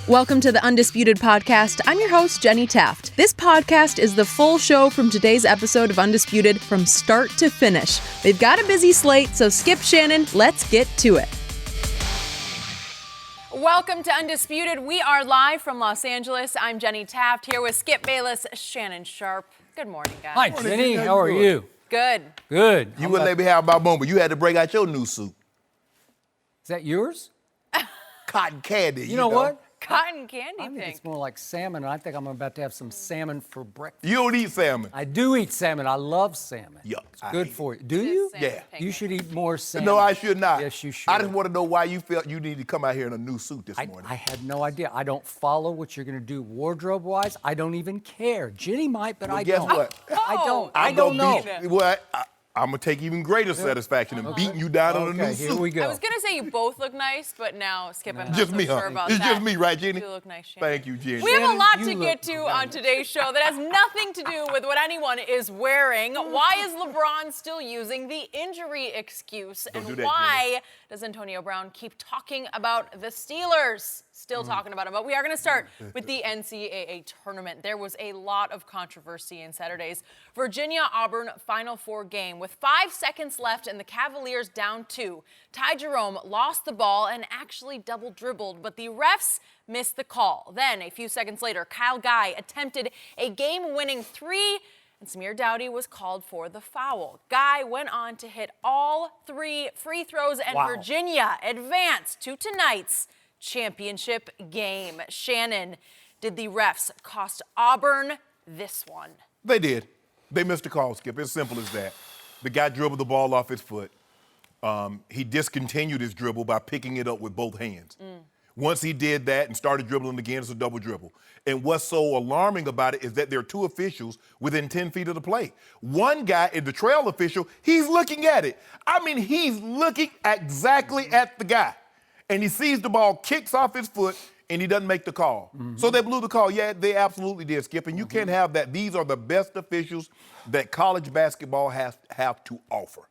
Welcome to the Undisputed podcast. I'm your host, Jenny Taft. This podcast is the full show from today's episode of Undisputed from start to finish. We've got a busy slate, so skip Shannon. Let's get to it. Welcome to Undisputed. We are live from Los Angeles. I'm Jenny Taft here with Skip Bayless, Shannon Sharpe. Good morning, guys. Hi, Jenny. How are you? Good. Good. You wouldn't let me have my moment. You had to break out your new suit. Is that yours? Cotton candy. You know what? Cotton candy I think thing. it's more like salmon. I think I'm about to have some salmon for breakfast. You don't eat salmon. I do eat salmon. I love salmon. Yuck. It's good for you. Do you? Yeah. You should eat more salmon. No, I should not. Yes, you should. I just want to know why you felt you needed to come out here in a new suit this morning. I had no idea. I don't follow what you're going to do wardrobe-wise. I don't even care. Jenny might, but I guess don't. what? I don't. I'm I don't know. I'm going to take even greater satisfaction in beating you down on a new here suit. we go. I was going to say you both look nice, but now, Skip, I'm not Just so me, sure huh? about It's that. just me, right, Jenny? You look nice, Shannon. Thank you, Jenny. We have a lot Shannon, to you get look to on today's show that has nothing to do with what anyone is wearing. Why is LeBron still using the injury excuse? Don't do And that, why does Antonio Brown keep talking about the Steelers? Still talking about them. But we are going to start with the NCAA tournament. There was a lot of controversy in Saturday's Virginia-Auburn Final Four game. With 5 seconds left and the Cavaliers down 2, Ty Jerome lost the ball and actually double dribbled, but the refs missed the call. Then, a few seconds later, Kyle Guy attempted a game-winning 3, and Samir Dowdy was called for the foul. Guy went on to hit all 3 free throws, and Virginia advanced to tonight's championship game. Shannon, did the refs cost Auburn this one? They did. They missed the call, Skip. It's simple as that. The guy dribbled the ball off his foot. He discontinued his dribble by picking it up with both hands. Once he did that and started dribbling again, it's a double dribble. And what's so alarming about it is that there are 2 officials within 10 feet of the play. One guy, the trail official, he's looking at it. I mean, he's looking exactly at the guy. And he sees the ball, kicks off his foot, and he doesn't make the call. So they blew the call. Yeah, they absolutely did, Skip. And you can't have that. These are the best officials that college basketball have to offer.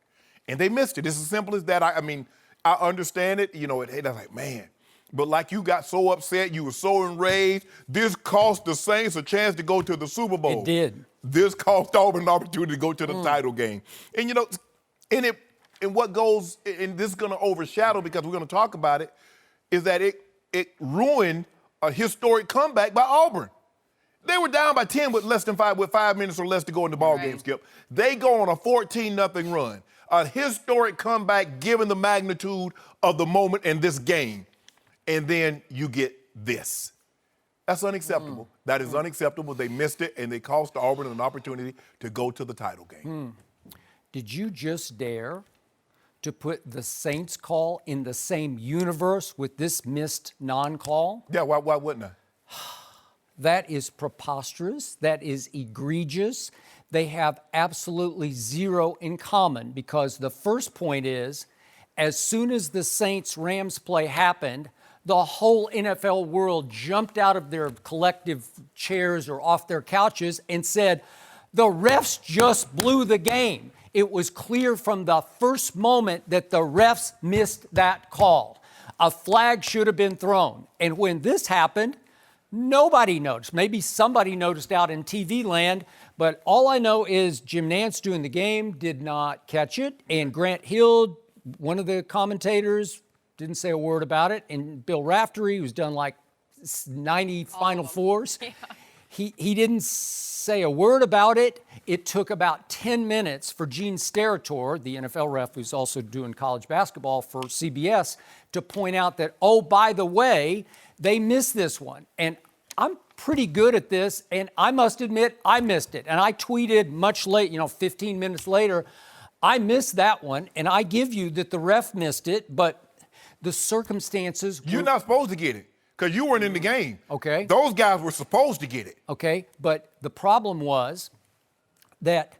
And they missed it. It's as simple as that. I mean, I understand it. You know, I'm like, man. But like you got so upset, you were so enraged, this cost the Saints a chance to go to the Super Bowl. It did. This cost Auburn an opportunity to go to the title game. And, you know, and what goes, and this is going to overshadow because we're going to talk about it, is that it ruined a historic comeback by Auburn. They were down by 10 with 5 minutes or less to go in the ball game, Skip. They go on a 14-0 run. A historic comeback given the magnitude of the moment in this game. And then you get this. That's unacceptable. That is unacceptable. They missed it, and they cost Auburn an opportunity to go to the title game. Did you just dare to put the Saints call in the same universe with this missed non-call? Yeah, why wouldn't I? That is preposterous. That is egregious. They have absolutely zero in common because the first point is, as soon as the Saints-Rams play happened, the whole NFL world jumped out of their collective chairs or off their couches and said, the refs just blew the game. It was clear from the first moment that the refs missed that call. A flag should have been thrown. And when this happened, nobody noticed. Maybe somebody noticed out in TV land, but all I know is Jim Nantz doing the game did not catch it, and Grant Hill, one of the commentators, didn't say a word about it, and Bill Raftery, who's done like 90 Final Fours, he didn't say a word about it. It took about 10 minutes for Gene Steratore, the NFL ref who's also doing college basketball for CBS, to point out that, oh, by the way, they missed this one. And I'm pretty good at this, and I must admit I missed it. And I tweeted much late, 15 minutes later, I missed that one, and I give you that the ref missed it, but the circumstances... You're not supposed to get it because you weren't in the game. Okay. Those guys were supposed to get it. Okay, but the problem was that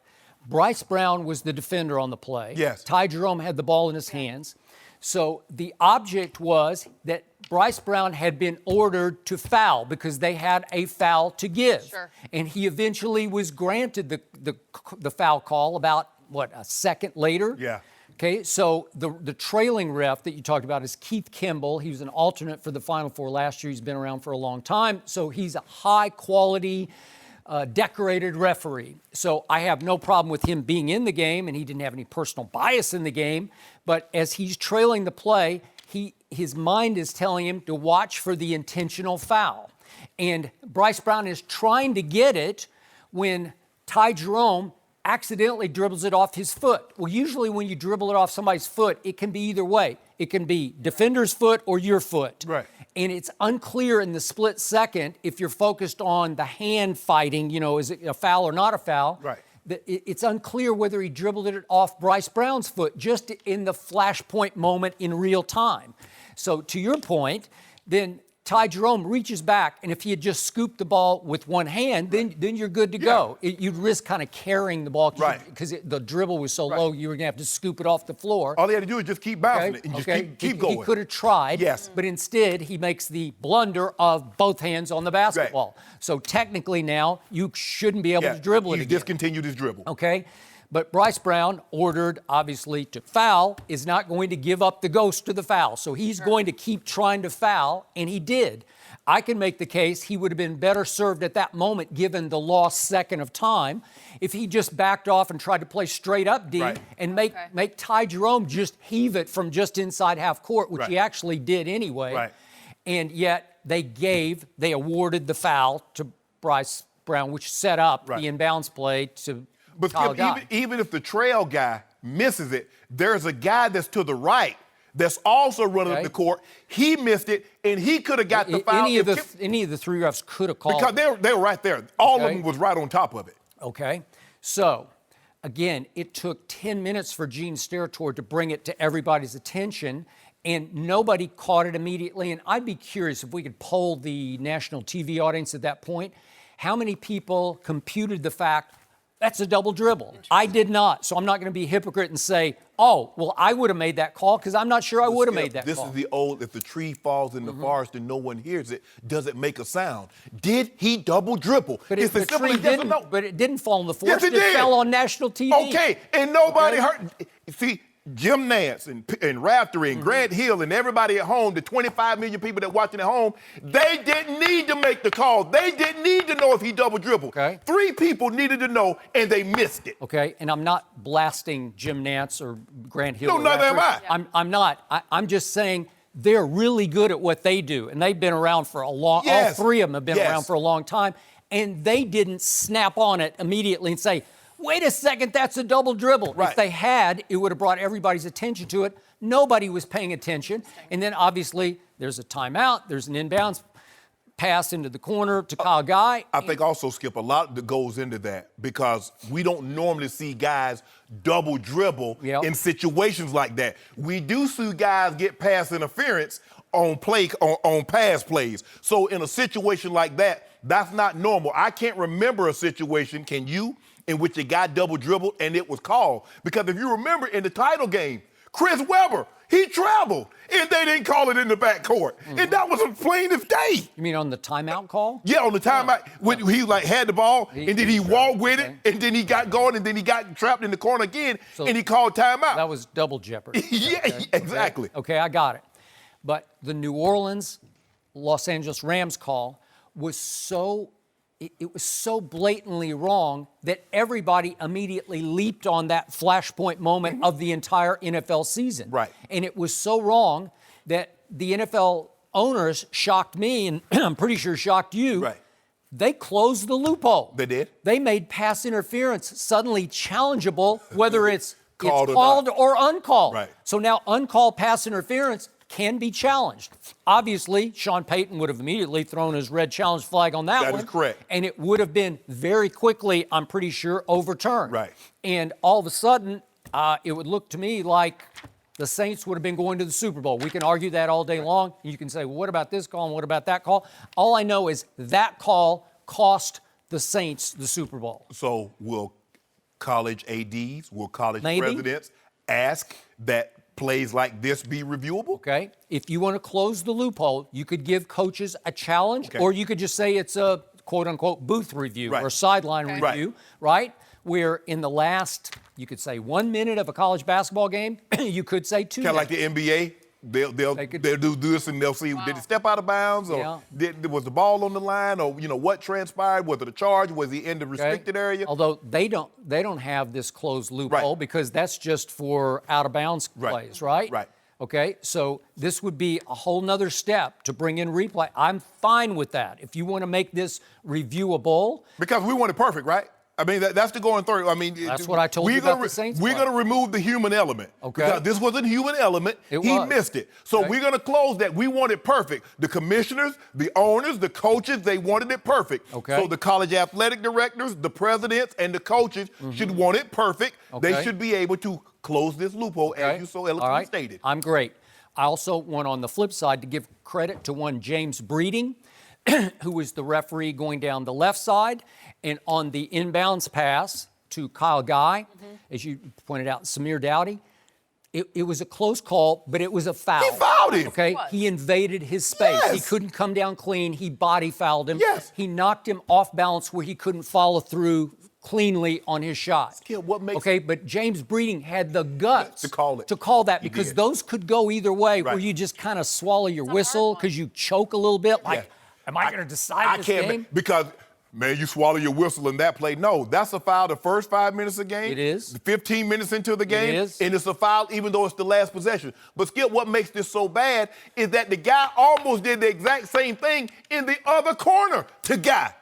Bryce Brown was the defender on the play. Yes. Ty Jerome had the ball in his hands. So the object was that Bryce Brown had been ordered to foul because they had a foul to give. Sure. And he eventually was granted the foul call about, a second later? Yeah. Okay, so the trailing ref that you talked about is Keith Kimball. He was an alternate for the Final Four last year. He's been around for a long time. So he's a high-quality, decorated referee. So I have no problem with him being in the game, and he didn't have any personal bias in the game. But as he's trailing the play, his mind is telling him to watch for the intentional foul. And Bryce Brown is trying to get it when Ty Jerome accidentally dribbles it off his foot. Well, usually when you dribble it off somebody's foot, it can be either way. It can be defender's foot or your foot. Right. And it's unclear in the split second if you're focused on the hand fighting, is it a foul or not a foul? Right. It's unclear whether he dribbled it off Bryce Brown's foot just in the flashpoint moment in real time. So to your point, then Ty Jerome reaches back, and if he had just scooped the ball with one hand, then you're good to go. You'd risk kind of carrying the ball because the dribble was so low, you were going to have to scoop it off the floor. All he had to do is just keep bouncing it and just keep going. He could have tried, yes, but instead he makes the blunder of both hands on the basketball. Right. So technically now you shouldn't be able to dribble it again. He discontinued his dribble. Okay. But Bryce Brown, ordered, obviously, to foul, is not going to give up the ghost to the foul. So he's going to keep trying to foul, and he did. I can make the case he would have been better served at that moment, given the lost second of time, if he just backed off and tried to play straight up D and make Ty Jerome just heave it from just inside half court, which he actually did anyway. Right. And yet they awarded the foul to Bryce Brown, which set up the inbounds play to But even if the trail guy misses it, there's a guy that's to the right that's also running up the court. He missed it, and he could have got the foul. Any of the three refs could have called. Because they were right there. All of them was right on top of it. Okay. So, again, it took 10 minutes for Gene Steratore to bring it to everybody's attention, and nobody caught it immediately. And I'd be curious if we could poll the national TV audience at that point, how many people computed the fact that's a double dribble? I did not. So I'm not going to be a hypocrite and say, oh, well, I would have made that call, because I'm not sure I would have made that call. This is the old, if the tree falls in the forest and no one hears it, does it make a sound? Did he double dribble? But it's as simple as yes or no. But it didn't fall in the forest. Yes, it did. It fell on national TV. Okay, and nobody heard. See, Jim Nance and Raftery and Grant Hill and everybody at home, the 25 million people that watching at home, they didn't need to make the call. They didn't need to know if he double dribbled. Okay. 3 people needed to know, and they missed it. Okay, and I'm not blasting Jim Nance or Grant Hill. No, neither am I. I'm not. I'm just saying they're really good at what they do, and they've been around for a long. Yes. All 3 of them have been around for a long time, and they didn't snap on it immediately and say, wait a second, that's a double dribble. Right. If they had, it would have brought everybody's attention to it. Nobody was paying attention. And then obviously there's a timeout, there's an inbounds pass into the corner to Kyle Guy. I think also, Skip, a lot that goes into that, because we don't normally see guys double dribble in situations like that. We do see guys get pass interference on pass plays. So in a situation like that, that's not normal. I can't remember a situation, can you, in which a guy double dribbled and it was called? Because if you remember in the title game, Chris Webber, he traveled and they didn't call it in the backcourt. And that was plain as day. You mean on the timeout call? Yeah, on the timeout. When he had the ball and then he walked with it and then he got going and then he got trapped in the corner again and he called timeout. That was double jeopardy. Exactly. Okay, I got it. But the New Orleans, Los Angeles Rams call was so blatantly wrong that everybody immediately leaped on that flashpoint moment of the entire NFL season. Right. And it was so wrong that the NFL owners shocked me, and I'm pretty sure shocked you. Right. They closed the loophole. They did? They made pass interference suddenly challengeable, whether it's called or uncalled. Right. So now uncalled pass interference can be challenged. Obviously, Sean Payton would have immediately thrown his red challenge flag on that one. That is correct. And it would have been very quickly, I'm pretty sure, overturned. Right. And all of a sudden, it would look to me like the Saints would have been going to the Super Bowl. We can argue that all day long. You can say, well, what about this call and what about that call? All I know is that call cost the Saints the Super Bowl. So will college ADs, will college presidents ask that plays like this be reviewable? Okay. If you want to close the loophole, you could give coaches a challenge, or you could just say it's a quote-unquote booth review or sideline review, right? where in the last, you could say 1 minute of a college basketball game, you could say 2 Kind of minutes. like the NBA. They'll do this and they'll see, did it step out of bounds, or was the ball on the line, or what transpired? Was it a charge? Was he in the restricted area? Although they don't have this closed loophole because that's just for out of bounds plays, right? Right. Okay, so this would be a whole nother step to bring in replay. I'm fine with that. If you want to make this reviewable. Because we want it perfect, right? I mean, that's the going through. I mean, that's what I told you about the Saints. We're going to remove the human element. Okay. Because this was a human element. He missed it. So we're going to close that. We want it perfect. The commissioners, the owners, the coaches, they wanted it perfect. Okay. So the college athletic directors, the presidents, and the coaches should want it perfect. Okay. They should be able to close this loophole, as you so eloquently stated. I'm great. I also want, on the flip side, to give credit to one James Breeding, who was the referee going down the left side, and on the inbounds pass to Kyle Guy, as you pointed out, Samir Dowdy, it was a close call, but it was a foul. He fouled him. Okay, he invaded his space. Yes. He couldn't come down clean. He body fouled him. Yes. He knocked him off balance where he couldn't follow through cleanly on his shot. Skip, what makes but James Breeding had the guts to call it. To call that, He because did. those could go either way, where you just kind of swallow your whistle because you choke a little bit. Like, am I going to decide this game? Because, man, you swallow your whistle in that play. No, that's a foul the first 5 minutes of the game. It is. 15 minutes into the game. It is. And it's a foul even though it's the last possession. But, Skip, what makes this so bad is that the guy almost did the exact same thing in the other corner to Guy.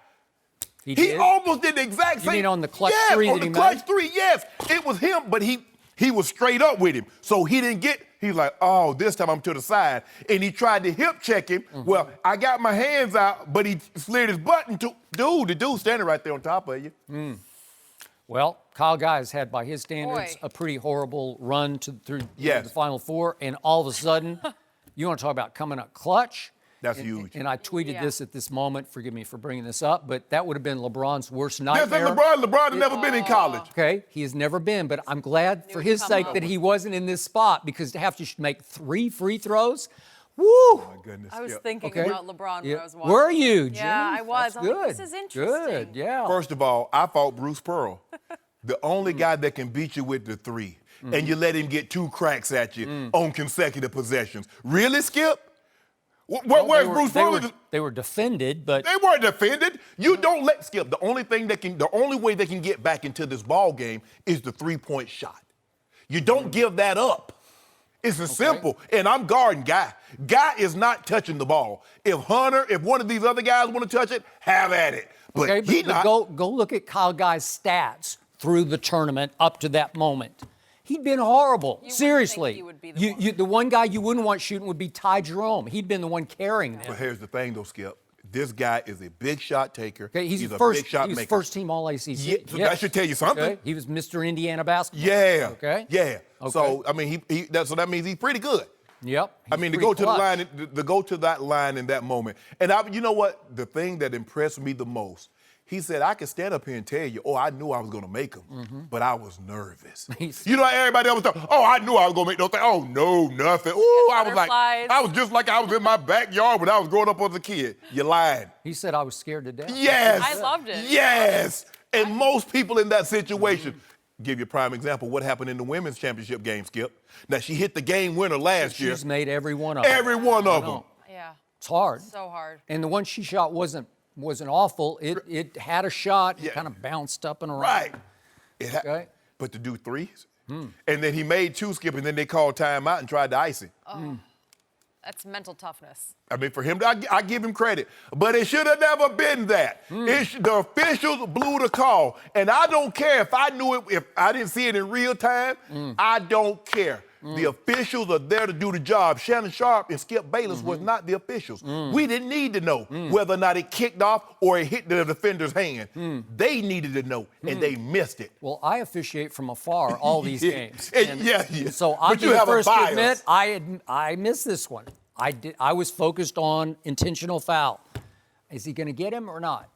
He almost did the exact same. You mean on the clutch yes, three on that he the clutch made? three, yes. It was him, but he was straight up with him. So he didn't get, he's like, oh, this time I'm to the side. And he tried to hip check him. Well, I got my hands out, but he slid his button to, the dude standing right there on top of you. Well, Kyle Guy has had, by his standards, a pretty horrible run through the Final Four. And all of a sudden, you want to talk about coming up clutch? That's huge. And I tweeted this at this moment. Forgive me for bringing this up, but that would have been LeBron's worst nightmare. LeBron has never been in college. Okay, he has never been, but I'm glad for his sake that he wasn't in this spot, because to have to make 3 free throws, woo! Oh, my goodness. I was thinking about LeBron when I was watching. Were you, Jim? Yeah, I was. That's I'm good. like, this is interesting. Good, yeah. First of all, I fought Bruce Pearl, the only guy that can beat you with the 3, and you let him get 2 cracks at you on consecutive possessions. Really, Skip? Where's Bruce Pearl? They were defended, but they weren't defended. You don't let Skip. The only way they can get back into this ball game is the 3-point shot. You don't give that up. It's as simple. And I'm guarding Guy. Guy is not touching the ball. If one of these other guys want to touch it, have at it. But he not. Go look at Kyle Guy's stats through the tournament up to that moment. He'd been horrible. Seriously. Think he would be the one. The one guy you wouldn't want shooting would be Ty Jerome. He'd been the one carrying them. But here's the thing, though, Skip. This guy is a big shot taker. Okay, he's a big shot maker. He was first team All ACC. Yeah, so that should tell you something. Okay. He was Mr. Indiana basketball. Yeah. Okay. Yeah. Okay. So I mean, so that means he's pretty good. Yep. I mean, to go to that line in that moment. And you know what? The thing that impressed me the most, he said, I could stand up here and tell you, I knew I was going to make them, but I was nervous. You know, everybody else was talking, I knew I was going to make those things. Oh, no, nothing. Ooh, I was just like I was in my backyard when I was growing up as a kid. You're lying. He said I was scared to death. Yes. I loved it. Yes. And most people in that situation, give you a prime example, what happened in the women's championship game, Skip. Now, she hit the game winner last year. She's made every one of them. Every one of them. Yeah. It's hard. So hard. And the one she shot wasn't awful. It had a shot. It kind of bounced up and around. Right. Okay. But to do 3s, and then he made 2, Skip, and then they called timeout and tried to ice him. Oh. That's mental toughness. I mean, for him, I give him credit. But it should have never been that. The officials blew the call. And I don't care if I knew it, if I didn't see it in real time, I don't care. The officials are there to do the job. Shannon Sharpe and Skip Bayless was not the officials. We didn't need to know whether or not it kicked off or it hit the defender's hand. They needed to know, and they missed it. Well, I officiate from afar all these games. So But you have a first to bias. admit I missed this one. I was focused on intentional foul. Is he going to get him or not?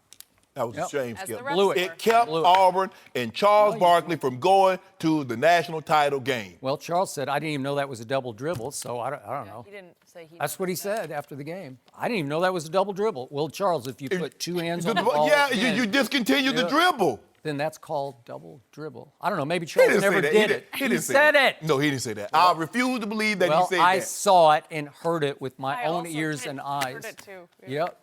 That was a shame, As Skip. the refs were. It kept Auburn and Charles Barkley from going to the national title game. Well, Charles said, I didn't even know that was a double dribble, so I don't know. He didn't say he. That's what he said after the game. I didn't even know that was a double dribble. Well, Charles, if you put 2 hands on the ball. Yeah, you discontinued the dribble. then that's called double dribble. I don't know. Maybe He Charles didn't never say that. did it. He didn't say said that. it. No, he didn't say that. I refuse to believe that Well, he said I that. saw it and heard it with my I own also ears did- and heard eyes. it too. Yep.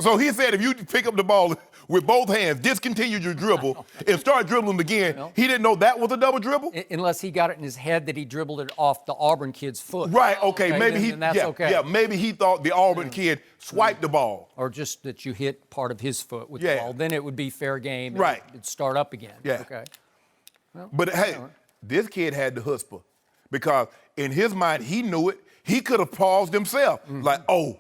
So he said if you pick up the ball with both hands, discontinue your dribble, and start dribbling again, he didn't know that was a double dribble? Unless he got it in his head that he dribbled it off the Auburn kid's foot. Right, okay, maybe then that's okay. Yeah, maybe he thought the Auburn kid swiped the ball. Or just that you hit part of his foot with Yeah. the ball. Then it would be fair game. Right. It'd start up again. Yeah. Okay. But hey, this kid had the chutzpah because in his mind, he knew it. He could have paused himself, like, oh,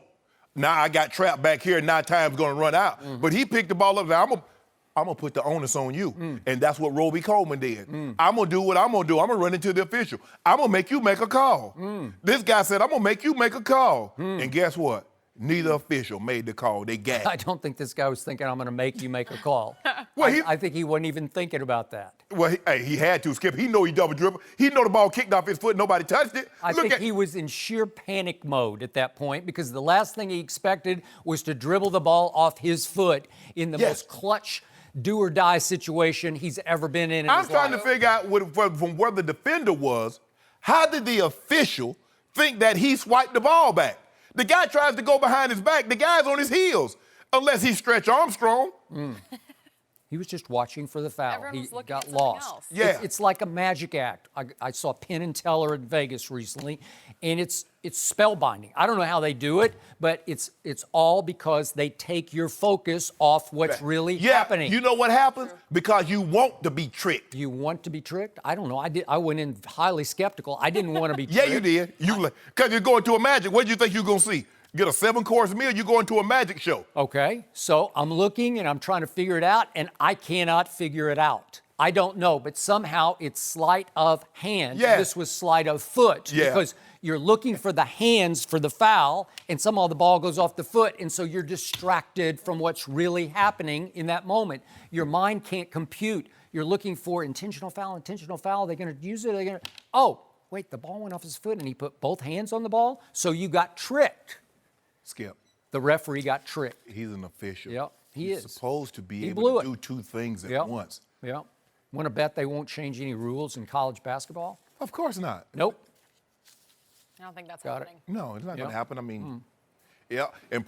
now I got trapped back here, and now time's gonna run out. But he picked the ball up and said, I'm gonna put the onus on you. And that's what Roby Coleman did. I'm gonna do what I'm gonna do. I'm gonna run into the official. I'm gonna make you make a call. This guy said, I'm gonna make you make a call. And guess what? Neither official made the call. They gagged. I don't think this guy was thinking, I'm going to make you make a call. Well, I think he wasn't even thinking about that. Well, he had to, Skip. He know he double dribble. He know the ball kicked off his foot. Nobody touched it. I think he was in sheer panic mode at that point because the last thing he expected was to dribble the ball off his foot in the most clutch, do-or-die situation he's ever been in I'm his trying life. to figure out from where the defender was, how did the official think that he swiped the ball back? The guy tries to go behind his back. The guy's on his heels, unless he's Stretch Armstrong. He was just watching for the foul. Everyone He was looking got at something lost. else. Yeah. It's like a magic act. I saw Penn and Teller in Vegas recently, and it's spellbinding. I don't know how they do it, but it's all because they take your focus off what's really happening. You know what happens? Because you want to be tricked. You want to be tricked? I don't know. I went in highly skeptical. I didn't want to be Yeah, tricked. you did. Because you're going to a magic. What do you think you're going to see? Get a 7-course meal, you're going to a magic show. Okay, so I'm looking and I'm trying to figure it out, and I cannot figure it out. I don't know, but somehow it's sleight of hand. Yeah. This was sleight of foot Yeah. because you're looking for the hands for the foul, and somehow the ball goes off the foot, and so you're distracted from what's really happening in that moment. Your mind can't compute. You're looking for intentional foul. Are they going to use it? Are they going to? Oh, wait, the ball went off his foot, and he put both hands on the ball, so you got tricked. Skip, The referee got tricked. he's an official. Yep, He's is. supposed to be He able blew to it. do two things at Yep. once. Yeah. Want to bet they won't change any rules in college basketball? Of course not. Nope. I don't think that's Got it. happening. No, it's not going Yeah. to happen. I mean, yeah, and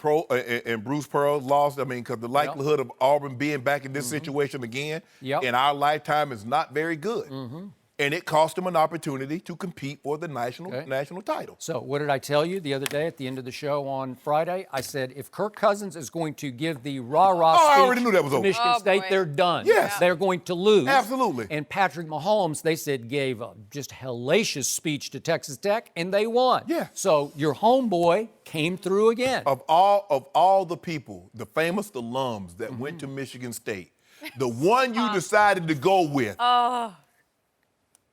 Bruce Pearl lost. I mean, because the likelihood of Auburn being back in this situation again in our lifetime is not very good. And it cost him an opportunity to compete for the national title. So what did I tell you the other day at the end of the show on Friday? I said if Kirk Cousins is going to give the rah-rah I speech already knew that was to over. Michigan Oh, State, boy. they're done. Yes. They're going to lose. Absolutely. And Patrick Mahomes, they said, gave a just hellacious speech to Texas Tech, and they won. Yeah. So your homeboy came through again. Of all the people, the famous alums that went to Michigan State, the one you decided to go with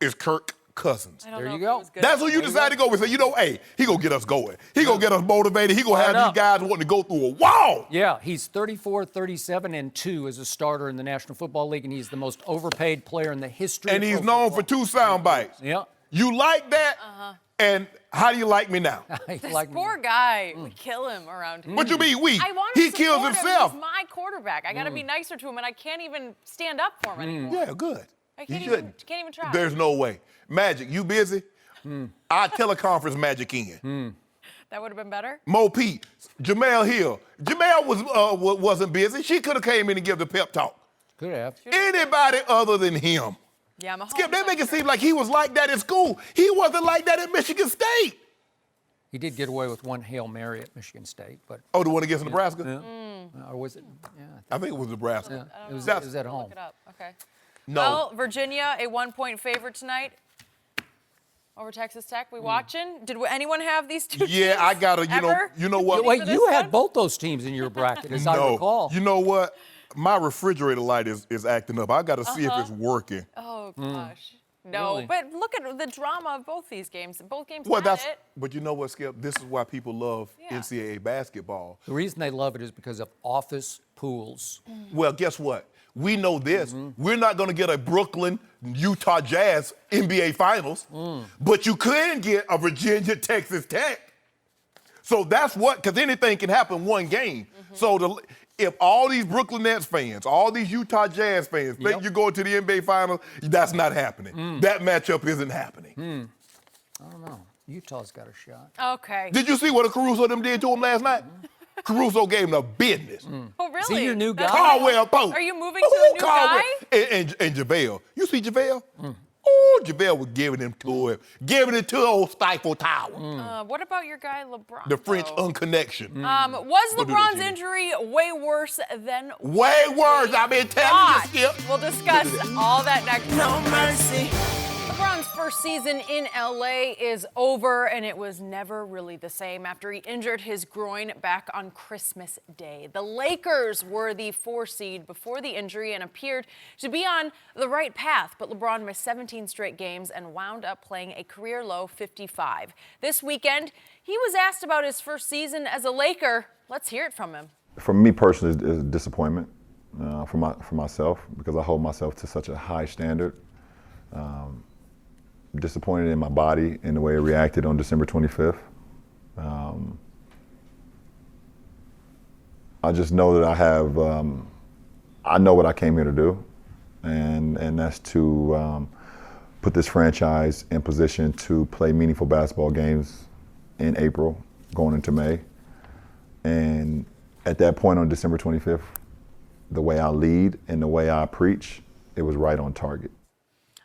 is Kirk Cousins. I don't There know you if go. it was good. That's who you decided to go with. Say, hey, he gonna get us going. He gonna get us motivated. He gonna have Fired up. these guys wanting to go through a wall. Yeah, he's 34, 37, and 2 as a starter in the National Football League, and he's the most overpaid player in the history And of he's pro known football. for 2 sound bites. Yeah. You like that? And how do you like me now? This poor guy. We kill him around here. What you mean we? I want He to kills support him. himself. He's my quarterback. I got to be nicer to him, and I can't even stand up for him anymore. Yeah, good. I He can't shouldn't. even try. There's no way. Magic, you busy? I teleconference Magic in. That would have been better. Mo Pete, Jamel Hill. Jamel wasn't busy. She could have came in and give the pep talk. Could have. Anybody other than him. Yeah, Mahomes. Skip, they make it sure. seem like he was like that in school. He wasn't like that at Michigan State. He did get away with one Hail Mary at Michigan State, but Oh, the one against Nebraska? or was it? Yeah, I think it was Nebraska. it was That's- at home. Look it up. Okay. No. Well, Virginia, a 1-point favorite tonight over Texas Tech. We watching? Did anyone have these two Yeah, teams I gotta, ever? you know what? Wait, for you this had one? both those teams in your bracket, as I recall. You know what? My refrigerator light is acting up. I got to see if it's working. Oh, gosh. No, Really? but look at the drama of both these games. Both games Well, had it. but you know what, Skip? This is why people love Yeah. NCAA basketball. The reason they love it is because of office pools. Well, guess what? We know this. We're not going to get a Brooklyn Utah Jazz NBA Finals, but you can get a Virginia Texas Tech. So that's what, because anything can happen one game. So if all these Brooklyn Nets fans, all these Utah Jazz fans think you're going to the NBA Finals, that's not happening. That matchup isn't happening. I don't know. Utah's got a shot. Okay. Did you see what Caruso them did to him last night? Caruso gave him the business. Oh, really? Is he your new guy? Caldwell Pope. Are you moving to a new guy? And JaVale. You see JaVale? Oh, JaVale was giving it to old Stifle Tower. What about your guy LeBron? The French though? unconnection. Was What do they LeBron's do? injury way worse than Way worse. I've been telling you, thought? Skip. We'll discuss all that next. No mercy. LeBron's first season in LA is over, and it was never really the same after he injured his groin back on Christmas Day. The Lakers were the 4 seed before the injury and appeared to be on the right path, but LeBron missed 17 straight games and wound up playing a career-low 55. This weekend, he was asked about his first season as a Laker. Let's hear it from him. For me personally, it's a disappointment for myself because I hold myself to such a high standard. Disappointed in my body in the way it reacted on December 25th. I just know that I know what I came here to do, and that's to put this franchise in position to play meaningful basketball games in April, going into May. And at that point on December 25th, the way I lead and the way I preach, it was right on target.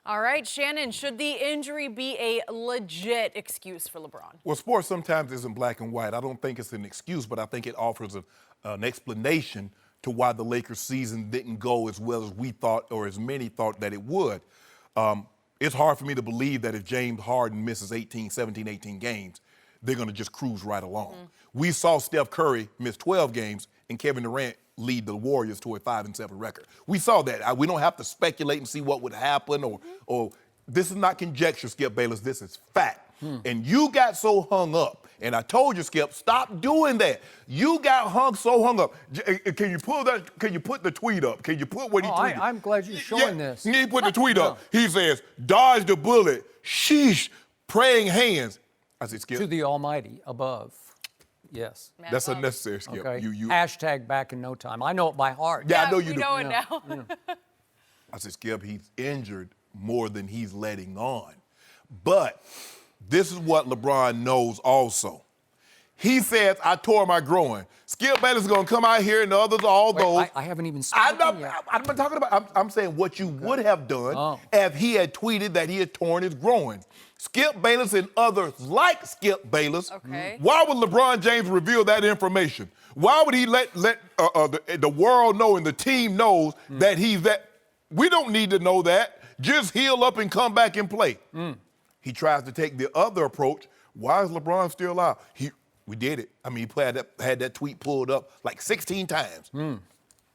All right, Shannon, should the injury be a legit excuse for LeBron? Well, sports sometimes isn't black and white. I don't think it's an excuse, but I think it offers an explanation to why the Lakers season didn't go as well as we thought or as many thought that it would. It's hard for me to believe that if James Harden misses 17, 18 games, they're going to just cruise right along. We saw Steph Curry miss 12 games and Kevin Durant lead the Warriors to a 5-7 record. We saw that. We don't have to speculate and see what would happen or this is not conjecture, Skip Bayless. This is fact. And you got so hung up. And I told you, Skip, stop doing that. You got so hung up. Can you pull that? Can you put the tweet up? Can you put what he tweeted? I'm glad you're showing this. He put the tweet up. He says, dodge the bullet. Sheesh. Praying hands. I said, Skip. To the Almighty above. Yes. That's unnecessary, Skip. Okay. You Hashtag back in no time. I know it by heart. Yeah, I know you we do. know it now. I said, Skip, he's injured more than he's letting on. But this is what LeBron knows also. He says, I tore my groin. Skip Bayless is going to come out here and the others, all those. I haven't even spoken yet. I'm not talking about, I'm saying what you would have done if he had tweeted that he had torn his groin. Skip Bayless and others like Skip Bayless. Okay. Why would LeBron James reveal that information? Why would he let the world know and the team knows that he's that? We don't need to know that. Just heal up and come back and play. He tries to take the other approach. Why is LeBron still out? We did it. I mean, he had that tweet pulled up like 16 times.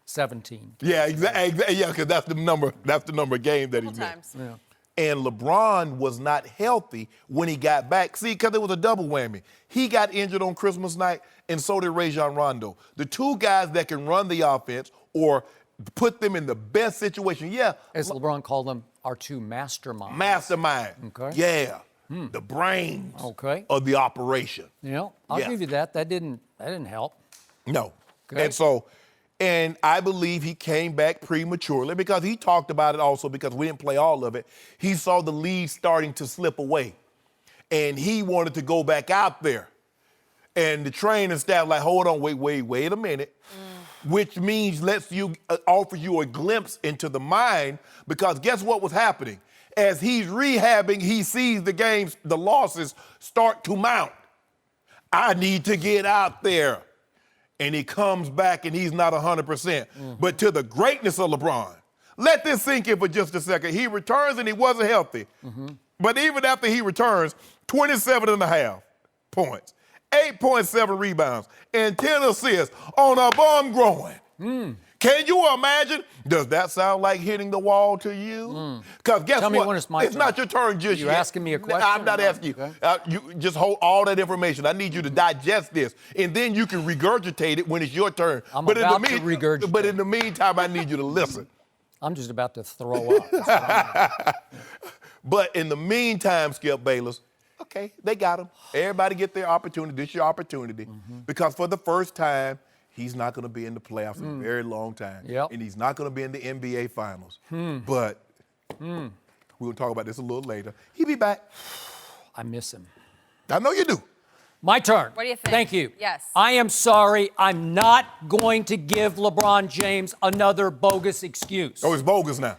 17. Yeah, exactly. Yeah, because that's the number. That's the number of games that he's missed. Times. Yeah. And LeBron was not healthy when he got back. See, because it was a double whammy. He got injured on Christmas night, and so did Rajon Rondo. The two guys that can run the offense or put them in the best situation. Yeah. As LeBron called them, our two masterminds. Mastermind. Okay. Yeah. The brains of the operation. I'll give you that. That didn't help. No. Okay. And I believe he came back prematurely because he talked about it also because we didn't play all of it. He saw the lead starting to slip away, and he wanted to go back out there. And the training staff like, hold on, wait a minute, which means offers you a glimpse into the mind because guess what was happening? As he's rehabbing, he sees the games, the losses start to mount. I need to get out there. And he comes back and he's not 100%. But to the greatness of LeBron, let this sink in for just a second. He returns and he wasn't healthy. But even after he returns, 27.5 points, 8.7 rebounds, and 10 assists on a bum groin. Can you imagine? Does that sound like hitting the wall to you? Because guess Tell what? me when it's my turn. Not your turn just You yet. asking me a question? I'm not asking you. Okay. You just hold all that information. I need you to digest this, and then you can regurgitate it when it's your turn. I'm about to regurgitate. But in the meantime, I need you to listen. I'm just about to throw up. That's what I'm doing. But in the meantime, Skip Bayless, okay, they got him. Everybody get their opportunity. This is your opportunity. Because for the first time he's not going to be in the playoffs in a very long time. Yep. And he's not going to be in the NBA Finals. But we're going to talk about this a little later. He'll be back. I miss him. I know you do. My turn. What do you think? Thank you. Yes. I am sorry. I'm not going to give LeBron James another bogus excuse. Oh, it's bogus now.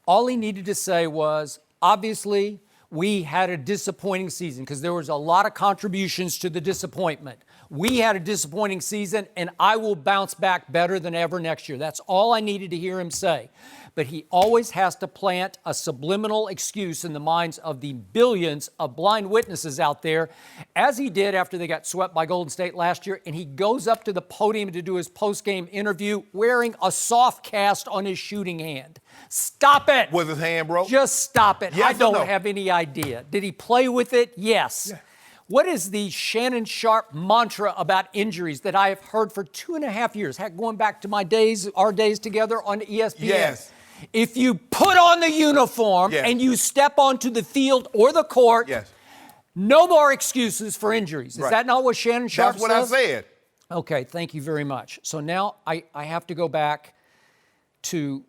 All he needed to say was, obviously, we had a disappointing season because there was a lot of contributions to the disappointment. We had a disappointing season, and I will bounce back better than ever next year. That's all I needed to hear him say. But he always has to plant a subliminal excuse in the minds of the billions of blind witnesses out there, as he did after they got swept by Golden State last year. And he goes up to the podium to do his post-game interview wearing a soft cast on his shooting hand. Stop it. Was his hand broke? Just stop it. Yes I don't or no? have any idea. Did he play with it? Yes. Yeah. What is the Shannon Sharpe mantra about injuries that I have heard for 2.5 years, heck, going back to our days together on ESPN? Yes. If you put on the uniform Yes. and you step onto the field or the court, Yes. no more excuses for injuries. Is Right. that not what Shannon Sharpe That's what says? I said. Okay, thank you very much. So now I have to go back to,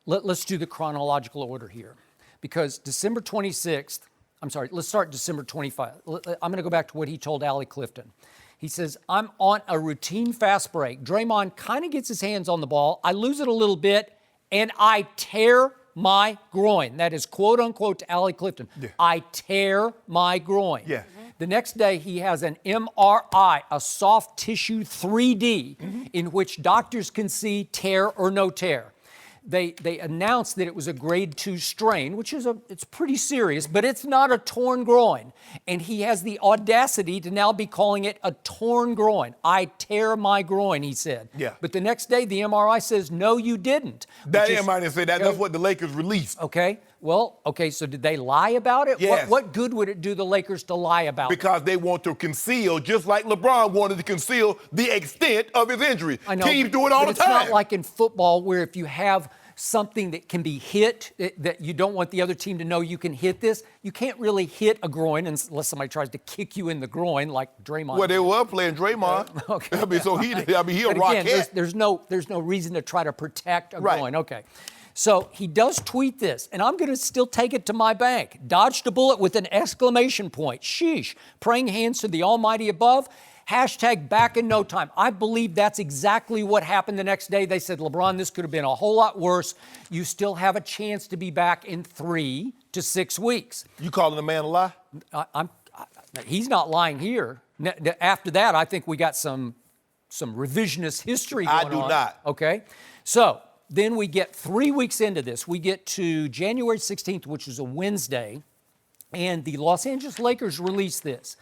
let's do the chronological order here. Because December 26th, let's start December 25th. I'm going to go back to what he told Allie Clifton. He says, I'm on a routine fast break. Draymond kind of gets his hands on the ball. I lose it a little bit, and I tear my groin. That is quote unquote to Allie Clifton. Yeah. I tear my groin. Yeah. The next day, he has an MRI, a soft tissue 3D, in which doctors can see tear or no tear. They announced that it was a grade 2 strain, which is it's pretty serious, but it's not a torn groin. And he has the audacity to now be calling it a torn groin. I tear my groin, he said. Yeah. But the next day, the MRI says, no, you didn't. That Which is- MRI didn't say that. That's what the Lakers released. Okay. Well, okay, so did they lie about it? Yes. What good would it do the Lakers to lie about it? Because they want to conceal, just like LeBron wanted to conceal the extent of his injury. I know, Teams do it all but the time. It's not like in football where if you have something that can be hit, that you don't want the other team to know you can hit this, you can't really hit a groin unless somebody tries to kick you in the groin like Draymond. Well, they were playing Draymond. Okay. I mean, so he'll But rock again, it. there's no reason to try to protect a Right. groin. Okay. So he does tweet this, and I'm going to still take it to my bank. Dodged a bullet with an exclamation point. Sheesh. Praying hands to the almighty above. Hashtag back in no time. I believe that's exactly what happened the next day. They said, LeBron, this could have been a whole lot worse. You still have a chance to be back in 3 to 6 weeks. You calling the man a lie? He's not lying here. After that, I think we got some revisionist history going on. I do not. Okay. So then we get 3 weeks into this. We get to January 16th, which is a Wednesday, and the Los Angeles Lakers release this.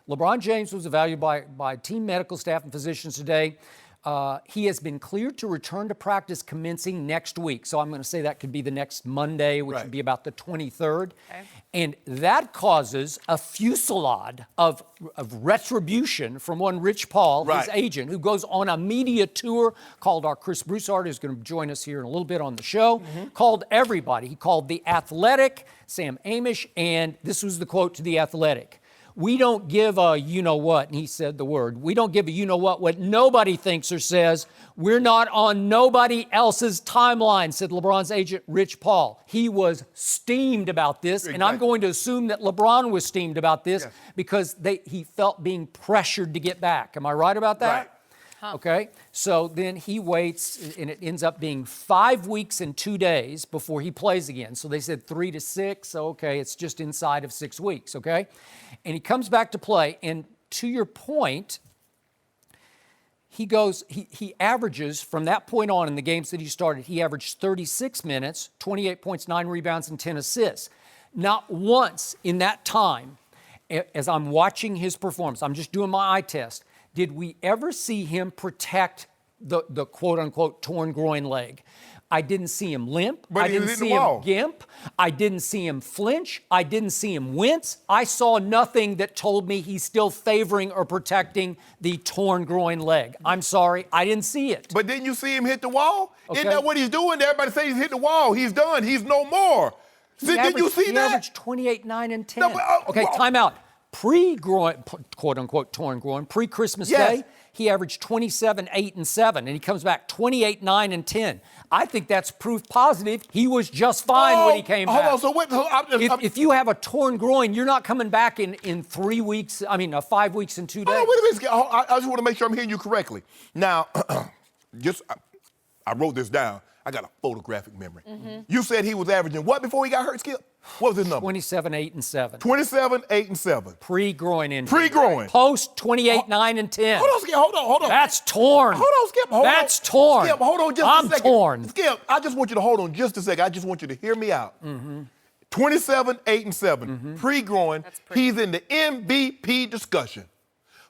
LeBron James was evaluated by team medical staff and physicians today. He has been cleared to return to practice commencing next week. So I'm going to say that could be the next Monday, which would be about the 23rd. Okay. And that causes a fusillade of retribution from one Rich Paul, his Right. agent, who goes on a media tour, called our Chris Broussard, who's going to join us here in a little bit on the show, called everybody. He called The Athletic, Sam Amish, and this was the quote to The Athletic. We don't give a you-know-what, and he said the word. We don't give a you-know-what what nobody thinks or says. We're not on nobody else's timeline, said LeBron's agent, Rich Paul. He was steamed about this, and I'm Exactly. going to assume that LeBron was steamed about this because he felt being pressured to get back. Am I right about that? Right. Okay, so then he waits, and it ends up being 5 weeks and 2 days before he plays again. So they said 3 to 6, so okay, it's just inside of 6 weeks, okay? And he comes back to play, and to your point, he averages, from that point on in the games that he started, he averaged 36 minutes, 28 points, 9 rebounds, and 10 assists. Not once in that time, as I'm watching his performance, I'm just doing my eye test, did we ever see him protect the quote-unquote torn groin leg? I didn't see him limp. But I he didn't was hitting see the him wall. gimp. I didn't see him flinch. I didn't see him wince. I saw nothing that told me he's still favoring or protecting the torn groin leg. I'm sorry, I didn't see it. But didn't you see him hit the wall? Okay. Isn't that what he's doing? Everybody says he's hit the wall. He's done. He's no more. Did you see He that? averaged 28, 9, and 10. No, but, okay, well- time out. Pre-groin, quote-unquote torn groin, pre-Christmas Yes. Day, he averaged 27, 8, and 7, and he comes back 28, 9, and 10. I think that's proof positive he was just fine when he came back. Hold on, so wait, If you have a torn groin, you're not coming back in 3 weeks, 5 weeks and 2 days. hold on, wait a minute. I just want to make sure I'm hearing you correctly. Now, I wrote this down. I got a photographic memory. You said he was averaging what before he got hurt, Skip? What was his number? 27, 8, and 7. 27, 8, and 7. Pre-groin injury. Pre-groin. Post, 28, 9, and 10. Hold on, Skip. Hold on. That's torn. Hold on, Skip. Hold on. That's torn. Skip, hold on just I'm a second. torn. Skip, I just want you to hold on just a second. I just want you to hear me out. 27, 8, and 7. Pre-groin. He's in the MVP discussion.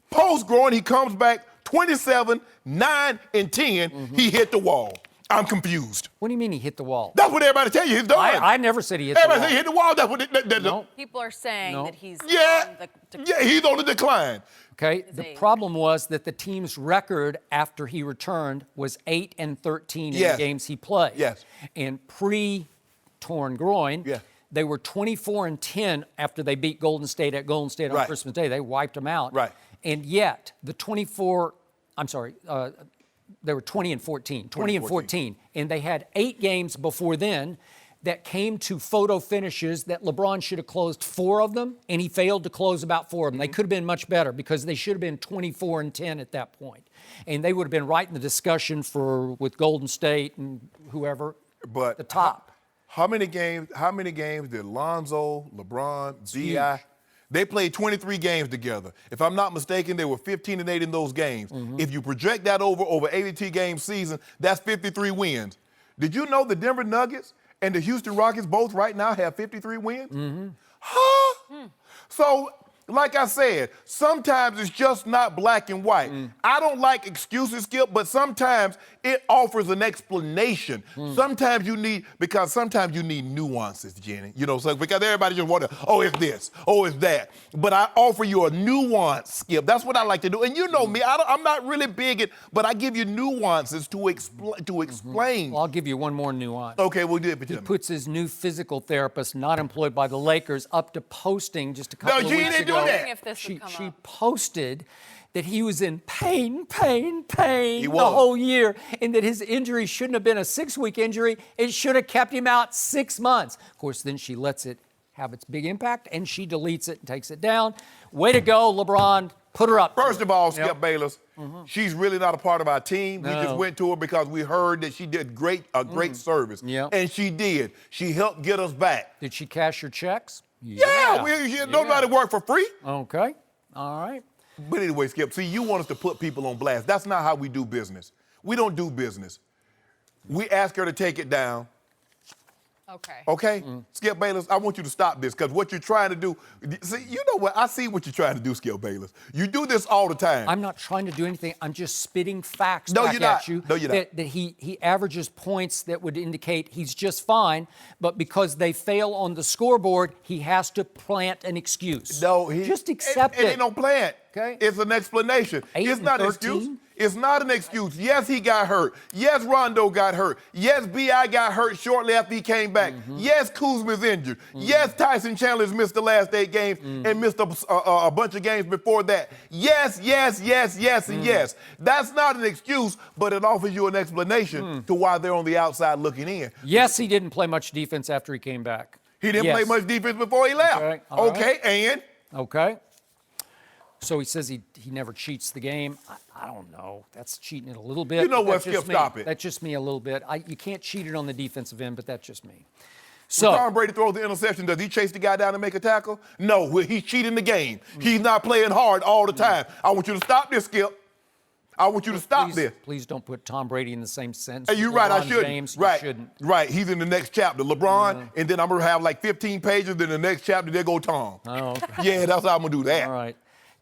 Post-groin, he comes back 27, 9, and 10. He hit the wall. I'm confused. What do you mean he hit the wall? That's what everybody tell you. He's done. I never said he hit the wall. Everybody say he hit the wall. That's what No. People are saying No. that he's Yeah. on the Yeah, he's on the decline. Okay, the age. problem was that the team's record after he returned was 8 and 13 in Yes. the games he played. Yes. And pre-torn groin, Yeah. they were 24 and 10 after they beat Golden State at Golden State on Right. Christmas Day. They wiped them out. Right. And yet, they were 20 and 14. 20 and 14. And they had 8 games before then that came to photo finishes that LeBron should have closed 4 of them, and he failed to close about 4 of them. They could have been much better because they should have been 24 and 10 at that point. And they would have been right in the discussion with Golden State and whoever But the top. How many games did Lonzo, LeBron, B.I. They played 23 games together. If I'm not mistaken, they were 15 and 8 in those games. If you project that over 82 game season, that's 53 wins. Did you know the Denver Nuggets and the Houston Rockets both right now have 53 wins? Huh? So, like I said, sometimes it's just not black and white. I don't like excuses, Skip, but sometimes it offers an explanation. Sometimes you need nuances, Jenny. You know, so because everybody just wonder, oh, it's this, oh, it's that. But I offer you a nuance, Skip. That's what I like to do. And you know me, I'm not really big at, but I give you nuances to explain. Well, I'll give you one more nuance. Okay, we'll do it. He puts his new physical therapist, not employed by the Lakers, up to posting just a couple of she weeks didn't do ago. that. if this would come She up. posted that he was in pain He the was. whole year, and that his injury shouldn't have been a 6-week injury. It should have kept him out 6 months. Of course, then she lets it have its big impact, and she deletes it and takes it down. Way to go, LeBron. Put her up. First of all, Skip Yep. Bayless, she's really not a part of our team. We No. just went to her because we heard that she did a great service. Yep. And she did. She helped get us back. Did she cash your checks? Yeah, nobody worked for free. Okay. All right. But anyway, Skip, see, you want us to put people on blast. That's not how we do business. We don't do business. We ask her to take it down. Okay. Okay? Skip Bayless, I want you to stop this because what you're trying to do, see, you know what? I see what you're trying to do, Skip Bayless. You do this all the time. I'm not trying to do anything. I'm just spitting facts No, back you're at not. you. No, you're not. That he averages points that would indicate he's just fine, but because they fail on the scoreboard, he has to plant an excuse. No, just accept it. it. Ain't no plan. Okay. It's an explanation. 8 It's and not an 13? excuse. It's not an excuse. Yes, he got hurt. Yes, Rondo got hurt. Yes, B.I. got hurt shortly after he came back. Yes, Kuzma's injured. Yes, Tyson Chandler's missed the last 8 games and missed a bunch of games before that. Yes, and yes. That's not an excuse, but it offers you an explanation to why they're on the outside looking in. Yes, he didn't play much defense after he came back. He didn't Yes. play much defense before he left. Okay, all Okay, and? Okay. So he says he never cheats the game. I don't know. That's cheating it a little bit. You know but what, that's just Skip, me. stop it. That's just me a little bit. You can't cheat it on the defensive end, but that's just me. When So Tom Brady throws the interception, does he chase the guy down and make a tackle? No, he's cheating the game. He's not playing hard all the time. I want you to stop this, Skip. I want you to stop this. Please don't put Tom Brady in the same sentence. Hey, you're with right, I LeBron shouldn't. James. You Right, shouldn't. right. He's in the next chapter. LeBron, and then I'm going to have like 15 pages, then the next chapter, there go Tom. Oh, okay. Yeah, that's how I'm going to do that. All right.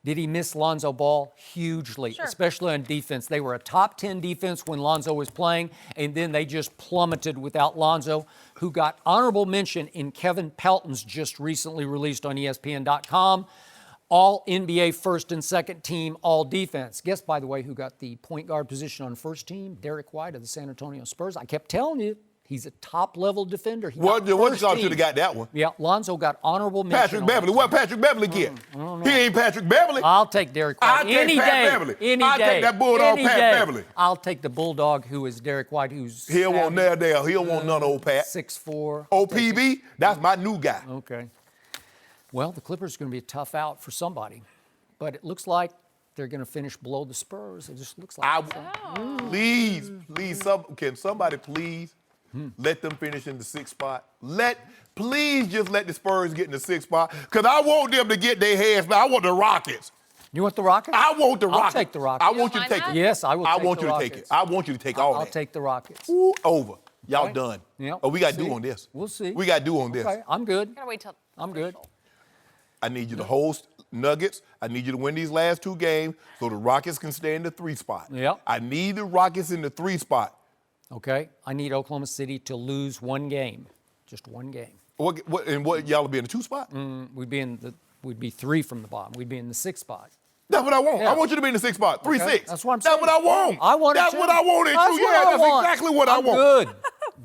Did he miss Lonzo Ball? Hugely, Sure. especially on defense. They were a top 10 defense when Lonzo was playing, and then they just plummeted without Lonzo, who got honorable mention in Kevin Pelton's just recently released on ESPN.com. All NBA first and second team, all defense. Guess, by the way, who got the point guard position on first team? Derek White of the San Antonio Spurs. I kept telling you, He's a top-level defender. He What got you first thought team. should have got that one? Yeah, Lonzo got honorable mention. Patrick on Beverly. that What team. Patrick Beverly get? I don't know. He ain't Patrick Beverly. I'll take Derek White I'll take any Pat day. Beverly. Any I'll day. take that Bulldog Any Pat day. Beverly. I'll take the Bulldog who is Derek White, who's He don't want savvy, Nell. He don't want none of old Pat. 6'4". OPB, that's my new guy. Okay. Well, the Clippers are going to be a tough out for somebody, but it looks like they're going to finish below the Spurs. It just looks like Please, can somebody please let them finish in the 6th spot? Please just let the Spurs get in the 6th spot, because I want them to get their heads back. I want the Rockets. You want the Rockets? I want the Rockets. I'll take the Rockets. I want you to mind take that? it. Yes, I will I take want the you to take Rockets. it. I want you to take all I'll that. take the Rockets. Ooh, over. Y'all Okay. done. Yep. Oh, we got to See. do on this. We'll see. We got to do on this. Okay, I'm good. Gotta wait till. I'm good. I need you to host Nuggets. I need you to win these last 2 games so the Rockets can stay in the 3 spot. Yep. I need the Rockets in the 3 spot. Okay, I need Oklahoma City to lose 1 game, just 1 game. What y'all will be in the 2 spot? We'd be 3 from the bottom. We'd be in the 6th spot. That's what I want. Yeah. I want you to be in the 6th spot. 3-6. Okay, that's what I'm saying. That's what I want. I want it That's too. what I wanted That's too. what Yeah, I that's want. exactly what I I'm want. good.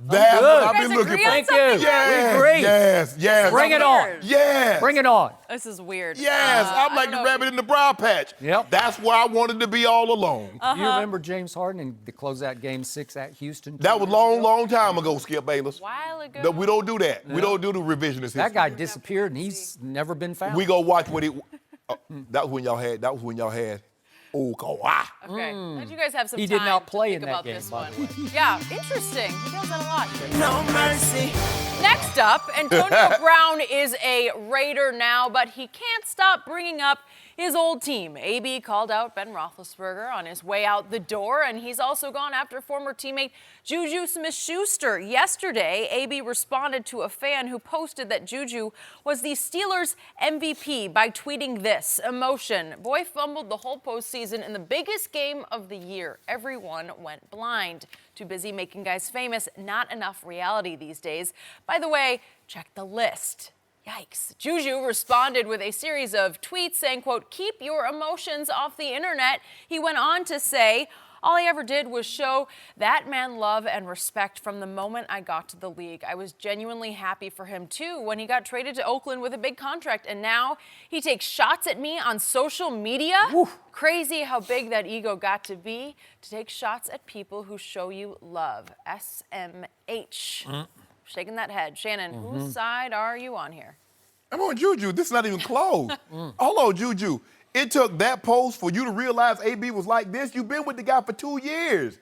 That's good. what You I've guys been looking agree for. on Thank something? you. Yes, We agree. yes. Bring it on. Yes. Bring it on. This is weird. Yes, I'm like the rabbit in the brown patch. Yep. That's where I wanted to be all along. You remember James Harden and to close out Game 6 at Houston? That was long time ago, Skip Bayless. While ago. No, we don't do that. We don't do the revisionist history. That guy disappeared and he's never been found. We go watch what he. That was when y'all had. Oh, Kawhi. Okay. Let you guys have some He time did not play to in think that about game, this by one. the way. Yeah, interesting. He does that a lot. No mercy. Next up, Antonio Brown is a Raider now, but he can't stop bringing up his old team. AB called out Ben Roethlisberger on his way out the door, and he's also gone after former teammate JuJu Smith-Schuster. Yesterday, AB responded to a fan who posted that JuJu was the Steelers' MVP by tweeting this: "Emotion. Boy fumbled the whole postseason in the biggest game of the year. Everyone went blind. Too busy making guys famous. Not enough reality these days. By the way, check the list." Yikes. JuJu responded with a series of tweets saying, quote, "Keep your emotions off the internet." He went on to say, "All I ever did was show that man love and respect from the moment I got to the league. I was genuinely happy for him, too, when he got traded to Oakland with a big contract. And now he takes shots at me on social media? Crazy how big that ego got to be to take shots at people who show you love. SMH. Shaking that head. Shannon, whose side are you on here? I'm on JuJu. This is not even close. Hold on, JuJu. It took that post for you to realize AB was like this. You've been with the guy for 2 years.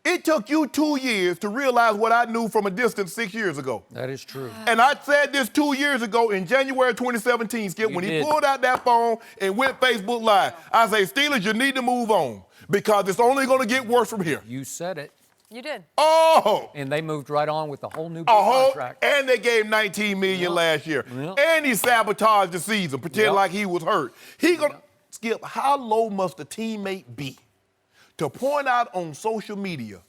It took you 2 years to realize what I knew from a distance 6 years ago. That is true. And I said this 2 years ago in January 2017, Skip, when he did. pulled out that phone and went Facebook Live. I say, Steelers, you need to move on because it's only going to get worse from here. You said it. You did. Oh! And they moved right on with the whole new A whole, contract. and they gave $19 million last year. Yep. And he sabotaged the season, pretend Yep. like he was hurt. Skip, how low must a teammate be to point out on social media,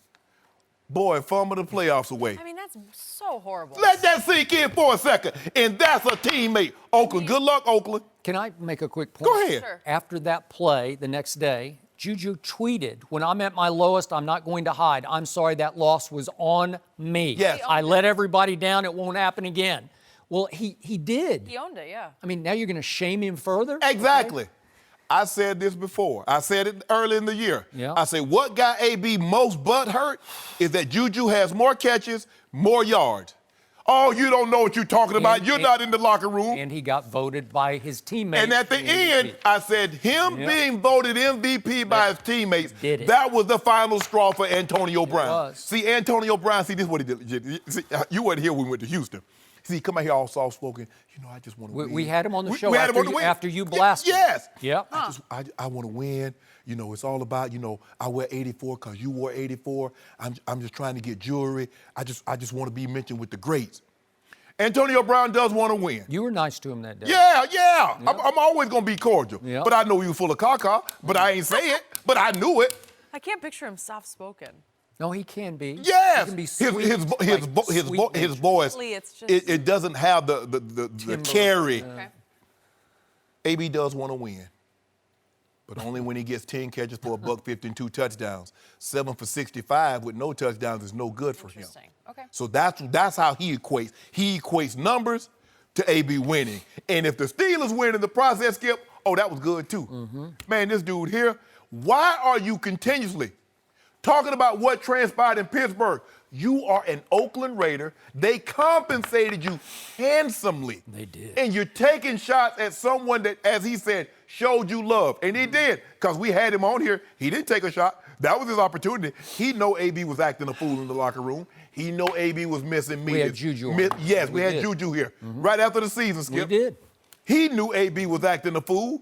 boy, fumble the playoffs away? I mean, that's so horrible. Let that sink in for a second. And that's a teammate. Oakland, good luck, Oakland. Can I make a quick point? Go ahead. Sure. After that play, the next day, JuJu tweeted, "When I'm at my lowest, I'm not going to hide. I'm sorry that loss was on me. Yes. I let everybody down. It won't happen again." Well, he did. He owned it, yeah. I mean, now you're going to shame him further? Exactly. I said this before. I said it early in the year. Yeah. I said what got AB most butt hurt is that JuJu has more catches, more yards. Oh, you don't know what you're talking about. You're not in the locker room. And he got voted by his teammates. And at the end, I said him Yep. being voted MVP by his teammates, Did it. that was the final straw for Antonio Brown. was. See, Antonio Brown, see, this is what he did. See, you weren't here when we went to Houston. See, come out here all soft-spoken. You know, I just want to win. We had him on the show we had him after on the you- win. after you blasted him. Yes. Yep. I want to win. You know, it's all about, you know, I wear 84 because you wore 84. I'm just trying to get jewelry. I just want to be mentioned with the greats. Antonio Brown does want to win. You were nice to him that day. Yeah. I'm always going to be cordial. Yeah. But I know you full of caca, but I ain't say it, but I knew it. I can't picture him soft-spoken. No, he can be. Yes. He can be his sweet, like his sweet voice, It's just- it doesn't have the carry. Okay. AB does want to win. but only when he gets 10 catches for $150 and 2 touchdowns. 7 for 65 with no touchdowns is no good for him. Interesting. Okay. So that's how he equates. He equates numbers to AB winning. And if the Steelers win in the process, Skip, that was good too. Man, this dude here, why are you continuously talking about what transpired in Pittsburgh? You are an Oakland Raider. They compensated you handsomely. They did. And you're taking shots at someone that, as he said, showed you love. And he did, because we had him on here. He didn't take a shot. That was his opportunity. He know AB was acting a fool in the locker room. He know AB was missing meetings. We had JuJu on. Yes, we had did. JuJu here. Right after the season, Skip. We did. He knew AB was acting a fool,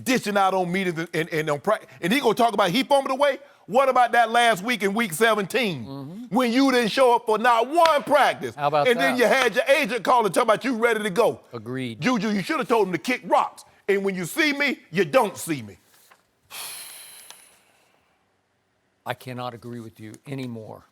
dishing out on meetings and on practice. And he gonna talk about he fumbled away. What about that last week in week 17 when you didn't show up for not one practice? How about and that? then you had your agent call and talk about you ready to go. Agreed. JuJu, you should have told him to kick rocks. And when you see me, you don't see me. I cannot agree with you anymore.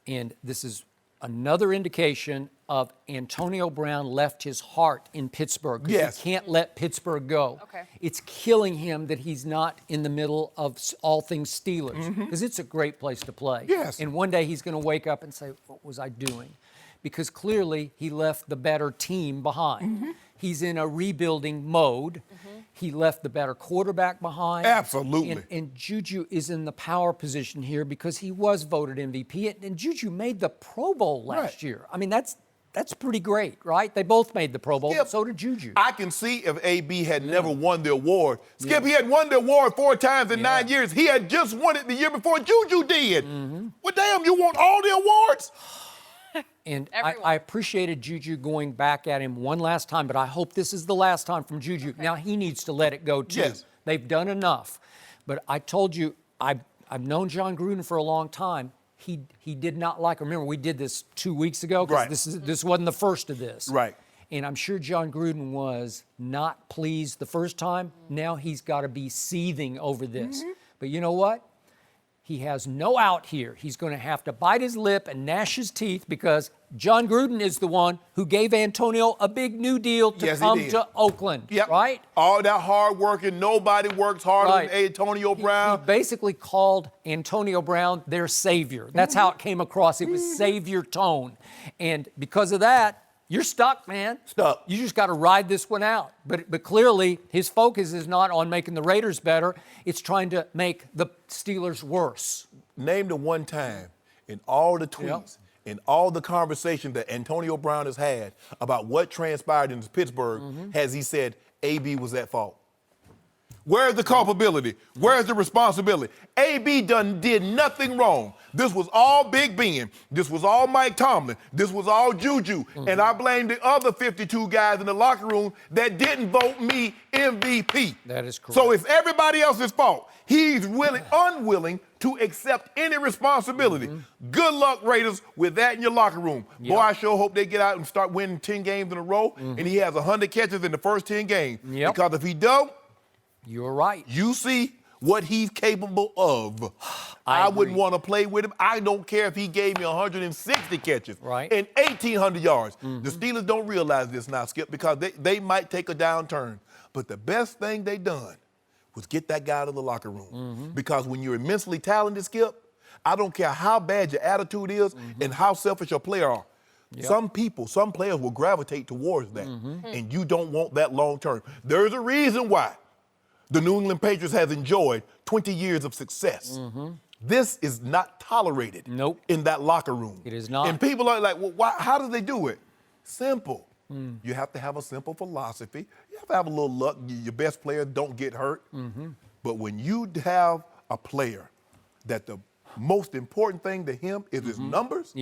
And this is another indication of Antonio Brown left his heart in Pittsburgh. 'Cause Yes. He can't let Pittsburgh go. Okay. It's killing him that he's not in the middle of all things Steelers, because it's a great place to play. Yes. And one day he's going to wake up and say, what was I doing? Because clearly he left the better team behind. He's in a rebuilding mode. He left the better quarterback behind. Absolutely. And JuJu is in the power position here because he was voted MVP. And JuJu made the Pro Bowl last year. I mean, that's pretty great, right? They both made the Pro Bowl, Skip, so did JuJu. I can see if AB had never won the award. Skip, he had won the award 4 times in 9 years. He had just won it the year before JuJu did. Well, damn, you want all the awards? And Everyone. I appreciated JuJu going back at him one last time, but I hope this is the last time from JuJu. Okay. Now he needs to let it go too. Yes. They've done enough. But I told you, I've known John Gruden for a long time. He did not like, remember we did this 2 weeks ago? Right. This wasn't the first of this. Right. And I'm sure John Gruden was not pleased the first time. Now he's got to be seething over this. But you know what? He has no out here. He's going to have to bite his lip and gnash his teeth because John Gruden is the one who gave Antonio a big new deal to come to Oakland, right? All that hard working, nobody works harder than Antonio Brown. He basically called Antonio Brown their savior. That's how it came across. It was savior tone. And because of that, you're stuck, man. Stuck. You just got to ride this one out. But clearly, his focus is not on making the Raiders better. It's trying to make the Steelers worse. Name the one time in all the tweets, in all the conversation that Antonio Brown has had about what transpired in Pittsburgh, has he said AB was at fault? Where's the culpability? Where's the responsibility? AB did nothing wrong. This was all Big Ben. This was all Mike Tomlin. This was all JuJu. And I blame the other 52 guys in the locker room that didn't vote me MVP. That is correct. So it's everybody else's fault. He's unwilling to accept any responsibility. Good luck, Raiders, with that in your locker room. Boy, I sure hope they get out and start winning 10 games in a row, and he has 100 catches in the first 10 games. Because if he don't, you're right. you see what he's capable of. I wouldn't want to play with him. I don't care if he gave me 160 catches and 1,800 yards. The Steelers don't realize this now, Skip, because they might take a downturn. But the best thing they done was get that guy out of the locker room. Because when you're immensely talented, Skip, I don't care how bad your attitude is and how selfish your player are. Some players will gravitate towards that, and you don't want that long term. There's a reason why the New England Patriots has enjoyed 20 years of success. This is not tolerated in that locker room. It is not. And people are like, well, how do they do it? Simple. You have to have a simple philosophy. You have to have a little luck. Your best players don't get hurt. But when you have a player that the most important thing to him is his numbers,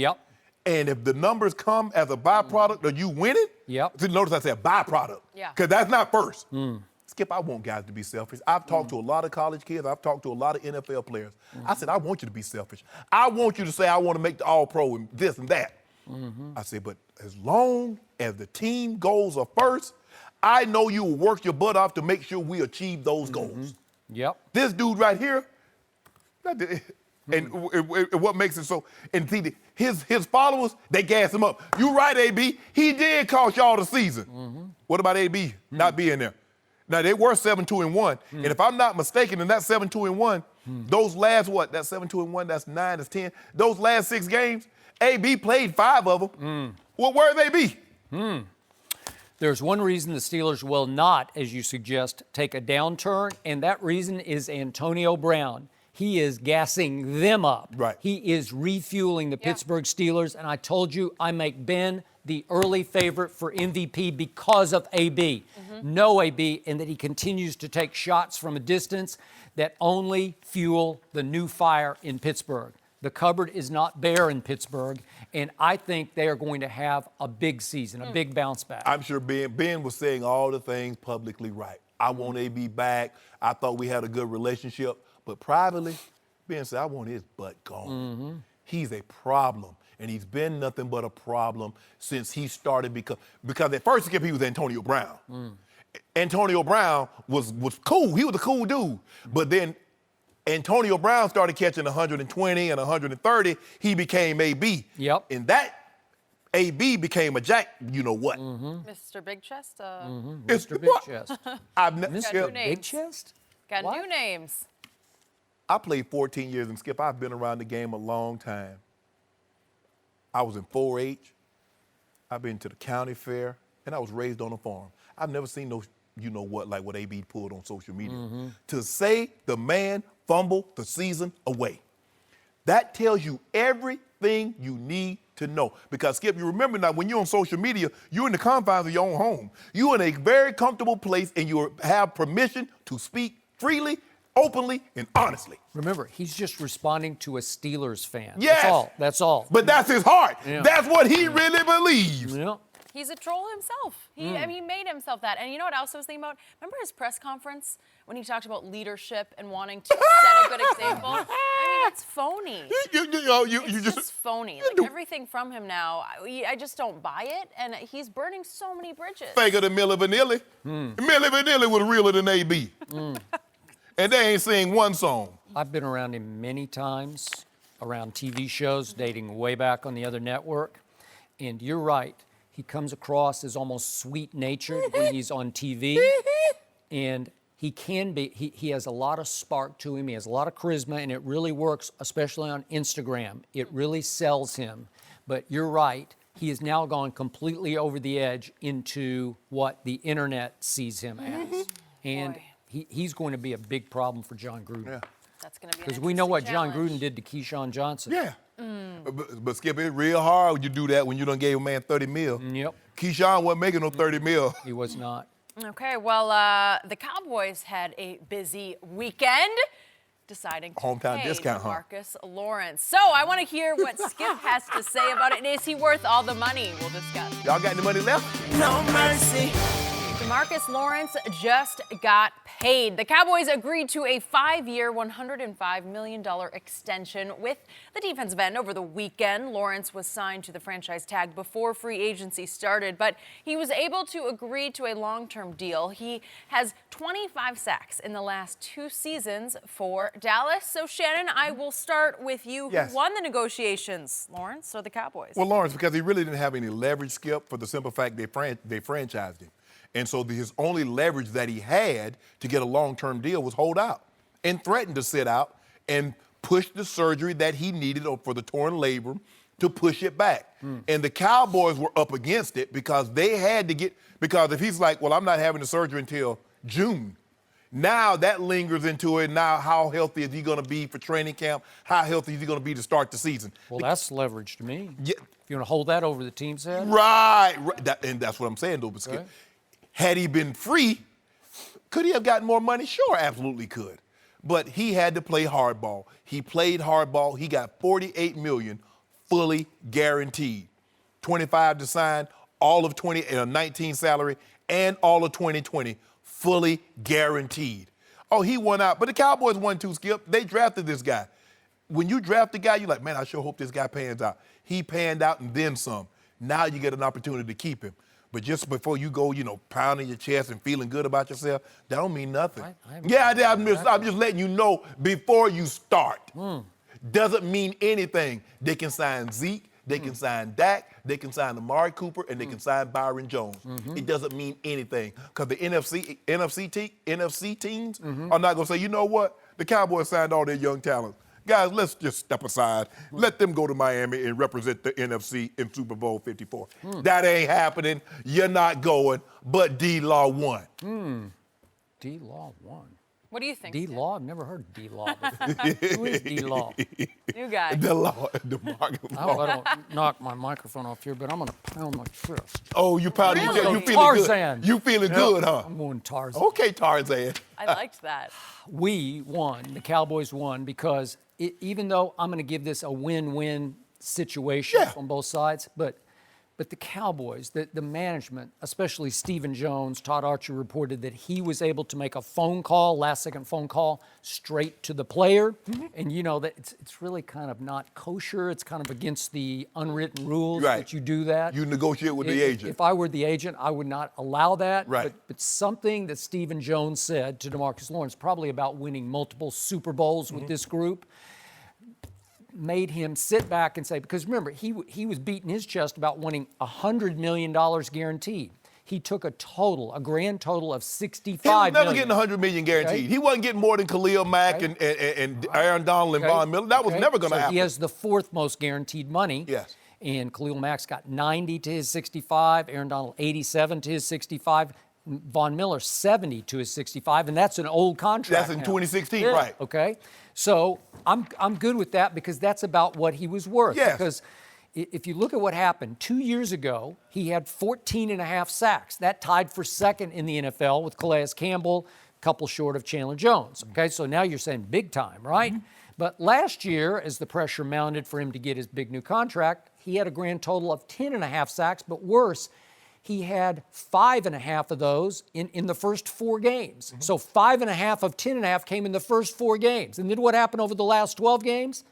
and if the numbers come as a byproduct of you winning, notice I said byproduct, because that's not first. Skip, I want guys to be selfish. I've talked to a lot of college kids. I've talked to a lot of NFL players. I said, I want you to be selfish. I want you to say, I want to make the All-Pro and this and that. I said, but as long as the team goals are first, I know you will work your butt off to make sure we achieve those goals. This dude right here, and what makes it so, and see, his followers, they gas him up. You right, AB. He did cost y'all the season. What about AB not being there? Now, they were 7-2-1. And if I'm not mistaken, in that 7-2-1, those last, that 7-2-1, that's 9, that's 10. Those last 6 games, AB played 5 of them. Well, where'd they be? There's one reason the Steelers will not, as you suggest, take a downturn, and that reason is Antonio Brown. He is gassing them up. Right. He is refueling the Pittsburgh Steelers, and I told you I make Ben the early favorite for MVP because of AB. No AB, and that he continues to take shots from a distance that only fuel the new fire in Pittsburgh. The cupboard is not bare in Pittsburgh, and I think they are going to have a big season, a big bounce back. I'm sure Ben was saying all the things publicly right. I want AB back. I thought we had a good relationship. But privately, Ben said, I want his butt gone. He's a problem. And he's been nothing but a problem since he started because at first he was Antonio Brown. Antonio Brown was cool. He was a cool dude. But then Antonio Brown started catching 120 and 130. He became AB. Yep. And that AB became a jack, you know what? Mr. Big Chest. Mr. Big Chest. Mr. Big Chest? Got What? new names. I played 14 years in Skip. I've been around the game a long time. I was in 4-H. I've been to the county fair, and I was raised on a farm. I've never seen no, you know what, like what AB pulled on social media. To say the man fumbled the season away, that tells you everything you need to know. Because, Skip, you remember now, when you're on social media, you're in the confines of your own home. You're in a very comfortable place, and you have permission to speak freely, openly, and honestly. Remember, he's just responding to a Steelers fan. Yes. That's all. That's all. But that's his heart. Yeah. That's what he really believes. Yeah. He's a troll himself. I mean, he made himself that. And you know what else I was thinking about? Remember his press conference when he talked about leadership and wanting to set a good example? I mean, it's phony. It's just phony. Like everything from him now, I just don't buy it. And he's burning so many bridges. Fake of the Milli Vanilli. Milli Vanilli was realer than AB. And they ain't sing one song. I've been around him many times, around TV shows, dating way back on the other network. And you're right. He comes across as almost sweet-natured when he's on TV. And he can be, he has a lot of spark to him. He has a lot of charisma, and it really works, especially on Instagram. It really sells him. But you're right. He has now gone completely over the edge into what the internet sees him as. And he's going to be a big problem for John Gruden. Yeah. That's going to be Because we know what John challenge. Gruden did to Keyshawn Johnson. Yeah. But Skip, it's real hard when you do that when you done gave a man 30 mil. Yep. Keyshawn wasn't making no 30 mil. He was not. Okay, well, the Cowboys had a busy weekend deciding to Hometown pay discount, huh? Demarcus Lawrence. So I want to hear what Skip has to say about it. And is he worth all the money? We'll discuss. Y'all got any money left? No mercy. Demarcus Lawrence just got paid. The Cowboys agreed to a 5-year, $105 million extension with the defensive end over the weekend. Lawrence was signed to the franchise tag before free agency started, but he was able to agree to a long-term deal. He has 25 sacks in the last 2 seasons for Dallas. So, Shannon, I will start with you. Yes. Who won the negotiations, Lawrence or the Cowboys? Well, Lawrence, because he really didn't have any leverage, Skip, for the simple fact they franchised him. And so his only leverage that he had to get a long-term deal was hold out and threaten to sit out and push the surgery that he needed for the torn labrum to push it back. And the Cowboys were up against it because they had to because if he's like, well, I'm not having the surgery until June, now that lingers into it. Now how healthy is he going to be for training camp? How healthy is he going to be to start the season? Well, that's leverage to me. Yeah. You want to hold that over the team's head? Right. And that's what I'm saying, though, Skip. Okay. Had he been free, could he have gotten more money? Sure, absolutely could. But he had to play hardball. He played hardball. He got $48 million fully guaranteed. 25 to sign, all of 19 salary, and all of 2020 fully guaranteed. Oh, he won out. But the Cowboys won too, Skip. They drafted this guy. When you draft a guy, you're like, man, I sure hope this guy pans out. He panned out and then some. Now you get an opportunity to keep him. But just before you go, pounding your chest and feeling good about yourself, that don't mean nothing. I'm just letting you know before you start. Doesn't mean anything. They can sign Zeke. They can sign Dak, they can sign Amari Cooper, and they can sign Byron Jones. It doesn't mean anything because the NFC teams are not going to say, you know what? The Cowboys signed all their young talent. Guys, let's just step aside. Let them go to Miami and represent the NFC in Super Bowl 54. That ain't happening. You're not going, but D-Law won. D-Law won. What do you think? D-Law? I've never heard of D-Law before. Who is D-Law? New guy. I hope I don't knock my microphone off here, but I'm going to pound my chest. Oh, you pounding Really? your chest. You feeling Tarzan. good. You feeling good, huh? I'm going Tarzan. Okay, Tarzan. I liked that. We won. The Cowboys won because even though I'm going to give this a win-win situation on both sides, but the Cowboys, the management, especially Stephen Jones, Todd Archer reported that he was able to make a phone call, last-second phone call, straight to the player. And you know that it's really kind of not kosher. It's kind of against the unwritten rules that you do that. You negotiate with the agent. If I were the agent, I would not allow that. Right. But something that Stephen Jones said to Demarcus Lawrence, probably about winning multiple Super Bowls with this group, made him sit back and say, because remember, he was beating his chest about winning $100 million guaranteed. He took a grand total of $65 million. He was never getting $100 million guaranteed. Okay. He wasn't getting more than Khalil Mack and Aaron Donald and Von Miller. That was never going to happen. He has the fourth most guaranteed money. Yes. And Khalil Mack's got 90 to his 65, Aaron Donald 87 to his 65, Von Miller 70 to his 65, and that's an old contract. That's in now. 2016, right. Okay. So I'm good with that because that's about what he was worth. Yes. Because if you look at what happened, 2 years ago, he had 14 and a half sacks. That tied for second in the NFL with Calais Campbell, a couple short of Chandler Jones. Okay, so now you're saying big time, right? But last year, as the pressure mounted for him to get his big new contract, he had a grand total of 10 and a half sacks, but worse, he had 5.5 of those in the first 4 games. So 5.5 of 10.5 came in the first 4 games. And then what happened over the last 12 games?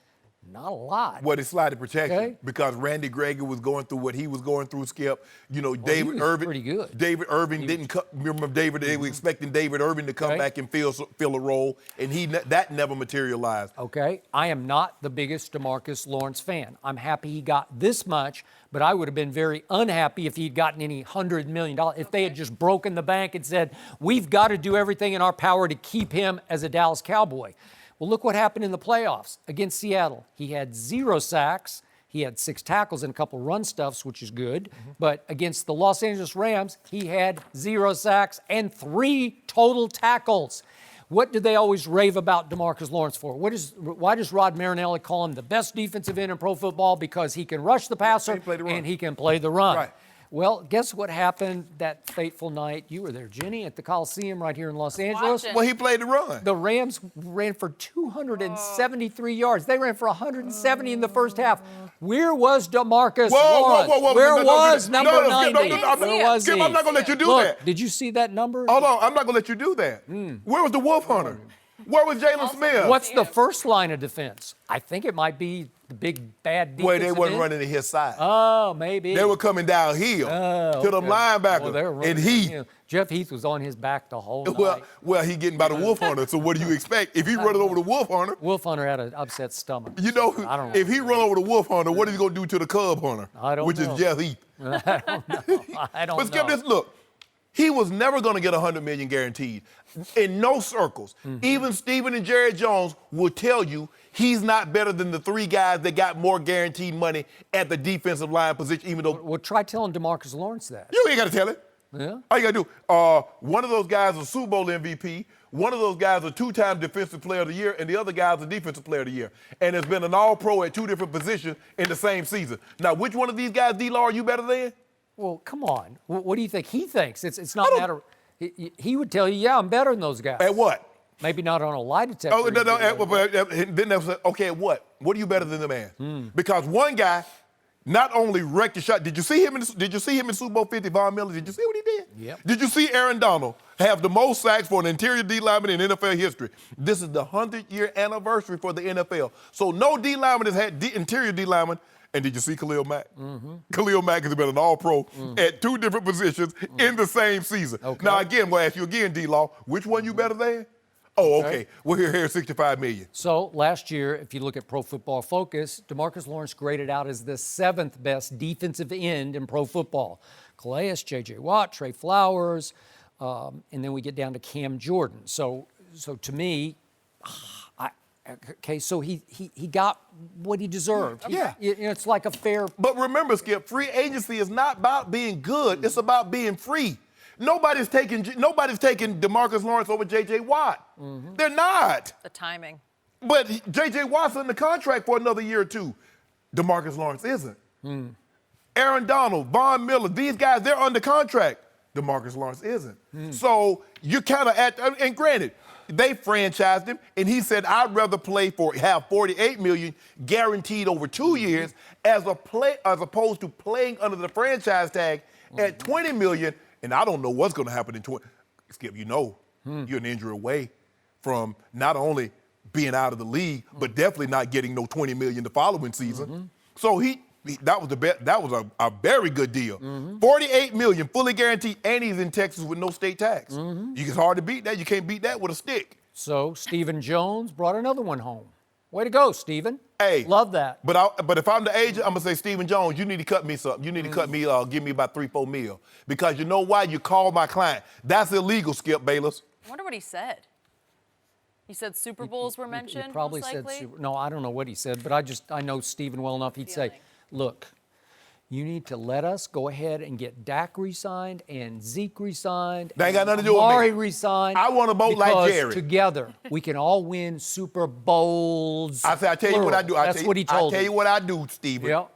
Not a lot. Well, it's sliding protection Okay. because Randy Gregory was going through what he was going through, Skip. You know, David was Irving. pretty good. David Irving didn't come. Remember, they were expecting David Irving to come back and fill a role, and that never materialized. Okay, I am not the biggest Demarcus Lawrence fan. I'm happy he got this much, but I would have been very unhappy if he'd gotten any $100 million. If they had just broken the bank and said, we've got to do everything in our power to keep him as a Dallas Cowboy. Well, look what happened in the playoffs against Seattle. He had 0 sacks. He had 6 tackles and a couple run stuffs, which is good. But against the Los Angeles Rams, he had 0 sacks and 3 total tackles. What do they always rave about Demarcus Lawrence for? Why does Rod Marinelli call him the best defensive end in pro football? Because he can rush the passer and he can play the run. Right. Well, guess what happened that fateful night? You were there, Jenny, at the Coliseum right here in Los Angeles. Watching. Well, he played the run. The Rams ran for 273 yards. They ran for 170 in the first half. Where was Demarcus Lawrence? Whoa. Where was number 90? Skip, Where was Skip, he? I'm not going to let you do Look, that. did you see that number? Hold on, I'm not going to let you do that. Where was the Wolf Hunter? Where was Jalen Smith? What's the first line of defense? I think it might be the big bad defensive Well, they wasn't end. running to his side. Oh, maybe. They were coming downhill to the linebacker. Well, and he, Jeff Heath was on his back the whole night. well, he getting by the Wolf Hunter. So what do you expect? If he running over the Wolf Hunter, Wolf Hunter had an upset stomach. you know, I don't know. if he run over the Wolf Hunter, what is he going to do to the Cub Hunter? I don't Which know. is Jeff Heath. I don't But Skip, know. this look. He was never going to get $100 million guaranteed. In no circles. Even Stephen and Jerry Jones will tell you he's not better than the 3 guys that got more guaranteed money at the defensive line position, even though Well, try telling Demarcus Lawrence that. you ain't got to tell it. Yeah. All you got to do, one of those guys is a Super Bowl MVP, one of those guys is a 2-time Defensive Player of the Year, and the other guy is a Defensive Player of the Year. And there's been an All-Pro at 2 different positions in the same season. Now, which one of these guys, D-Law, are you better than? Well, come on. What do you think he thinks? It's not a matter. He would tell you, yeah, I'm better than those guys. At what? Maybe not on a lie detector. Oh, no. Then they say, okay, at what? What are you better than the man? Because one guy not only wrecked the shot. Did you see him in Super Bowl 50, Von Miller? Did you see what he did? Yep. Did you see Aaron Donald have the most sacks for an interior D lineman in NFL history? This is the 100-year anniversary for the NFL. So no D lineman has had interior D lineman. And did you see Khalil Mack? Khalil Mack has been an All-Pro at 2 different positions in the same season. Okay. Now, again, we'll ask you again, D-Law, which one you better than? Oh, okay. We're here 65 million. So last year, if you look at Pro Football Focus, Demarcus Lawrence graded out as the 7th best defensive end in pro football. Calais, J.J. Watt, Trey Flowers, and then we get down to Cam Jordan. So to me, so he got what he desered. Yeah. It's like a fair. But remember, Skip, free agency is not about being good. It's about being free. Nobody's taking Demarcus Lawrence over J.J. Watt. They're not. The timing. But J.J. Watt's in the contract for another year or two. Demarcus Lawrence isn't. Aaron Donald, Von Miller, these guys, they're under contract. Demarcus Lawrence isn't. So you're kind of and granted, they franchised him, and he said, I'd rather have $48 million guaranteed over 2 years as opposed to playing under the franchise tag at $20 million. And I don't know what's going to happen in 20. Skip, you're an injury away from not only being out of the league, but definitely not getting no $20 million the following season. So that was a very good deal. $48 million fully guaranteed, and he's in Texas with no state tax. It's hard to beat that. You can't beat that with a stick. So Stephen Jones brought another one home. Way to go, Stephen. Hey, love that. But if I'm the agent, I'm gonna say, Stephen Jones, you need to cut me something. You need to cut me, give me about $3-4 million, because you know why? You called my client. That's illegal, Skip Bayless. I wonder what he said. He said Super Bowls were mentioned. He probably most said likely? no. I don't know what he said, but I know Stephen well enough. He'd say, look, you need to let us go ahead and get Dak re-signed and Zeke re-signed. That ain't got nothing to do with me. Amari re-signed. I want to vote like Jerry. Together we can all win Super Bowls. I tell you what I do. That's what he told me. I tell you what I do, Stephen. Yep.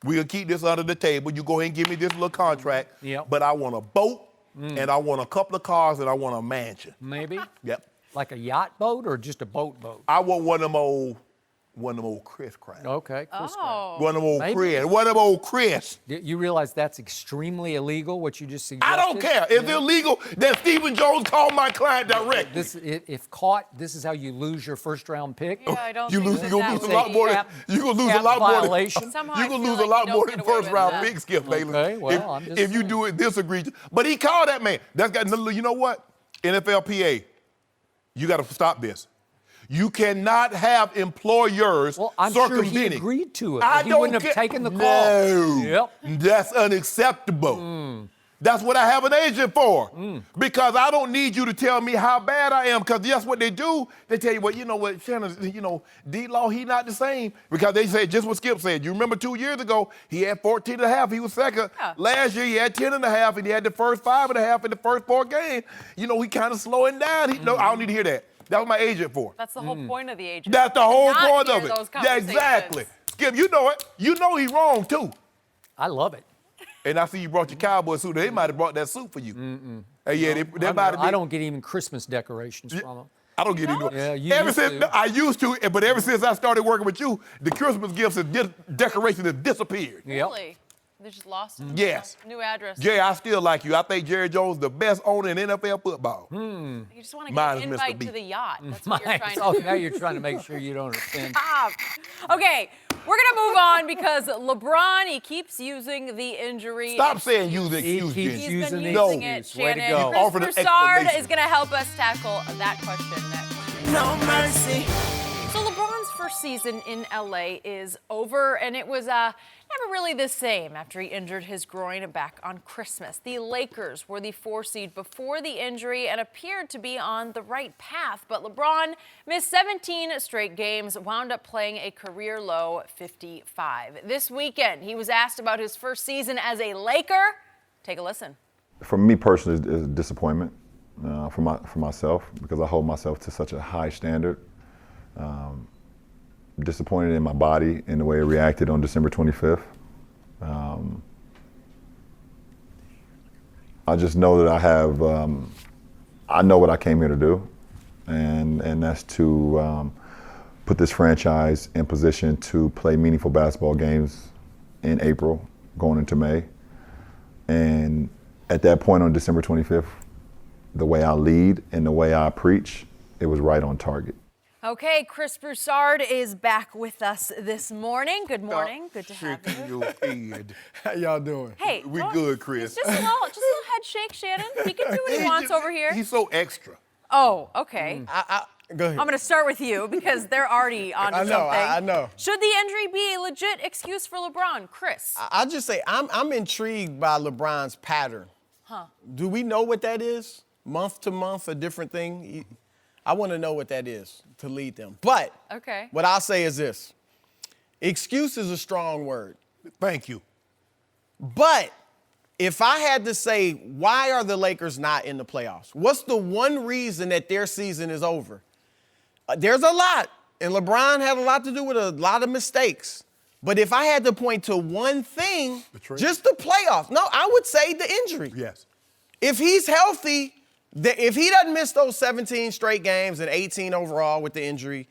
We'll keep this under the table. You go ahead and give me this little contract. Yep. But I want a boat, and I want a couple of cars, and I want a mansion. Maybe. Yep. Like a yacht boat or just a boat? I want one of them old Chris crap. Okay, Chris. One of them old Maybe. Chris. One of them old Chris. You realize that's extremely illegal, what you just suggested? I don't care. It's illegal that Stephen Jones called my client direct. If caught, this is how you lose your first-round pick. Yeah, I don't You're think gonna lose a that lot more than You're gonna lose a lot Somehow I You're gonna feel lose a like lot you more don't than get away with first-round that. picks, Skip Bayless. Okay, well, I'm just if you saying. do it this egregious, but he called that man. That's got you know what? NFLPA, you got to stop this. You cannot have employers Well, I'm sure circumventing. he agreed to it. I He don't wouldn't have care. taken the call. No. Yep. That's unacceptable. That's what I have an agent for. Because I don't need you to tell me how bad I am, because that's what they do. They tell you, well, you know what, Shannon, D-Law, he not the same. Because they said just what Skip said. You remember 2 years ago, he had 14 and a half. He was second. Yeah. Last year, he had 10 and a half, and he had the first 5 and a half in the first 4 games. He kind of slowing down. No, I don't need to hear that. That was my agent for. That's the whole point of the agent. That's the whole Not point hear of it. those Yeah, exactly. Skip, you know it. You know he's wrong, too. I love it. And I see you brought your cowboy suit. They might have brought that suit for you. Hey, yeah, they might have been. I don't get even Christmas decorations from them. I don't get into Yeah, it. you used to. I used to, but ever since I started working with you, the Christmas gifts and decorations have disappeared. Yep. Really? They just lost it. Yes. New address. Jerry, I still like you. I think Jerry Jones is the best owner in NFL football. You just want to Mine get an is Mr. invite B. to the yacht. That's what you're trying Oh, to do. now you're trying to make sure you don't offend. Stop. Okay, we're going to move on because LeBron, he keeps using the injury. Stop saying use the He excuse, keeps Jen. He's using been the using excuse. it, Way to Shannon. go. Offer an Chris Broussard explanation. is going to help us tackle that question next. No mercy. So LeBron's first season in LA is over, and it was never really the same after he injured his groin back on Christmas. The Lakers were the 4 seed before the injury and appeared to be on the right path, but LeBron missed 17 straight games, wound up playing a career-low 55. This weekend, he was asked about his first season as a Laker. Take a listen. For me personally, it's a disappointment for myself, because I hold myself to such a high standard. Disappointed in my body in the way it reacted on December 25th. I just know that I know what I came here to do, and that's to put this franchise in position to play meaningful basketball games in April, going into May. And at that point on December 25th, the way I lead and the way I preach, it was right on target. Okay, Chris Broussard is back with us this morning. Good morning. Good to have you. Your head. How y'all doing? Hey, We good, Chris. Just a little head shake, Shannon. He can do what he wants over here. He's so extra. Oh, okay. Go ahead. I'm going to start with you because they're already on to I know, something. I know. Should the injury be a legit excuse for LeBron? Chris? I'll just say I'm intrigued by LeBron's pattern. Huh. Do we know what that is? Month to month, a different thing? I want to know what that is to lead them. But Okay. what I'll say is this. Excuse is a strong word. Thank you. But if I had to say, why are the Lakers not in the playoffs? What's the one reason that their season is over? There's a lot, and LeBron had a lot to do with a lot of mistakes. But if I had to point to one thing, just the playoffs. No, I would say the injury. Yes. If he's healthy, if he doesn't miss those 17 straight games and 18 overall with the injury,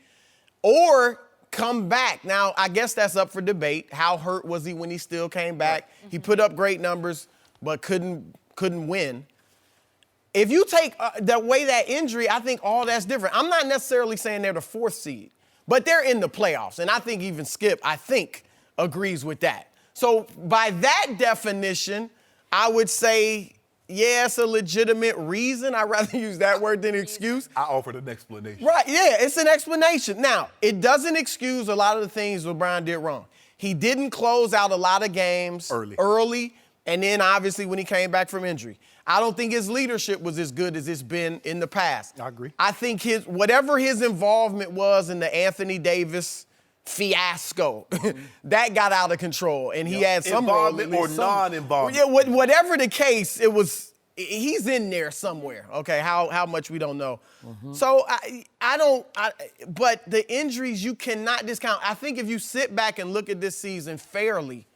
or come back. Now, I guess that's up for debate. How hurt was he when he still came back? He put up great numbers, but couldn't win. If you take the way that injury, I think all that's different. I'm not necessarily saying they're the 4th seed, but they're in the playoffs. And I think even Skip, agrees with that. So by that definition, I would say, yeah, it's a legitimate reason. I'd rather use that word than excuse. I offered an explanation. Right, yeah, it's an explanation. Now, it doesn't excuse a lot of the things LeBron did wrong. He didn't close out a lot of games early, and then obviously when he came back from injury. I don't think his leadership was as good as it's been in the past. I agree. I think whatever his involvement was in the Anthony Davis fiasco, that got out of control, and he had some involvement or non-involvement. Yeah, whatever the case, he's in there somewhere. Okay, how much we don't know. So but the injuries you cannot discount. I think if you sit back and look at this season fairly,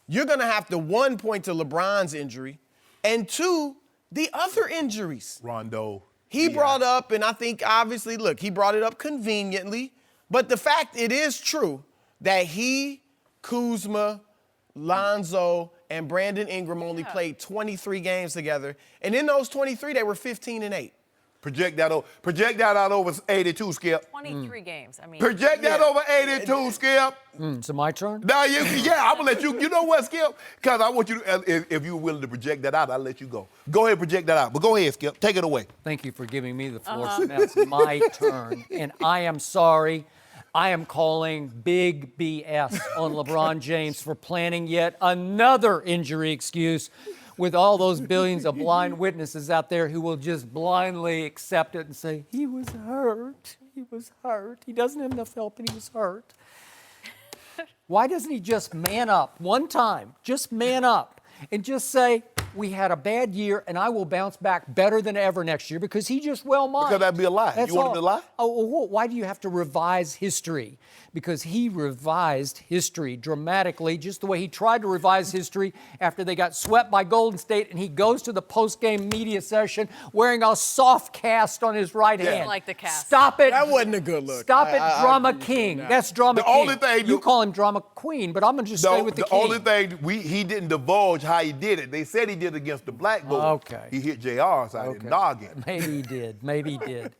you're gonna have to, 1, point to LeBron's injury, and 2, the other injuries. Rondo. He brought up, and I think obviously, look, he brought it up conveniently, but the fact it is true that he, Kuzma, Lonzo, and Brandon Ingram only played 23 games together, and in those 23, they were 15-8. Project that out over 82, Skip. 23 games. I mean, Project that over 82, Skip. So my turn? Now, I'm going to let you. You know what, Skip? Because I want you to, if you're willing to project that out, I'll let you go. Go ahead and project that out. But go ahead, Skip. Take it away. Thank you for giving me the floor. So now it's my turn. And I am sorry. I am calling big BS on LeBron James for planning yet another injury excuse with all those billions of blind witnesses out there who will just blindly accept it and say, he was hurt. He was hurt. He doesn't have enough help and he was hurt. Why doesn't he just man up one time? Just man up and just say, we had a bad year and I will bounce back better than ever next year, because he just well might. Because that'd be a lie. That's you want him to lie? Oh, why do you have to revise history? Because he revised history dramatically, just the way he tried to revise history after they got swept by Golden State, and he goes to the post-game media session wearing a soft cast on his right hand. like the cast. Stop it. That wasn't a good look. Stop it, Drama King. That's Drama King. only thing you call him Drama Queen, but I'm going to just stay with the King. only thing, he didn't divulge how he did it. They said he did it against the Black Boys. Okay. He hit JR side and noggin. Maybe he did. Maybe he did.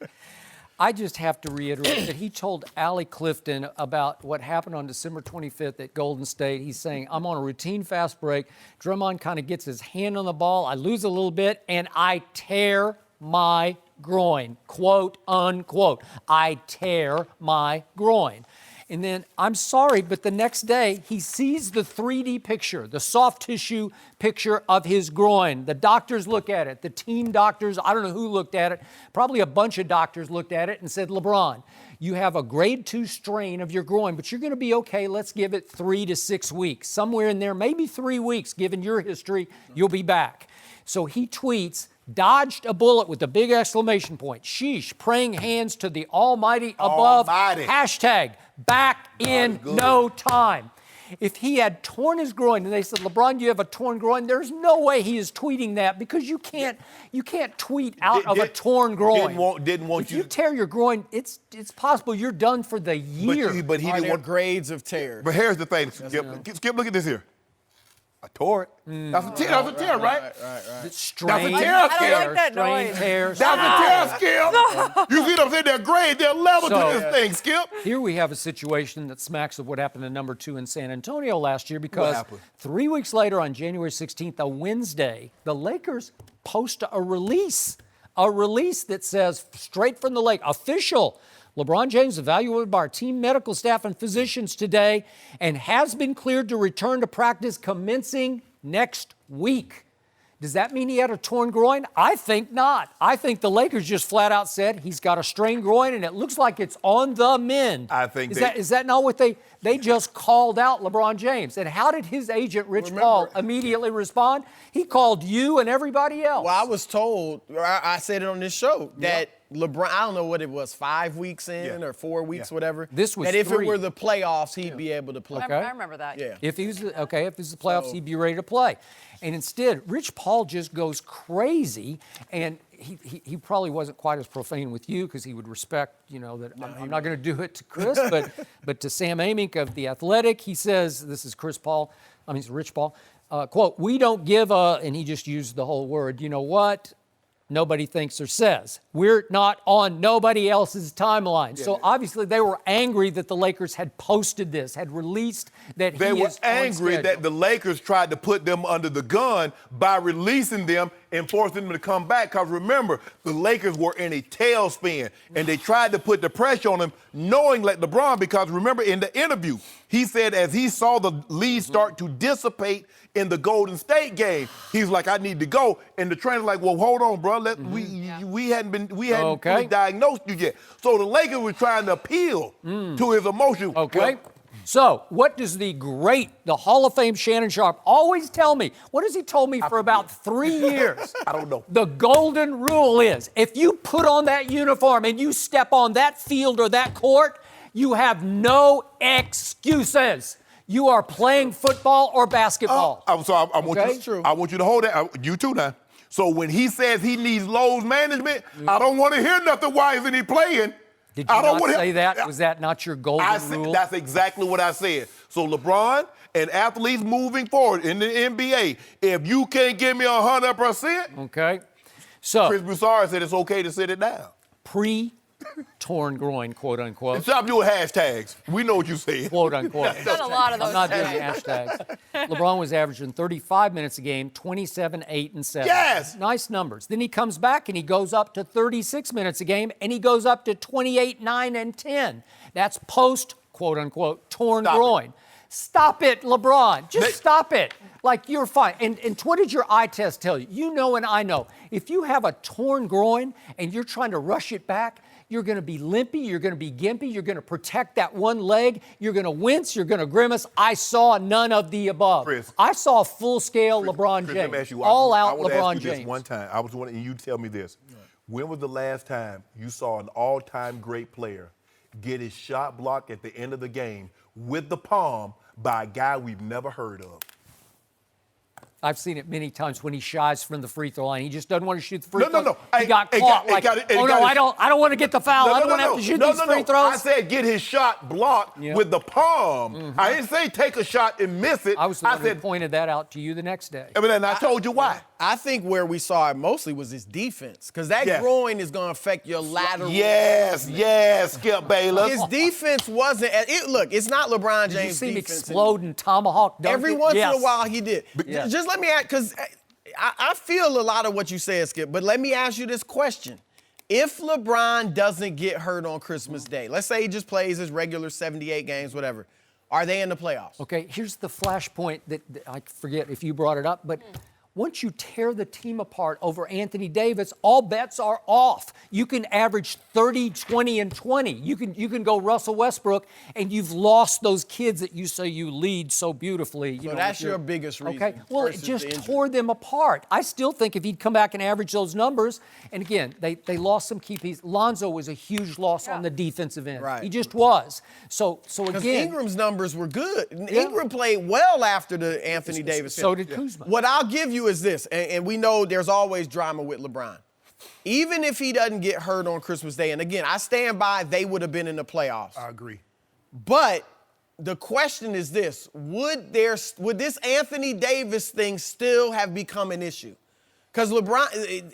I just have to reiterate that he told Allie Clifton about what happened on December 25th at Golden State. He's saying, I'm on a routine fast break. Drummond kind of gets his hand on the ball. I lose a little bit, and I tear my groin, quote, unquote. I tear my groin. And then, I'm sorry, but the next day, he sees the 3D picture, the soft tissue picture of his groin. The doctors look at it. The team doctors, I don't know who looked at it. Probably a bunch of doctors looked at it and said, LeBron, you have a grade 2 strain of your groin, but you're going to be okay. Let's give it 3 to 6 weeks. Somewhere in there, maybe 3 weeks, given your history, you'll be back. So he tweets, dodged a bullet with a big exclamation point. Sheesh, praying hands to the Almighty above. Almighty. Hashtag back in no time. If he had torn his groin and they said, LeBron, you have a torn groin, there's no way he is tweeting that, because you can't tweet out of a torn groin. Didn't want if you you tear your groin, it's possible you're done for the year. But he Are didn't there want grades of tears? But here's the thing, Skip, look at this here. I tore it. That's a tear, right? Strain, That's a tear, I don't Skip. like that strain, noise. tear, That's a tear, Skip. You see what I'm saying? They're grade. They're level So- to this thing, Skip. Here we have a situation that smacks of what happened to number 2 in San Antonio last year, because happened? 3 weeks later on January 16th, a Wednesday, the Lakers post a release A release that says, straight from the lake, official, LeBron James evaluated by our team medical staff and physicians today and has been cleared to return to practice commencing next week. Does that mean he had a torn groin? I think not. I think the Lakers just flat out said he's got a strained groin, and it looks like it's on the mend. I think is that not what they just called out LeBron James? And how did his agent, Rich Paul, immediately respond? He called you and everybody else. Well, I was told, I said it on this show, that LeBron, I don't know what it was, 5 weeks in or 4 weeks, whatever. This was that if 3. it were the playoffs, he'd be able to play. Okay. I remember that. Yeah. If it was the playoffs, he'd be ready to play. And instead, Rich Paul just goes crazy, and he probably wasn't quite as profane with you because he would respect, that I'm not going to do it to Chris, but to Sam Amick of The Athletic, he says, this is Rich Paul, quote, we don't give a, and he just used the whole word, you know what? Nobody thinks or says. We're not on nobody else's timeline. So obviously they were angry that the Lakers had posted this, had released that They he were is on angry schedule. that the Lakers tried to put them under the gun by releasing them and forcing them to come back. Because remember, the Lakers were in a tailspin, and they tried to put the pressure on him, knowing like LeBron, because remember in the interview, he said as he saw the lead start to dissipate in the Golden State game, he's like, I need to go. And the trainer's like, well, hold on, bro. We hadn't fully diagnosed you yet. So the Lakers were trying to appeal to his emotion. Okay. Well, So, what does the Hall of Fame Shannon Sharpe always tell me? What has he told me for about 3 years? I don't know. The golden rule is, if you put on that uniform and you step on that field or that court, you have no excuses. You are playing football or basketball. I want you to hold that. You too now. So when he says he needs load management, I don't want to hear nothing. Why isn't he playing? Did you not say that? Was that not your golden rule? That's exactly what I said. So LeBron and athletes moving forward in the NBA, if you can't give me 100%, okay. So Chris Broussard said it's okay to sit it down. Torn groin, quote unquote. Stop doing hashtags. We know what you said. Quote unquote. Done a lot of those. I'm not doing hashtags. LeBron was averaging 35 minutes a game, 27, 8, and 7. Yes! Nice numbers. Then he comes back and he goes up to 36 minutes a game, and he goes up to 28, 9, and 10. That's post, quote unquote, torn groin. Stop it, LeBron. Just stop it. Like, you're fine. And what did your eye test tell you? You know and I know. If you have a torn groin and you're trying to rush it back, you're going to be limpy, you're going to be gimpy, you're going to protect that one leg, you're going to wince, you're going to grimace. I saw none of the above. Chris, I saw full-scale LeBron Chris, James, let me ask you, all-out I want to LeBron ask you James. This one time, I was wondering, and you tell me this. When was the last time you saw an all-time great player get his shot blocked at the end of the game with the palm by a guy we've never heard of? I've seen it many times when he shies from the free throw line. He just doesn't want to shoot the free throw. No. He got caught I don't want to get the foul. I don't want to have to shoot these free throws. I said get his shot blocked with the palm. I didn't say take a shot and miss it. I was the one who pointed that out to you the next day. And I told you why. I think where we saw it mostly was his defense, because that groin is going to affect your lateral. Yes, Skip Bayless. His defense wasn't. Look, it's not LeBron James' Did you see him defense. explode and tomahawk dunk Every it? once Yes. in a while he did. Yes. Just let me ask, because I feel a lot of what you said, Skip, but let me ask you this question. If LeBron doesn't get hurt on Christmas Day, let's say he just plays his regular 78 games, whatever, are they in the playoffs? Okay, here's the flashpoint that I forget if you brought it up, but once you tear the team apart over Anthony Davis, all bets are off. You can average 30, 20, and 20. You can go Russell Westbrook, and you've lost those kids that you say you lead so beautifully. So that's your biggest reason. Okay, well, it versus just the injury. tore them apart. I still think if he'd come back and average those numbers, and again, they lost some key pieces. Lonzo was a huge loss on the defensive end. Right. He just was. So Because again, Ingram's numbers were good. Ingram played well after the Anthony Davis. so did Kuzma. What I'll give you is this, and we know there's always drama with LeBron. Even if he doesn't get hurt on Christmas Day, and again, I stand by they would have been in the playoffs. I agree. But the question is this, would this Anthony Davis thing still have become an issue? Because LeBron,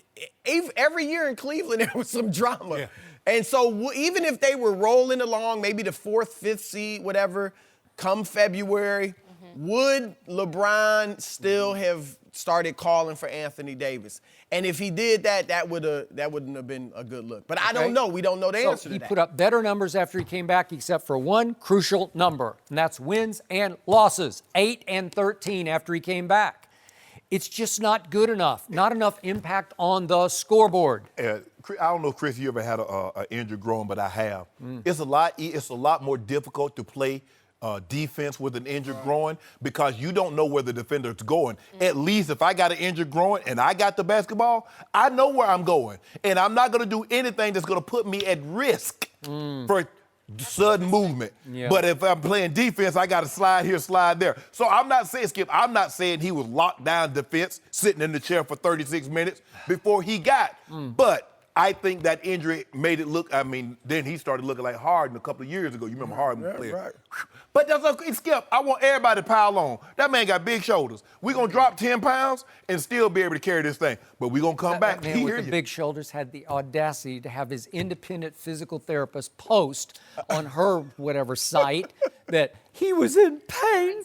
every year in Cleveland, there was some drama. Yeah. And so even if they were rolling along, maybe the 4th, 5th seed, whatever, come February, would LeBron still have started calling for Anthony Davis. And if he did that, that wouldn't have been a good look. But I don't know. We don't know the answer to He that. put up better numbers after he came back, except for one crucial number, and that's wins and losses, 8 and 13 after he came back. It's just not good enough. Not enough impact on the scoreboard. I don't know, Chris, you ever had an injured groin, but I have. It's a lot more difficult to play defense with an injured groin because you don't know where the defender's going. At least if I got an injured groin and I got the basketball, I know where I'm going. And I'm not going to do anything that's going to put me at risk for sudden movement. Yeah. But if I'm playing defense, I got to slide here, slide there. So I'm not saying, Skip, I'm not saying he was locked down defense, sitting in the chair for 36 minutes before he got. But I think that injury made it look, then he started looking like Harden a couple of years ago. You remember Harden playing. Right. But that's okay, Skip. I want everybody to pile on. That man got big shoulders. We're going to drop 10 pounds and still be able to carry this thing. But we're going to come back. That man with the big shoulders had the audacity to have his independent physical therapist post on her whatever site that he was in pain.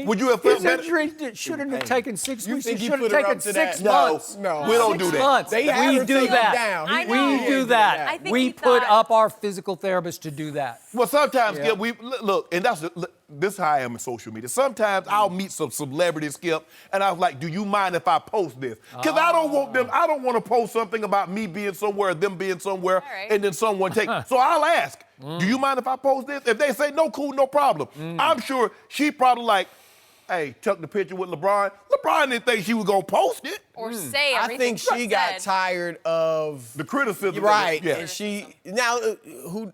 Would you have felt his better? injury shouldn't have taken 6 weeks. think He he should have put her taken up to 6 that? months. No, we don't do 6 that. months. They had We her do take that. down. I know. We do that. I think We he put thought- up our physical therapist to do that. Well, sometimes, Yeah. Skip, we look, and this is how I am in social media. Sometimes I'll meet some celebrity, Skip, and I was like, do you mind if I post this? Because I don't want to post something about me being somewhere, them being somewhere, right. and then someone take it. So I'll ask, do you mind if I post this? If they say no, cool, no problem. I'm sure she probably like, hey, took the picture with LeBron. LeBron didn't think she was going to post it. Or say I everything think she got said. tired of The criticism. right, Yeah. and she now who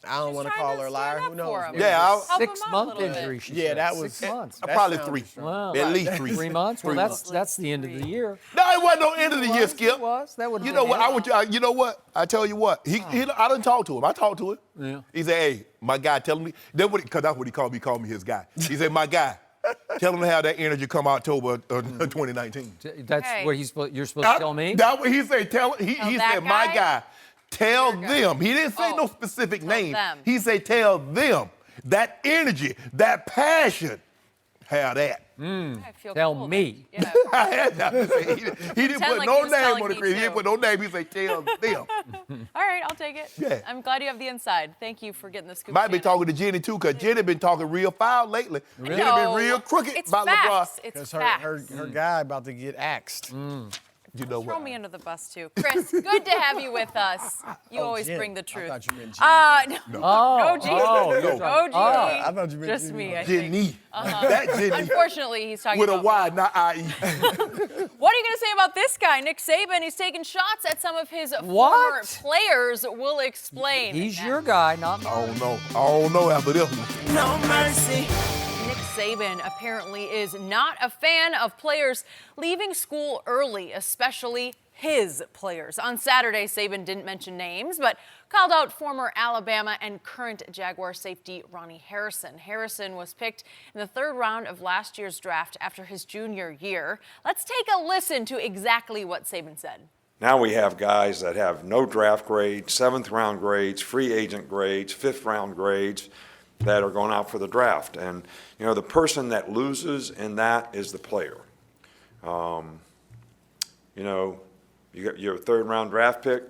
I don't want to trying call to her a liar. stand Who up for knows? him. Yeah, I'll- Help him out a 6-month little bit. injury, she Yeah, said. that was 6 months. Probably sounds 3. strong. Well, At least 3. 3 months? Well, 3 months. that's the end of the year. No, it wasn't no end of the year, Skip. It was. That would have You been know what? it. You know what? I tell you what. I didn't talk to him. I talked to him. Yeah. He said, "Hey, my guy, tell me." Because that's what he called me. He called me his guy. He said, "My guy, tell him to have that energy come October 2019." That's Okay. what you're supposed to tell me? That's what he said. He that said, "My guy? guy, tell Your guy. them." He didn't say Oh, no specific name. them. He said, "Tell them that energy, that passion, have that." I feel Tell cool. me. Yeah. I had to say, he didn't Pretend put like no he was name telling on the me cream. He too. didn't put no name. He said, "Tell them." All right, I'll take it. Yeah. I'm glad you have the inside. Thank you for getting the scoop. Might be Shannon. talking to Jenny too, because Jenny been talking real foul lately. Jenny been No, real crooked it's about facts. LeBron. It's Because facts. her guy about to get axed. You know Throw what? me under the bus too, Chris. Good to have you with us. You always Jen. bring the I truth. thought you meant No, Oh, G. oh, no. No, G. I thought you meant Just Jenny. me. I think. Jenny. That Jenny Unfortunately, he's talking with a about Y, not I-E. What are you going to say about this guy, Nick Saban? He's taking shots at some of his former What? players. We'll explain. He's your guy, not mine. I don't know after this one. No mercy. Nick Saban apparently is not a fan of players leaving school early, especially his players. On Saturday, Saban didn't mention names, but called out former Alabama and current Jaguar safety Ronnie Harrison. Harrison was picked in the 3rd round of last year's draft after his junior year. Let's take a listen to exactly what Saban said. Now we have guys that have no draft grades, 7th round grades, free agent grades, 5th round grades that are going out for the draft. And, you know, the person that loses in that is the player. You know, you got your 3rd round draft pick,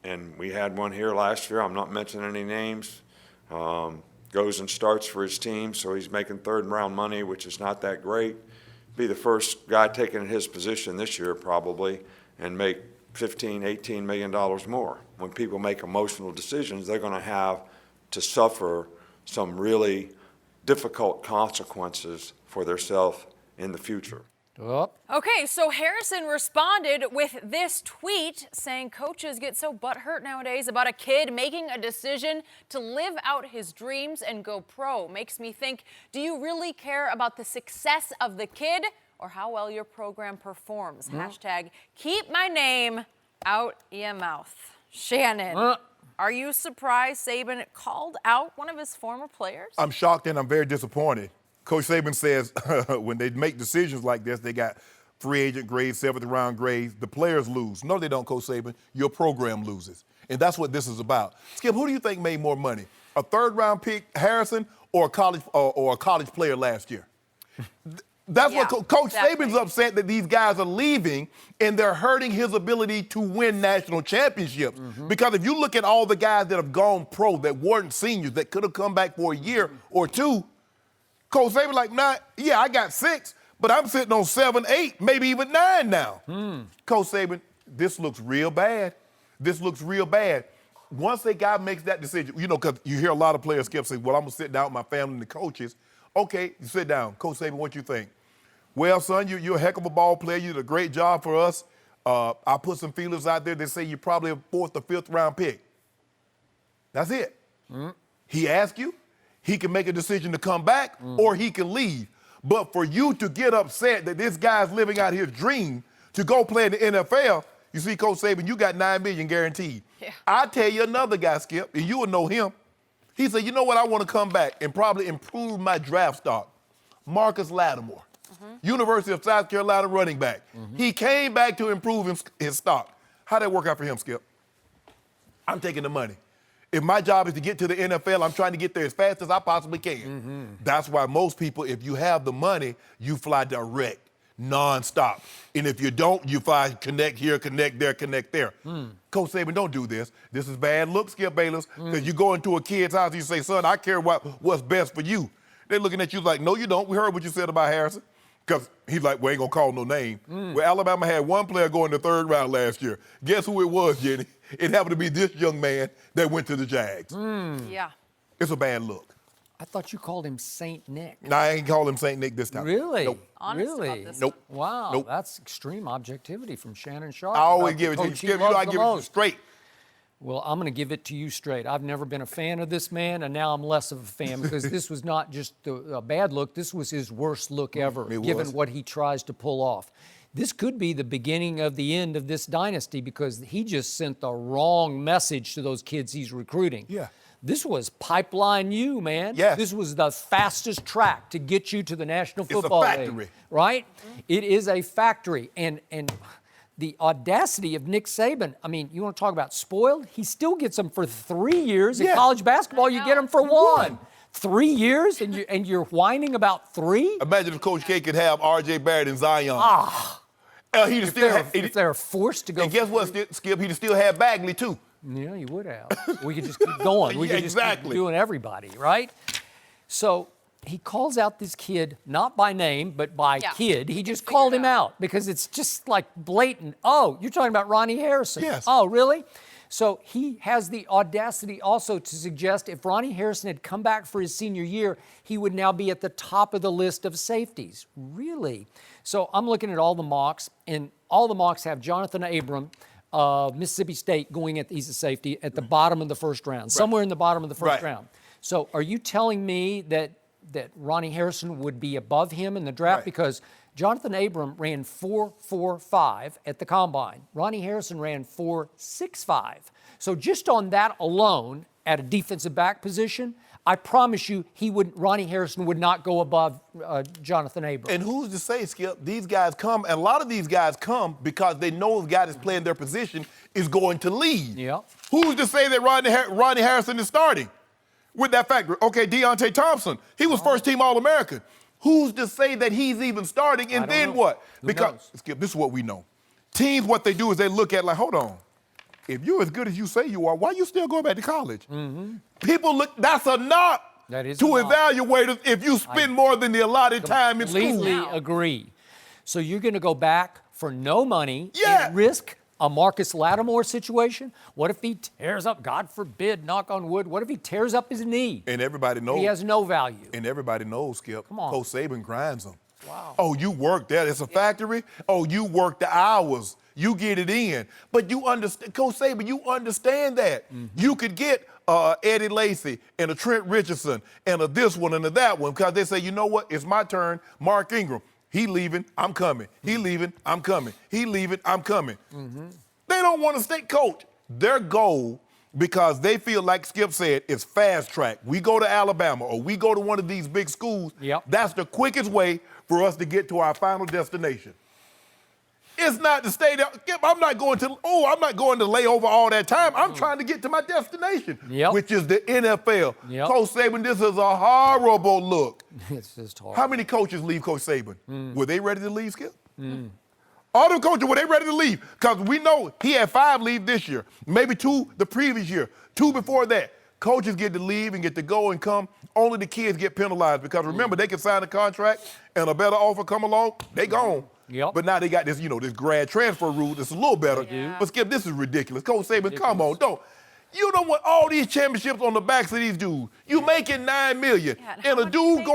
and we had one here last year. I'm not mentioning any names. Goes and starts for his team, so he's making 3rd round money, which is not that great. Be the first guy taking his position this year probably, and make $15, $18 million more. When people make emotional decisions, they're going to have to suffer some really difficult consequences for themselves in the future. Oh, Okay, so Harrison responded with this tweet saying coaches get so butthurt nowadays about a kid making a decision to live out his dreams and go pro. Makes me think, do you really care about the success of the kid or how well your program performs? Hashtag keep my name out your mouth. Shannon, are you surprised Saban called out one of his former players? I'm shocked and I'm very disappointed. Coach Saban says when they make decisions like this, they got free agent grades, 7th round grades. The players lose. No, they don't, Coach Saban. Your program loses. And that's what this is about. Skip, who do you think made more money? A 3rd round pick, Harrison, or a college player last year? That's Yeah, what Coach exactly. Saban's upset that these guys are leaving and they're hurting his ability to win national championships. Because if you look at all the guys that have gone pro that weren't seniors that could have come back for a year or two, Coach Saban like, nah, yeah, I got 6, but I'm sitting on 7, 8, maybe even 9 now. Coach Saban, this looks real bad. This looks real bad. Once a guy makes that decision, you know, because you hear a lot of players, Skip, say, well, I'm going to sit down with my family and the coaches. Okay, you sit down. Coach Saban, what you think? Well, son, you're a heck of a ball player. You did a great job for us. I put some feelers out there that say you're probably a 4th or 5th round pick. That's it. He asked you. He can make a decision to come back or he can leave. But for you to get upset that this guy's living out his dream to go play in the NFL, you see, Coach Saban, you got $9 million guaranteed. Yeah. I tell you another guy, Skip, and you will know him. He said, you know what, I want to come back and probably improve my draft stock. Marcus Lattimore, University of South Carolina running back. He came back to improve his stock. How'd that work out for him, Skip? I'm taking the money. If my job is to get to the NFL, I'm trying to get there as fast as I possibly can. That's why most people, if you have the money, you fly direct, nonstop. And if you don't, you fly connect here, connect there, connect there. Coach Saban, don't do this. This is bad look, Skip Bayless, because you go into a kid's house and you say, son, I care what's best for you. They're looking at you like, no, you don't. We heard what you said about Harrison. Because he's like, well, ain't going to call no name. Well, Alabama had one player go in the 3rd round last year. Guess who it was, Jenny? It happened to be this young man that went to the Jags. Yeah. It's a bad look. I thought you called him Saint Nick. No, I ain't call him St. Nick this time. Really? Nope. Honest really? about this Nope. Wow, Nope. that's extreme objectivity from Shannon Sharpe. I always about give it the to you. coach he Skip, you know loves I the give it to you most. straight. Well, I'm going to give it to you straight. I've never been a fan of this man, and now I'm less of a fan because this was not just a bad look. This was his worst look ever, It given was. what he tries to pull off. This could be the beginning of the end of this dynasty because he just sent the wrong message to those kids he's recruiting. Yeah. This was Pipeline U, man. Yes. This was the fastest track to get you to the National a Football League. factory. Right? It is a factory. And the audacity of Nick Saban, I mean, you want to talk about spoiled? He still gets them for 3 years. In Yeah. college basketball, you get them for One. 1. 3 years, and you're whining about 3? Imagine if Coach K could have R.J. Barrett and Zion. He'd still If they're forced to go. and guess what, Skip? He'd still have Bagley, too. Yeah, you would have. We could just keep going. We Yeah, could just keep exactly. doing everybody, right? So he calls out this kid, not by name, but by Yeah. kid. He You just can called figure him it out because it's just like blatant. Oh, you're talking about Ronnie Harrison. Yes. Oh, really? So he has the audacity also to suggest if Ronnie Harrison had come back for his senior year, he would now be at the top of the list of safeties. Really? So I'm looking at all the mocks, and all the mocks have Jonathan Abram of Mississippi State going at, he's a safety, at the bottom of the 1st round, somewhere in the bottom of the 1st Right. round. So are you telling me that Ronnie Harrison would be above him in the draft? Right. Because Jonathan Abram ran 4.45 at the combine. Ronnie Harrison ran 4.65. So just on that alone, at a defensive back position, I promise you, Ronnie Harrison would not go above Jonathan Abram. And who's to say, Skip, these guys come, and a lot of these guys come because they know the guy that's playing their position is going to lead. Yeah. Who's to say that Ronnie Harrison is starting with that factor? Okay, Deontay Thompson, he was first team All-American. Who's to say that he's even starting? And I don't then know. what? Who Because, knows? Skip, this is what we know. Teams, what they do is they look at like, hold on. If you're as good as you say you are, why you still going back to college? People look, that's a knock That is to a knock. evaluators if you spend more than the allotted time in school. Completely agree. So you're going to go back for no money Yeah. and risk a Marcus Lattimore situation? What if he tears up, God forbid, knock on wood, what if he tears up his knee? And everybody knows. He has no value. And everybody knows, Skip. Come on. Coach Saban grinds them. Wow. Oh, you work there. It's a factory. Oh, you work the hours. You get it in. But you understand, Coach Saban, you understand that. You could get Eddie Lacy and a Trent Richardson and a this one and a that one because they say, you know what? It's my turn. Mark Ingram. He leaving. I'm coming. He leaving. I'm coming. He leaving. I'm coming. They don't want to stay coach. Their goal, because they feel like Skip said, is fast track. We go to Alabama or we go to one of these big schools. Yep. That's the quickest way for us to get to our final destination. It's not to stay there. I'm not going to lay over all that time. I'm trying to get to my destination, which is the NFL. Coach Saban, this is a horrible look. It's just horrible. How many coaches leave Coach Saban? Were they ready to leave, Skip? All them coaches, were they ready to leave? Because we know he had 5 leave this year, maybe 2 the previous year, 2 before that. Coaches get to leave and get to go and come. Only the kids get penalized because remember, they can sign a contract and a better offer come along, they gone. But now they got this, this grad transfer rule that's a little better. But Skip, this is ridiculous. Coach Saban, come on, you don't want all these championships on the backs of these dudes. You making $9 million, and a dude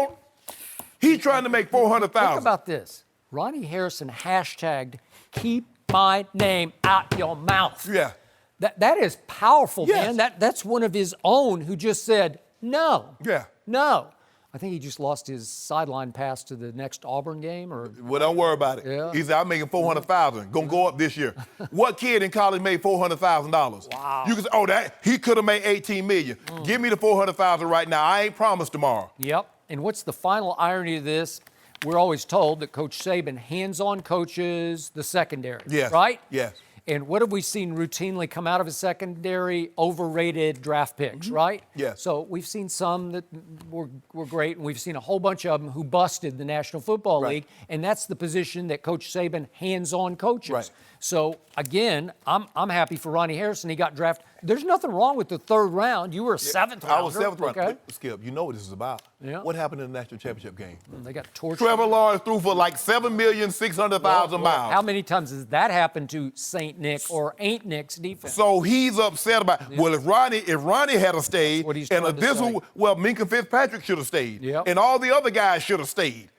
he's trying to make $400,000. Think about this. Ronnie Harrison #, keep my name out your mouth. Yeah. That is powerful, man. That's one of his own who just said, no. Yeah. No. I think he just lost his sideline pass to the next Auburn game. Well, don't worry about it. Yeah. He said, I'm making $400,000. Gonna go up this year. What kid in college made $400,000? Wow. You can say, he could have made $18 million. Give me the $400,000 right now. I ain't promised tomorrow. Yep. And what's the final irony of this? We're always told that Coach Saban hands-on coaches the secondary, right? Yes. And what have we seen routinely come out of a secondary? Overrated draft picks, right? Yes. So we've seen some that were great, and we've seen a whole bunch of them who busted the National Football League, and that's the position that Coach Saban hands-on coaches. Right. So, again, I'm happy for Ronnie Harrison. He got drafted. There's nothing wrong with the 3rd round. You were a 7th rounder. I was 7th round. Okay. Skip, you know what this is about. Yeah. What happened in the national championship game? They got tortured. Trevor Lawrence threw for like 7,600,000 miles. How many times has that happened to St. Nick or Ain't Nick's defense? So he's upset about well, if Ronnie had a stayed, What he's and trying to say. Minka Fitzpatrick should have stayed. Yep. And all the other guys should have stayed.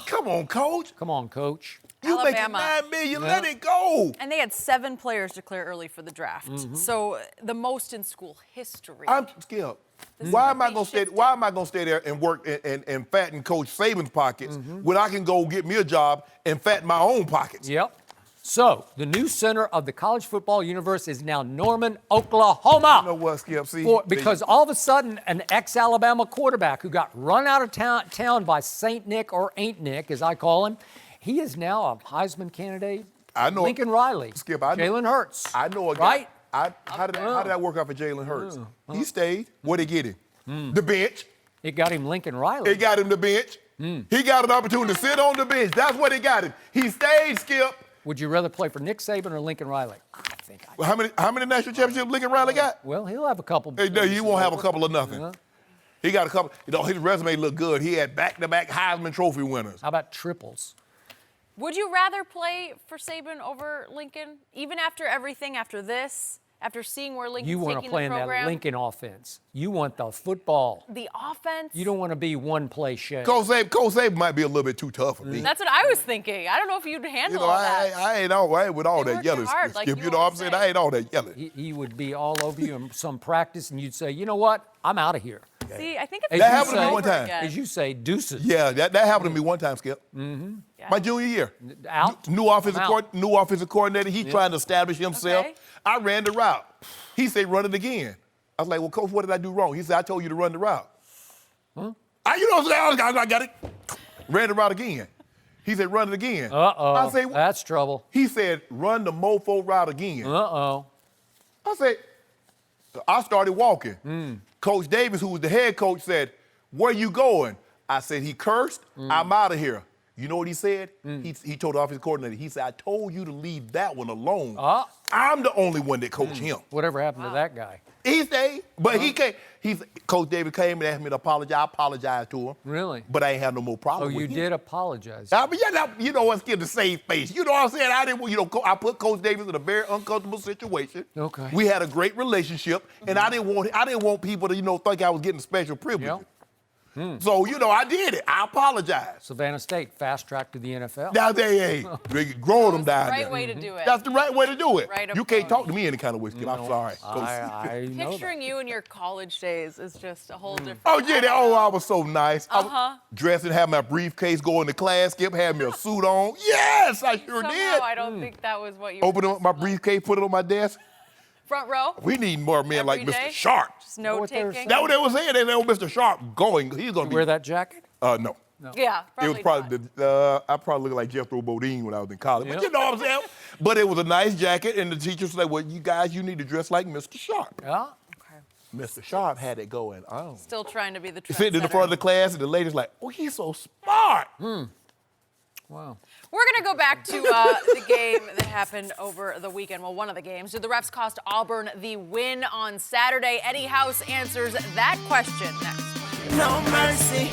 Come on, coach. Come on, Coach. You making Alabama. $9 million, let it go. And they had 7 players declare early for the draft. So the most in school history. I'm Skip. Why am I gonna stay there and work and fatten Coach Saban's pockets when I can go get me a job and fatten my own pockets? Yep. So, the new center of the college football universe is now Norman, Oklahoma. You know what, Skip? See, Because all of a sudden, an ex-Alabama quarterback who got run out of town by St. Nick, or Ain't Nick, as I call him, he is now a Heisman candidate. I know Lincoln Riley. Skip, I know. Jalen Hurts. I know a guy. Right? How did that work out for Jalen Hurts? He stayed. What'd he get him? The bench. It got him Lincoln Riley. It got him the bench. He got an opportunity to sit on the bench. That's what it got him. He stayed, Skip. Would you rather play for Nick Saban or Lincoln Riley? I think I How many national championships Lincoln Riley got? Well, he'll have a couple. He won't have a couple of nothing. He got a couple. His resume looked good. He had back-to-back Heisman Trophy winners. How about triples? Would you rather play for Saban over Lincoln? Even after everything, after this, after seeing where Lincoln's You want to taking play the in that program? Lincoln offense. You want the football. The offense? You don't want to be one-play Shay. Coach Saban might be a little bit too tough for me. That's what I was thinking. I don't know if you'd handle all that. I ain't with all They that worked yelling. hard, like Skip, you you know what I'm always saying? say. I ain't all that yelling. He would be all over you in some practice, and you'd say, you know what? I'm out of here. See, I think As it's you happened to me say- one time. As you say, deuces. Yeah, that happened to me one time, Skip. My junior year. Out. New offensive I'm out. new offensive coordinator. He trying to establish himself. Okay. I ran the route. He said, run it again. I was like, well, Coach, what did I do wrong? He said, I told you to run the route. You know what I'm saying? I got it. Ran the route again. He said, run it again. Uh-oh. I say, That's trouble. he said, run the mofo route again. Uh-oh. I said, I started walking. Coach Davis, who was the head coach, said, where you going? I said, he cursed. I'm out of here. You know what he said? He told the offensive coordinator, he said, I told you to leave that one alone. I'm the only one that coached him. Whatever happened to that guy? He stayed, but he came. Coach Davis came and asked me to apologize. I apologized to him. Really? But I ain't have no more Oh, problem you with him. did apologize. I mean, you know what's getting the save face. You know what I'm saying? I didn't, I put Coach Davis in a very uncomfortable situation. Okay. We had a great relationship, and I didn't want people to, think I was getting special privileges. So, I did it. I apologized. Savannah State, fast track to the NFL. Now they growing them down Right there. way to do it. That's the right way to do it. Right you can't approach. talk to me any kind of way, Skip. I'm sorry. I know that. Picturing you in your college days is just a whole different. Oh, yeah. I was so nice. I was dressed and had my briefcase, going to class, Skip, had me a suit on. Yes, I sure Somehow, did. I don't think that was what you Open were up my briefcase, put it on my desk. Front row? We need more men like Every Mr. day? Sharpe. Just note what they're taking. That's what they were saying. They know Mr. Sharpe going. He's going to be. Wear that jacket? No. Yeah, It probably was probably I probably looked like Jethro Bodine when I was in college. But you know what I'm saying? But it was a nice jacket, and the teacher was like, well, you guys, you need to dress like Mr. Sharpe. Yeah. Mr. Sharpe had it going on. Still trying to be the trendsetter. Sitting in the front of the class, and the lady's like, oh, he's so smart. Wow. We're going to go back to the game that happened over the weekend. Well, one of the games. Did the refs cost Auburn the win on Saturday? Eddie House answers that question next. No mercy.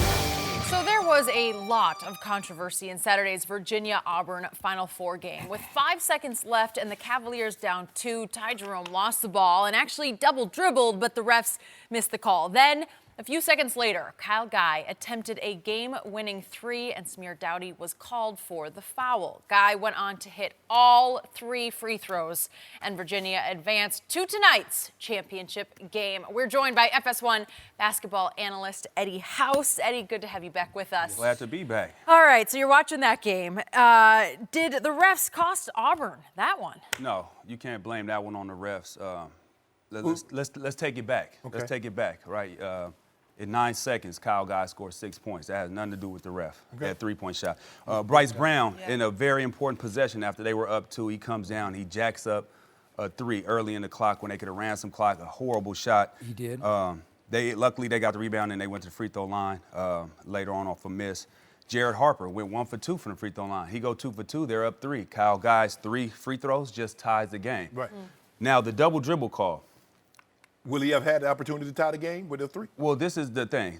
So there was a lot of controversy in Saturday's Virginia-Auburn Final Four game. With 5 seconds left and the Cavaliers down 2, Ty Jerome lost the ball and actually double dribbled, but the refs missed the call. Then, a few seconds later, Kyle Guy attempted a game-winning 3 and Samir Dowdy was called for the foul. Guy went on to hit all 3 free throws and Virginia advanced to tonight's championship game. We're joined by FS1 basketball analyst Eddie House. Eddie, good to have you back with us. Glad to be back. All right, so you're watching that game. Did the refs cost Auburn that one? No, you can't blame that one on the refs. Let's take it back. Okay. Let's take it back, right? In 9 seconds, Kyle Guy scored 6 points. That has nothing to do with the ref. That 3-point shot. Bryce Brown, in a very important possession after they were up 2, he comes down, he jacks up a 3 early in the clock when they could have ran some clock. A horrible shot. He did. Luckily they got the rebound and they went to the free throw line later on off a miss. Jared Harper went 1 for 2 from the free throw line. He go 2 for 2. They're up 3. Kyle Guy's 3 free throws just ties the game. Right. Now the double dribble call. Will he have had the opportunity to tie the game with a 3? Well, this is the thing.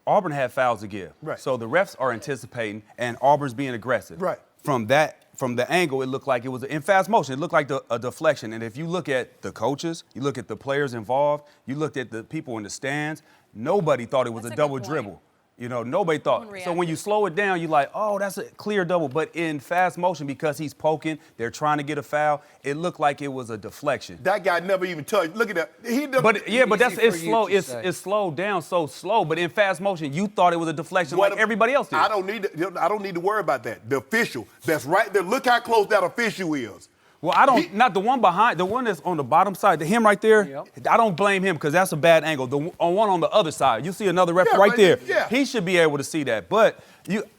Auburn had fouls to give. Right. So the refs are anticipating, and Auburn's being aggressive. Right. From the angle, it looked like it was in fast motion. It looked like a deflection. And if you look at the coaches, you look at the players involved, you looked at the people in the stands, nobody thought it was That's a a double good point. dribble. You know, nobody thought. one So when you reacted. slow it down, you're like, oh, that's a clear double. But in fast motion, because he's poking, they're trying to get a foul, it looked like it was a deflection. That guy never even touched. Look at that. But that's Easy for it's you slow. to say. It's slowed down so slow. But in fast motion, you thought it was a deflection like everybody else did. I don't need to worry about that. The official that's right there. Look how close that official is. Well, not the one behind, the one that's on the bottom side, him right there. Yep. I don't blame him because that's a bad angle. The one on the other side, you see another ref right there. Yeah. He should be able to see that. But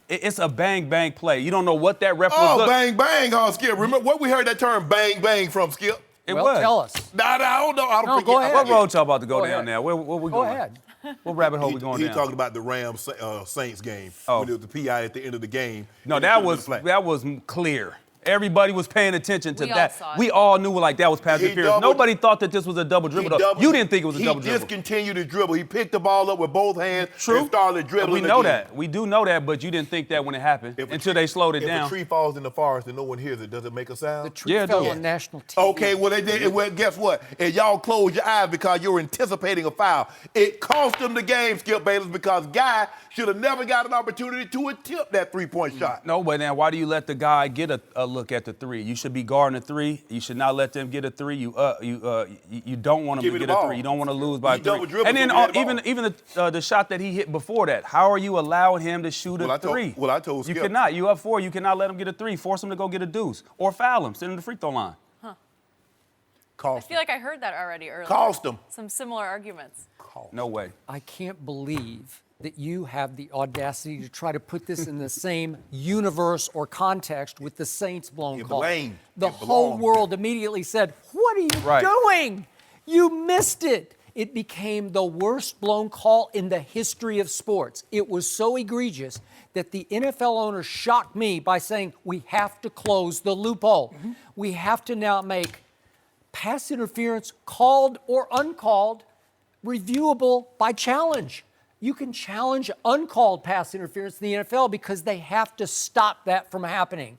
it's a bang bang play. You don't know what that ref was. Oh, bang bang, Skip. Remember what we heard that term bang bang from, Skip? It Well, was. tell us. Nah, I don't know. I don't No, think go he- ahead. What road y'all about to go Go down ahead. there? Where we Go going? ahead. What rabbit hole we going He down? talking about the Rams Saints game when it was the PI at the end of the game. No, And they that threw the was flag. clear. Everybody was paying attention to We all that. saw it. We all knew like that was pass He interference. doubled- Nobody thought that this was a double dribble. Though. You didn't think it was a double He dribble. discontinued his dribble. He picked the ball up with both hands True. and started dribbling We know again. that. We do know that, but you didn't think that when it happened If a until tree- they slowed it If down. a tree falls in the forest and no one hears it, does it make a sound? The tree Yeah, it fell does. on national TV. Okay, well, guess what? And y'all closed your eyes because you were anticipating a foul. It cost them the game, Skip Bayless, because Guy should have never got an opportunity to attempt that three-point shot. No, but then why do you let the guy get a look at the 3? You should be guarding the 3. You should not let them get a 3. You don't want them Give to me get the a ball. 3. You don't want to lose by He 3. double dribbled, And then so we had the even the shot that he hit before that, how are you allowing him to shoot Well, a I told- 3? well, I told you Skip. cannot. You up 4. You cannot let him get a 3. Force him to go get a deuce or foul him. Send him to the free throw line. I Cost feel like I heard that already earlier. Cost him. Some similar arguments. No way. I can't believe that you have the audacity to try to put this in the same universe or context with the Saints blown It call. belonged. The It whole belonged. world immediately said, "What are you Right. doing? You missed it." It became the worst blown call in the history of sports. It was so egregious that the NFL owners shocked me by saying, "We have to close the loophole. We have to now make pass interference, called or uncalled, reviewable by challenge." You can challenge uncalled pass interference in the NFL because they have to stop that from happening.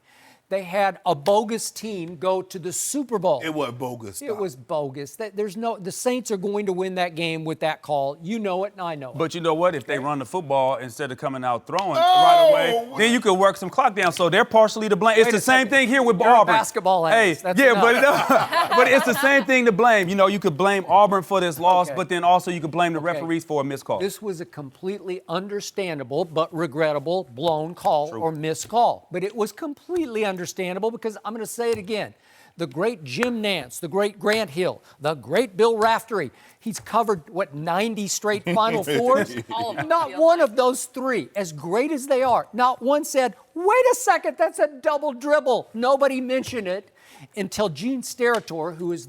They had a bogus team go to the Super Bowl. It was bogus. It was bogus. The Saints are going to win that game with that call. You know it, and I know it. But you know what? If they run the football instead of coming out throwing Oh! right away, then you could work some clock down. So they're partially to blame. It's Wait the a same second. thing here with You're a Auburn. basketball Hey, analyst. That's yeah, enough. but it's the same thing to blame. You know, you could blame Auburn for this loss, Okay. but then also you could blame the Okay. referees for a missed call. This was a completely understandable but regrettable blown call or missed call. But it was completely understandable because I'm going to say it again. the great Jim Nance, the great Grant Hill, the great Bill Raftery. He's covered, 90 straight Final Fours? All of them, Not feels one like. of those three, as great as they are, not one said, wait a second, that's a double dribble. Nobody mentioned it until Gene Steratore, who is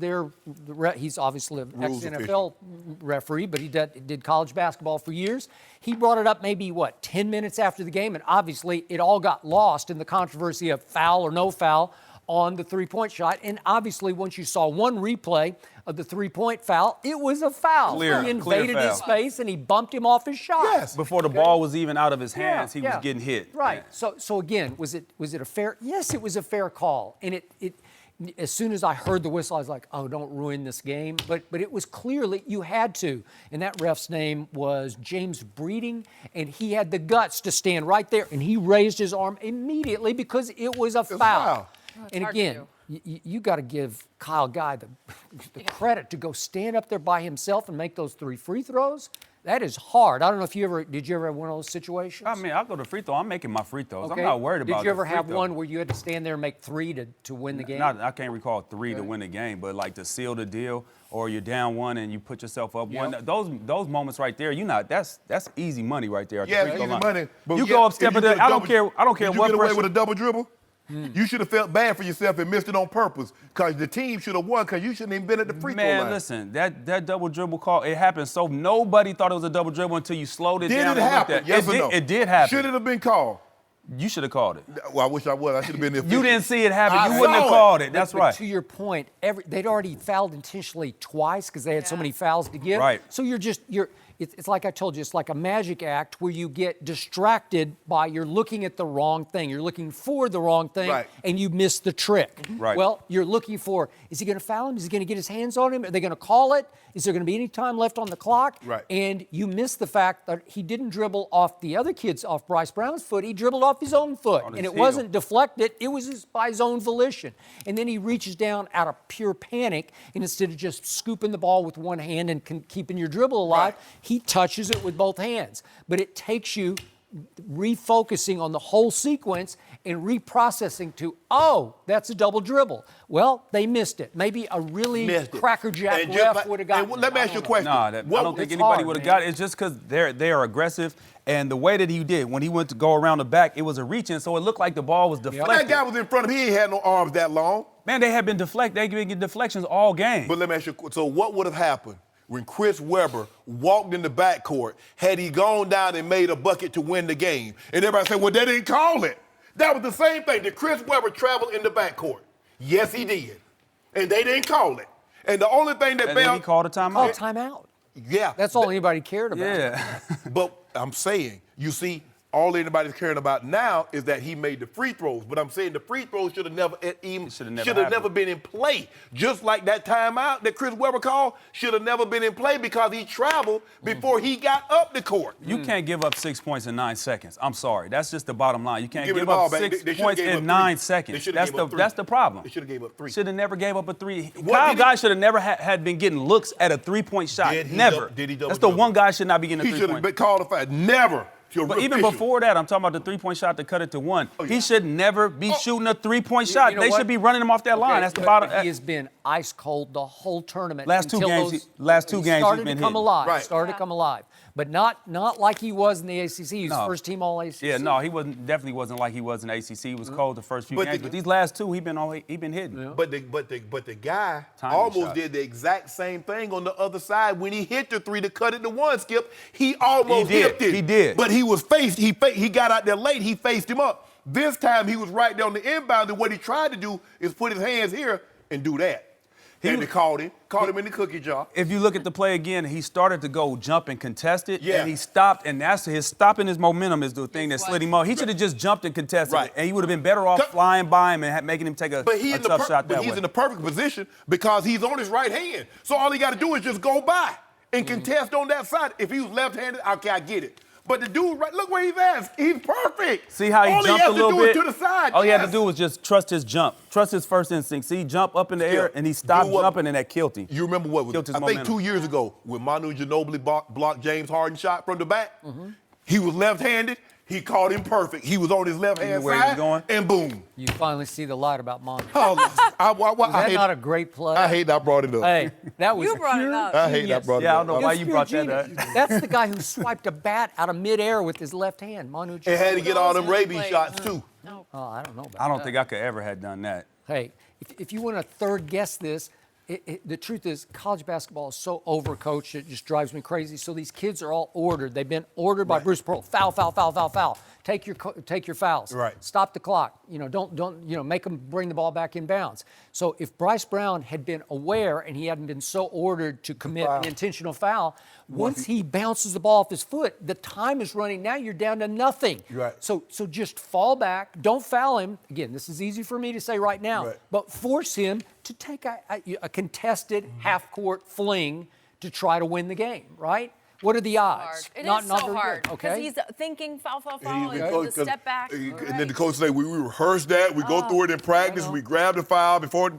he's obviously an Rules ex-NFL referee, but he did college basketball for years. He brought it up maybe, 10 minutes after the game, and obviously it all got lost in the controversy of foul or no foul on the three-point shot. And obviously, once you saw one replay of the three-point foul, it was a foul. Clear He invaded his foul. space and he bumped him off his shot. Yes. Before the ball was even out of his hands, he was getting hit. Right. So again, was it a fair? Yes, it was a fair call. And it as soon as I heard the whistle, I was like, oh, don't ruin this game. But it was clearly you had to. And that ref's name was James Breeding, and he had the guts to stand right there, and he raised his arm immediately because it was a foul. foul. And hard to again, you got to give Kyle Guy the credit to go stand up there by himself and make those 3 free throws. That is hard. I don't know if did you ever have one of those situations? I mean, I'll go to free throw. I'm making my free throws. Okay. I'm not worried about Did you ever the free have throw. one where you had to stand there and make 3 to win the game? I can't recall 3 to win the game, but like to seal the deal, or you're down 1 and you put yourself up 1. Those moments right there, that's easy money right there. At the Yeah, free it's throw easy line. money. But You yeah, go up, if step you it get in. a I don't double- care. I don't care Did what you get away pressure. with a double dribble? You should have felt bad for yourself and missed it on purpose because the team should have won because you shouldn't even been at the free throw line. Man, listen, that double dribble call, it happened so nobody thought it was a double dribble until you slowed it Did down. it and looked happen? at Yes or no? It did happen. Should it have been called? You should have called it. Well, I wish I was. I should have been there. You didn't see it happen. I You wouldn't have saw it. called it. That's But right. to your point, they'd already fouled intentionally twice because they had so many fouls to give. Right. So it's like I told you, it's like a magic act where you get distracted by you're looking at the wrong thing. You're looking for the wrong thing, Right. and you miss the trick. Right. Well, you're looking for, is he going to foul him? Is he going to get his hands on him? Are they going to call it? Is there going to be any time left on the clock? Right. And you miss the fact that he didn't dribble off the other kid's, off Bryce Brown's foot. He dribbled off his own foot. On And his it heel. wasn't deflected. It was by his own volition. And then he reaches down out of pure panic, and instead of just scooping the ball with one hand and keeping your dribble alive, Right. he touches it with both hands. But it takes you refocusing on the whole sequence and reprocessing to, oh, that's a double dribble. Well, they missed it. Maybe a really Missed it. crackerjack And just ref like- would have gotten and let me it. ask you a question. Nah, I don't think it's anybody hard, would have man. got it. It's just because they are aggressive, and the way that he did when he went to go around the back, it was a reach-in, so it looked like the ball was That deflected. guy was in front of him. He ain't had no arms that long. Man, they had been deflected. They've been getting deflections all game. But let me ask you, so what would have happened when Chris Webber walked in the backcourt had he gone down and made a bucket to win the game? And everybody said, well, they didn't call it. That was the same thing. Did Chris Webber travel in the backcourt? Yes, he did. And they didn't call it. And the only thing that and then he called a timeout. Oh, timeout. yeah. That's all anybody cared about. Yeah. But I'm saying, you see, all anybody's caring about now is that he made the free throws. But I'm saying the free throws should have never happened. been in play. Just like that timeout that Chris Webber called should have never been in play because he traveled before he got up the court. You can't give up 6 points in 9 seconds. I'm sorry. That's just the bottom line. You can't Give it give the ball up back. 6 They should've points gave up in three. 9 They seconds. should've That's gave up three. that's the problem. They should have gave up 3. Should have never gave up a 3. What Kyle did he- Guy should have never had been getting looks at a 3-point shot. Did he Never. did he double That's the dribble? one guy should not be getting a He should have 3-point. been called a foul. Never. But even before that, I'm talking about the 3-point shot to cut it to 1. He should never be shooting a 3-point shot. You know they what? should be running him off that line. Okay, That's the but bottom. He has been ice cold the whole tournament. Last two until games, those- last two he games he's started been to come hitting. alive. Right. Started to come alive, but not like he was in the ACC. He was No. first team All ACC. Yeah, no, he definitely wasn't like he was in ACC. He was cold the first few But games, the- but these last two, he been hitting. But the guy Timing almost shot. did the exact same thing on the other side when he hit the 3 to cut it to 1. Skip, he almost He did. hipped it. He did. But he was faced. He got out there late. He faced him up. This time he was right there on the inbound, and what he tried to do is put his hands here and do that. And they caught him in the cookie jar. If you look at the play again, he started to go jump and contest it, Yeah. and he stopped, and that's his stopping his momentum is the thing that slid him up. He should have just jumped and contested Right. it, and he would have been better off flying by him and making him take a But he's tough shot that way. in the perfect position because he's on his right hand. So all he got to do is just go by and contest on that side. If he was left-handed, okay, I get it. But the dude, right, look where he's at. He's perfect. See how he all jumped he a has little to do bit? Is to the side. All he had to yes. do was just trust his jump, trust his first instinct. See, jump up in the air, and he stopped Do what- jumping, and that killed him. You remember what was, Killed his I think momentum. 2 years ago when Manu Ginobili blocked James Harden shot from the back? He was left-handed. He caught him perfect. He was on his left-hand where he was side, going? and boom. You finally see the light about Mondo. Oh, Is that not a great play? I hate that I brought it up. Hey, that was You brought it pure up. I hate that I genius. brought it Yeah, I up. don't know why It's you pure brought that up. genius. That's the guy who swiped a bat out of midair with his left hand. Manu And had to get all them rabies Play. shots, too. Oh, I don't know about I don't that. think I could ever have done that. Hey, if you want to third guess this, the truth is college basketball is so overcoached, it just drives me crazy. So these kids are all ordered. They've been ordered by Bruce Pearl. Foul, foul, foul, foul, foul. Take your fouls. Right. Stop the clock. Don't make them bring the ball back in bounds. So if Bryce Brown had been aware and he hadn't been so ordered to commit an intentional foul, once he bounces the ball off his foot, the time is running. Now you're down to nothing. Right. So just fall back. Don't foul him. Again, this is easy for me to say right now, Right. but force him to take a contested half-court fling to try to win the game, right? What are the odds? Hard. It is not so very hard good, because okay? he's thinking foul, foul, And foul, he's and been the coached- step back. And then the coach say, we rehearsed that, we go through it in practice, we grab the foul before.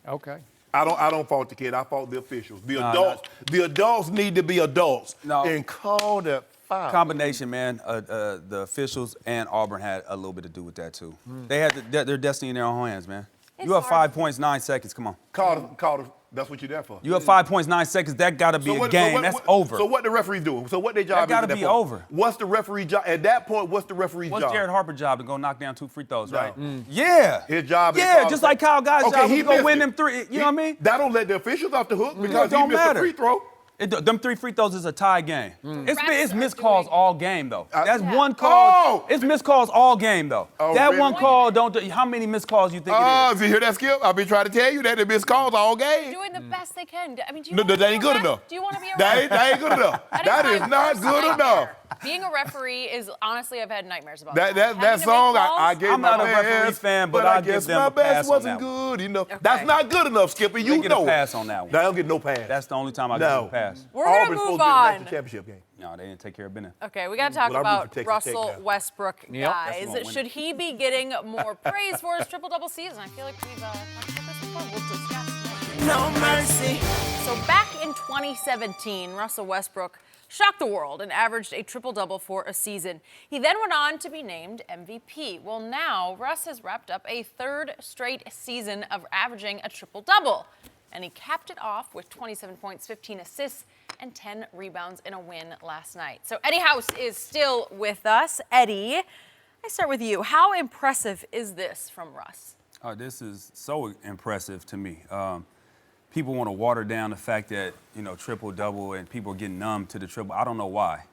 Okay. I don't fault the kid. I fault the officials. The adults need to be adults No. and call that foul. Combination, man. The officials and Auburn had a little bit to do with that too. They had their destiny in their own hands, man. You have 5 points, 9 seconds. Come on. Call the. That's what you're there for. You have 5 points, 9 seconds. That got to be a game. That's over. So what the referee's doing? So what their job is gotta at that be point? over. What's the referee job? At that point, what's the referee's What's job? Jared Harper's job to go knock down 2 free throws, right? No. Yeah. His job is to Yeah, call just the- like Kyle Guy's job he was to go missed win it. them 3. You know what I mean? That don't let the officials off the hook because It don't he missed matter. a free throw. Them 3 free throws is a tie game. It's Refs are missed calls doing- all game, though. That's Yeah. one call. Oh! It's missed calls all game, though. Oh, that really? one call, don't do. How many missed calls you think it Oh, is? did you hear that, Skip? I've been trying to tell you that they missed calls all game. Doing the best they can. I mean, do you No, wanna that be ain't a good ref? enough. Do you want to be a That ref? ain't good enough. That my is not worst good nightmare. enough. Being a referee is honestly, I've had nightmares about That Having to song, make I calls? gave I'm my not a best, referee fan, but I I'll give guess them my a pass best on wasn't that one. good enough. Okay. That's not good enough, Skipper. You They get know a it. pass on that one. They don't get no pass. That's the only time I give no them a pass. We're gonna Auburn's move supposed to be in the on. national championship game. No, they didn't take care of business. Okay, we got to talk Well, I'm rooting about for Texas Tech Russell now. Westbrook, Yep. guys. That's gonna win Should it. he be getting more praise for his triple-double season? I feel like we've talked about this before. We'll discuss. No mercy. So back in 2017, Russell Westbrook shocked the world and averaged a triple-double for a season. He then went on to be named MVP. Well, now Russ has wrapped up a 3rd straight season of averaging a triple-double. And he capped it off with 27 points, 15 assists, and 10 rebounds in a win last night. So Eddie House is still with us. Eddie, I start with you. How impressive is this from Russ? This is so impressive to me. People want to water down the fact that, triple-double and people are getting numb to the triple. I don't know why.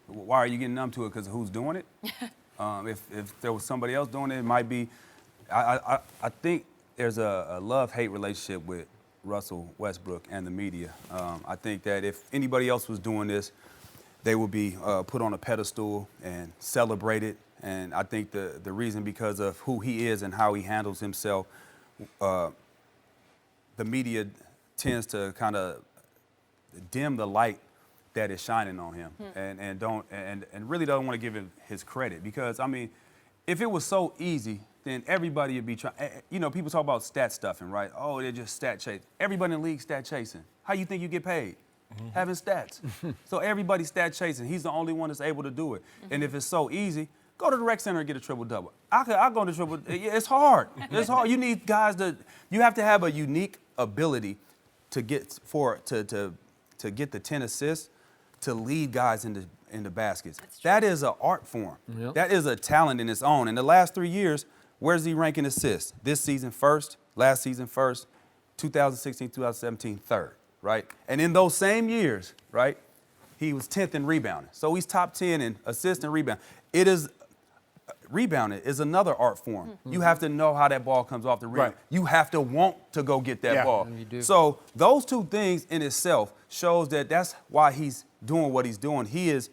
Why are you getting numb to it? Because of who's doing it? If there was somebody else doing it, it might be. I think there's a love-hate relationship with Russell Westbrook and the media. I think that if anybody else was doing this, they would be put on a pedestal and celebrated. And I think the reason because of who he is and how he handles himself, the media tends to kind of dim the light that is shining on him and really don't want to give him his credit. Because, I mean, if it was so easy, then everybody would be trying. People talk about stat stuffing, right? Oh, they're just stat chasing. Everybody in the league stat chasing. How you think you get paid? Having stats. So everybody's stat chasing. He's the only one that's able to do it. And if it's so easy, go to the rec center and get a triple-double. I'll go to triple. It's hard. It's hard. You need guys you have to have a unique ability to get to get the 10 assists to lead guys into baskets. That is an art form. Yep. That is a talent in its own. In the last 3 years, where's he ranking assists? This season first, last season first, 2016, 2017 third, right? And in those same years, right, he was 10th in rebounding. So he's top 10 in assists and rebound. Rebounding is another art form. You have to know how that ball comes off the rim. Right. You have to want to go get that Yeah. ball. And you do. So those two things in itself shows that's why he's doing what he's doing. He is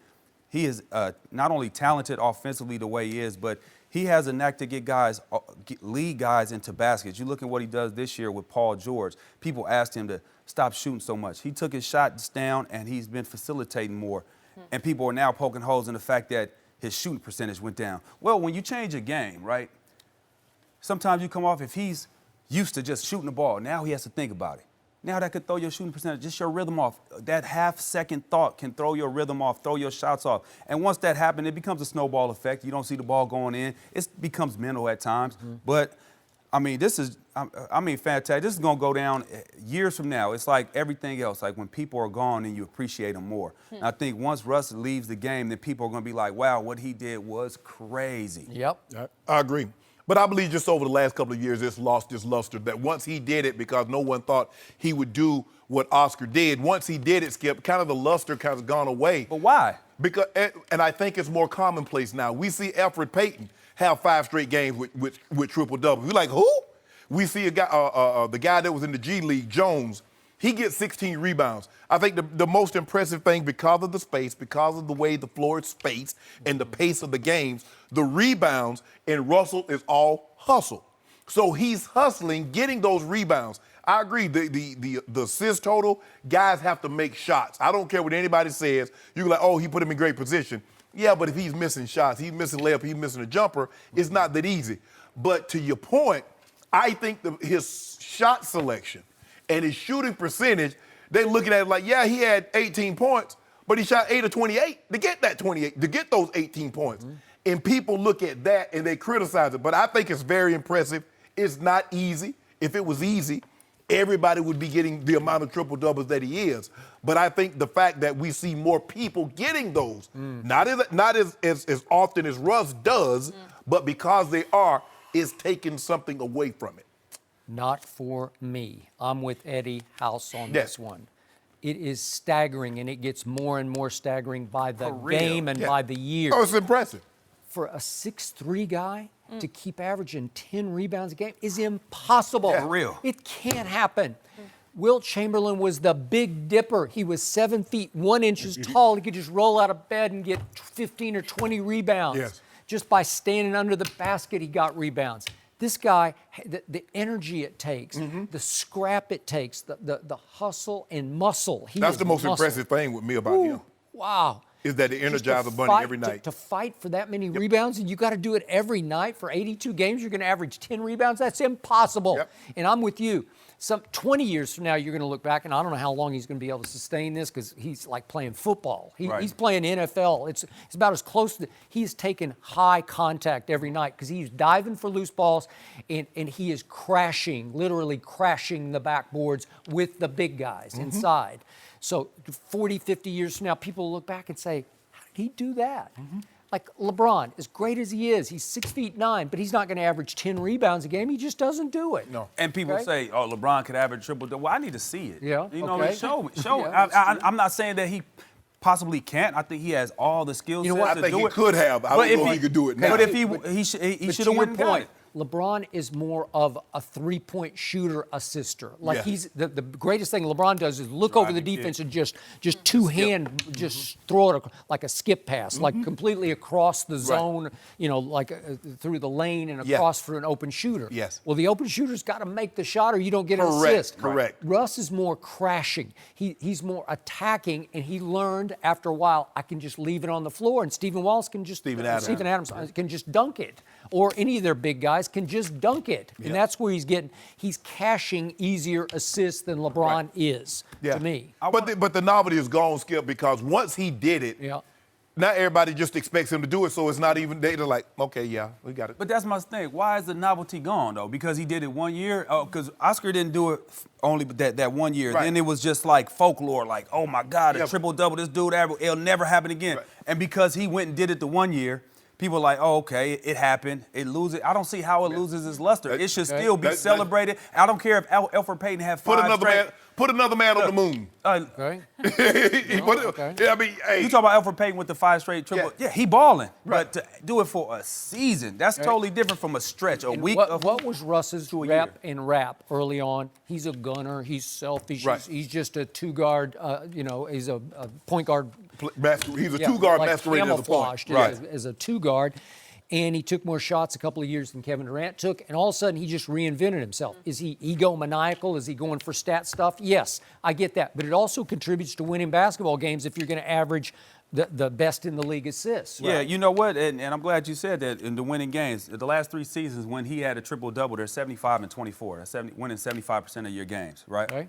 not only talented offensively the way he is, but he has a knack to lead guys into baskets. You look at what he does this year with Paul George. People asked him to stop shooting so much. He took his shots down, and he's been facilitating more. And people are now poking holes in the fact that his shooting percentage went down. Well, when you change a game, right, sometimes you come off, if he's used to just shooting the ball, now he has to think about it. Now that could throw your shooting percentage, just your rhythm off. That half-second thought can throw your rhythm off, throw your shots off. And once that happens, it becomes a snowball effect. You don't see the ball going in. It becomes mental at times. But, I mean, this is, fantastic. This is going to go down years from now. It's like everything else. Like when people are gone and you appreciate them more. And I think once Russ leaves the game, then people are going to be like, wow, what he did was crazy. Yep. I agree. But I believe just over the last couple of years, it's lost its luster that once he did it, because no one thought he would do what Oscar did, once he did it, Skip, kind of the luster kind of gone away. But why? Because, and I think it's more commonplace now. We see Alfred Payton have 5 straight games with triple-doubles. We're like, who? We see a guy, the guy that was in the G League, Jones, he gets 16 rebounds. I think the most impressive thing, because of the space, because of the way the floor is spaced and the pace of the games, the rebounds in Russell is all hustle. So he's hustling, getting those rebounds. I agree, the assist total, guys have to make shots. I don't care what anybody says. You're like, oh, he put him in great position. Yeah, but if he's missing shots, he's missing layup, he's missing a jumper, it's not that easy. But to your point, I think his shot selection and his shooting percentage, they're looking at it like, yeah, he had 18 points, but he shot 8 of 28 to get that 28, to get those 18 points. And people look at that and they criticize it. But I think it's very impressive. It's not easy. If it was easy, everybody would be getting the amount of triple-doubles that he is. But I think the fact that we see more people getting those, not as often as Russ does, but because they are, is taking something away from it. Not for me. I'm with Eddie House on this one. It is staggering, and it gets more and more staggering by the game and by the year. Oh, it's impressive. For a 6'3" guy to keep averaging 10 rebounds a game is impossible. For real. It can't happen. Wilt Chamberlain was the Big Dipper. He was 7 feet 1 inches tall. He could just roll out of bed and get 15 or 20 rebounds. Yes. Just by standing under the basket, he got rebounds. This guy, the energy it takes, the scrap it takes, the hustle and muscle. That's the most impressive thing with me about him. Wow. Is that the Just Energizer to Bunny fight- every night. To fight for that many rebounds, and you got to do it every night for 82 games, you're going to average 10 rebounds? That's impossible. Yep. And I'm with you. 20 years from now, you're going to look back, and I don't know how long he's going to be able to sustain this because he's like playing football. He's playing NFL. It's about as close to he's taking high contact every night because he's diving for loose balls, and he is crashing, literally crashing the backboards with the big guys inside. So 40, 50 years from now, people will look back and say, how did he do that? Like LeBron, as great as he is, he's 6'9", but he's not going to average 10 rebounds a game. He just doesn't do it. No. And people say, oh, LeBron could average triple-double. Well, I need to see it. Yeah, You know, okay. show me. Yeah, I'm not saying that he possibly can't. I think he has all the skills You know what? to I think do he it. could have. I don't know if he could do it now. But if he should have went and got it. LeBron is more of a three-point shooter assister. Like Yeah. he's the greatest thing LeBron does is look over the defense and just two-hand, just throw it like a skip pass, like completely across the zone, you know, like through the lane and across for an open shooter. Yes. Well, the open shooter's got to make the shot or you don't get an Correct, assist. correct. Russ is more crashing. He's more attacking, and he learned after a while, I can just leave it on the floor, and Stephen Wallace can just Steven Adams. can just dunk it, or any of their big guys can just dunk it, and that's where he's cashing easier assists than LeBron is to me. But the novelty is gone, Skip, because once he did it, now everybody just expects him to do it, so it's not even, they're like, okay, yeah, we got it. But that's my thing. Why is the novelty gone, though? Because he did it 1 year? Oh, because Oscar didn't do it only that 1 year. Right. Then it was just like folklore, like, oh, my God, a triple-double, this dude, it'll never happen again. Right. And because he went and did it the 1 year, people are like, oh, okay, it happened. It loses. I don't see how it loses its luster. It should still be celebrated. I don't care if Alfred Payton had five Put another man on the moon. Okay. Yeah, I mean, hey. You talk about Alfred Payton with the 5 straight triple. Yeah, he balling. Right. But to do it for a season, that's totally different from a stretch, a week. What was Russ's rep early on? He's a gunner. He's selfish. Right. He's just a two-guard, he's a point guard. He's a two-guard like masquerading as a point. camouflaged as a two-guard. And he took more shots a couple of years than Kevin Durant took, and all of a sudden he just reinvented himself. Is he egomaniacal? Is he going for stat stuff? Yes, I get that. But it also contributes to winning basketball games if you're going to average the best in the league assists. Yeah, you know what? And I'm glad you said that in the winning games. The last 3 seasons when he had a triple-double, they're 75 and 24. That's winning 75% of your games, right? Okay.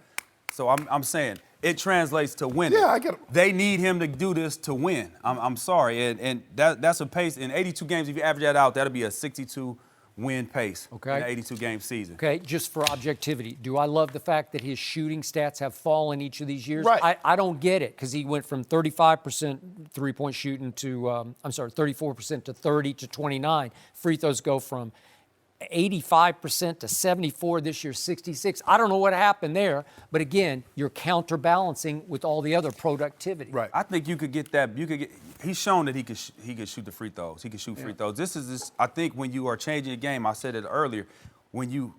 So I'm saying it translates to winning. Yeah, I get it. They need him to do this to win. I'm sorry, and that's a pace in 82 games. If you average that out, that'll be a 62 win pace in an 82 game season. Okay, just for objectivity, do I love the fact that his shooting stats have fallen each of these years? Right. I don't get it because he went from 35% three-point shooting to 34% to 30 to 29. Free throws go from 85% to 74 this year, 66. I don't know what happened there, but again, you're counterbalancing with all the other productivity. Right. I think you could get that. He's shown that he could shoot the free throws. He can shoot free throws. I think when you are changing your game, I said it earlier, when you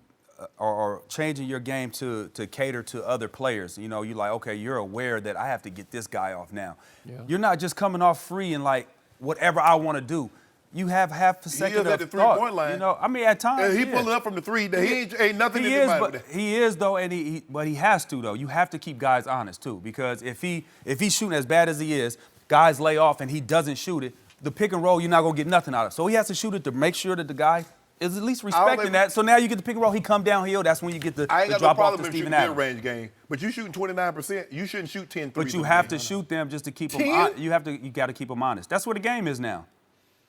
are changing your game to cater to other players, you know, you're like, okay, you're aware that I have to get this guy off now. Yeah. You're not just coming off free and like whatever I want to do. You have half a second of at the thought. three-point line. You know, I mean, at times, He pulling up from the three. He ain't nothing. He is, but he is though, and but he has to though. You have to keep guys honest too, because if he's shooting as bad as he is, guys lay off and he doesn't shoot it. The pick and roll, you're not gonna get nothing out of. So he has to shoot it to make sure that the guy is at least respecting that. So now you get the pick and roll. He come downhill. That's when you get the I ain't got drop no off problem to with Steven shooting Adams. mid-range game, but you shooting 29%. You shouldn't shoot 10 threes. But you have to shoot them just to keep them. 10? You got to keep them honest. That's where the game is now.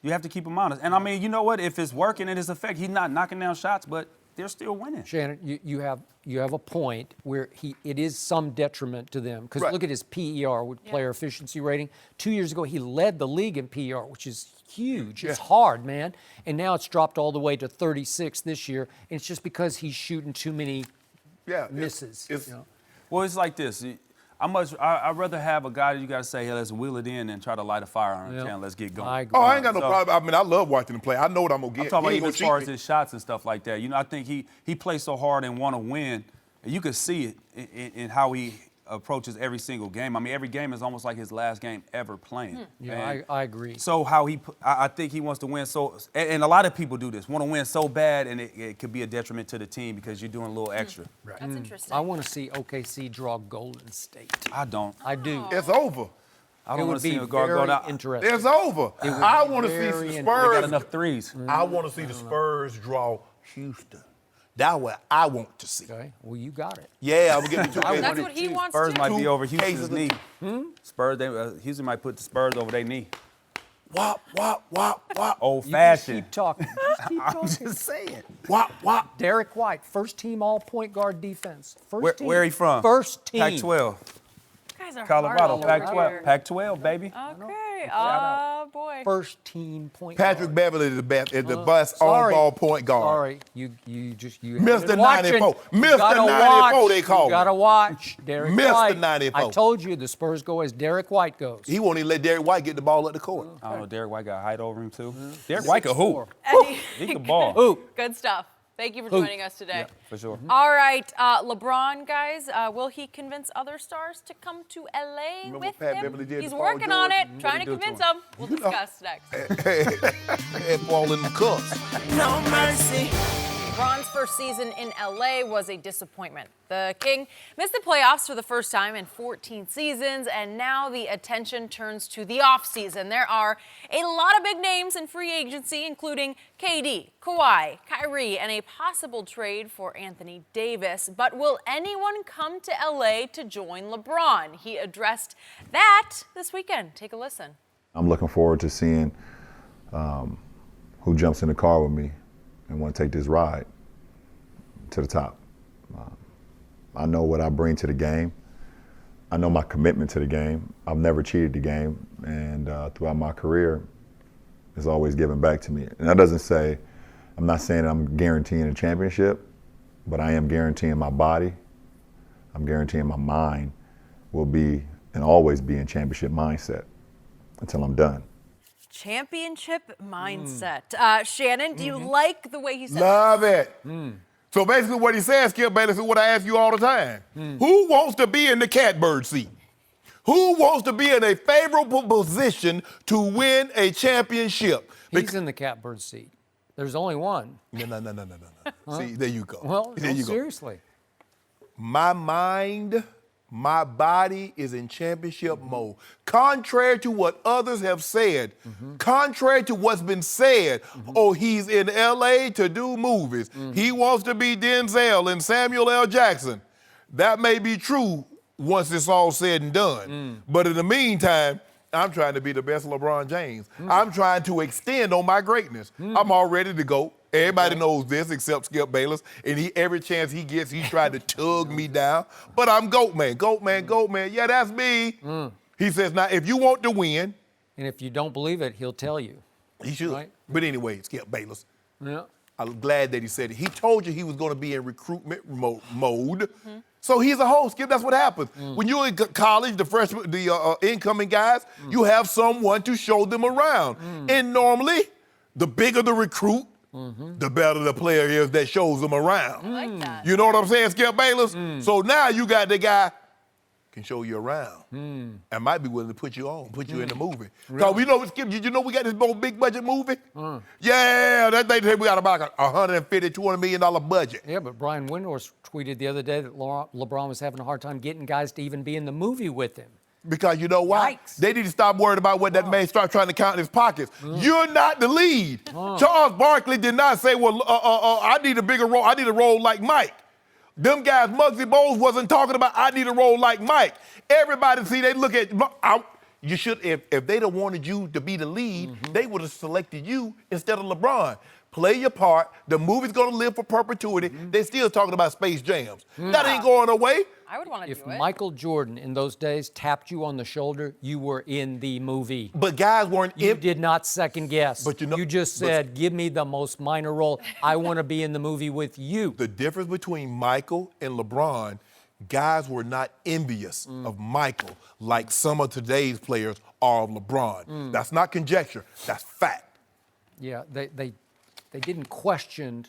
You have to keep them honest. And I mean, you know what? If it's working in his effect, he's not knocking down shots, but they're still winning. Shannon, you have a point where it is some detriment to them because Right. look at his PER, with player efficiency rating. 2 years ago, he led the league in PER, which is huge. It's hard, man. And now it's dropped all the way to 36 this year, and it's just because he's shooting too many misses. It's, you know? Well, it's like this. I'd rather have a guy that you got to say, hey, let's wheel it in and try to light a fire on the channel. Let's get going. I agree. I ain't got no problem. I mean, I love watching him play. I know what I'm going to get. I'm talking about He even ain't as gonna far cheat as me. his shots and stuff like that. You know, I think he plays so hard and want to win. And you could see it in how he approaches every single game. I mean, every game is almost like his last game ever playing. Yeah, I agree. So I think he wants to win. So, and a lot of people do this, want to win so bad, and it could be a detriment to the team because you're doing a little extra. That's interesting. I want to see OKC draw Golden State. I don't. I do. It's over. I It don't would want to see be a guard go very down. interesting. It's over. I want to see very the They Spurs. got enough threes. I want to see the Spurs draw Houston. That's what I want to see. Okay, well, you got it. Yeah, I'm getting two. That's what he wants Spurs to. might be Two over cases Houston's of knee. Spurs, Houston might put the Spurs over their knee. Wop, wop, wop, wop. Old You fashioned. keep talking. Just keep I'm talking. just saying. Wop, wop. Derek White, first team all point guard defense. First team. Where he from? First team. Pac-12. You guys are Colorado. hard over here. Pac-12, baby. Okay. Oh boy. First team point Patrick guard. Beverly is the best Sorry. on-ball point guard. Sorry, you Mr. haven't been watching. 94. You Mr. gotta 94 watch. they call You gotta him. watch Derek Mr. White. 94. I told you the Spurs go as Derek White goes. He won't even let Derek White get the ball up the court. I don't know. Derek White got height over him, too. Derek White can hoop. Eddie, He can ball. Ooh, good stuff. Thank you for joining us today. For sure. All right, LeBron, guys, will he convince other stars to come to LA Remember with what Pat him? Beverly did He's to Paul working on George? it, trying to What'd he do convince to them. We'll discuss next. Had Paul in the cups. No mercy. LeBron's first season in LA was a disappointment. The King missed the playoffs for the first time in 14 seasons, and now the attention turns to the offseason. There are a lot of big names in free agency, including KD, Kawhi, Kyrie, and a possible trade for Anthony Davis. But will anyone come to LA to join LeBron? He addressed that this weekend. Take a listen. I'm looking forward to seeing who jumps in the car with me and want to take this ride to the top. I know what I bring to the game. I know my commitment to the game. I've never cheated the game, and throughout my career, it's always given back to me. And that doesn't say, I'm not saying I'm guaranteeing a championship, but I am guaranteeing my body, I'm guaranteeing my mind will be and always be in championship mindset until I'm done. Championship mindset. Shannon, do you like the way he said Love it. So basically what he says, Skip Bayless, is what I ask you all the time. Who wants to be in the catbird seat? Who wants to be in a favorable position to win a championship? he's in the catbird seat. There's only one. No. See, there you go. Well, there no, you go. seriously. My mind, my body is in championship mode. Contrary to what others have said, contrary to what's been said, oh, he's in LA to do movies. He wants to be Denzel and Samuel L. Jackson. That may be true once it's all said and done. But in the meantime, I'm trying to be the best LeBron James. I'm trying to extend on my greatness. I'm all ready to go. Everybody knows this except Skip Bayless. And every chance he gets, he tried to tug me down. But I'm GOAT man, GOAT man, GOAT man. Yeah, that's me. He says, now, if you want to win. And if you don't believe it, he'll tell you. He should. Right. But anyway, Skip Bayless. Yeah. I'm glad that he said it. He told you he was going to be in recruitment mode. So he's a host, Skip. That's what happens. When you're in college, the freshmen, the incoming guys, you have someone to show them around. And normally, the bigger the recruit, the better the player is that shows them around. I like that. You know what I'm saying, Skip Bayless? So now you got the guy can show you around and might be willing to put you on, put you in the movie. Because we know, Skip, you know we got this big budget movie? Yeah, they say we got about a $150, $200 million budget. Yeah, but Brian Windhorst tweeted the other day that LeBron was having a hard time getting guys to even be in the movie with him. Because you know why? Yikes. They need to stop worrying about what that man start trying to count in his pockets. You're not the lead. Charles Barkley did not say, well, I need a bigger role. I need a role like Mike. Them guys, Muggsy Bogues wasn't talking about, I need a role like Mike. Everybody, see, they look at, you should, if they'd have wanted you to be the lead, they would have selected you instead of LeBron. Play your part. The movie's going to live for perpetuity. They still talking about Space Jams. That ain't going away. I would want to do If it. Michael Jordan in those days tapped you on the shoulder, you were in the movie. But guys weren't You did not second guess. But you know- you just said, give me the most minor role. I want to be in the movie with you. The difference between Michael and LeBron, guys were not envious of Michael like some of today's players are of LeBron. That's not conjecture. That's fact. Yeah, they didn't question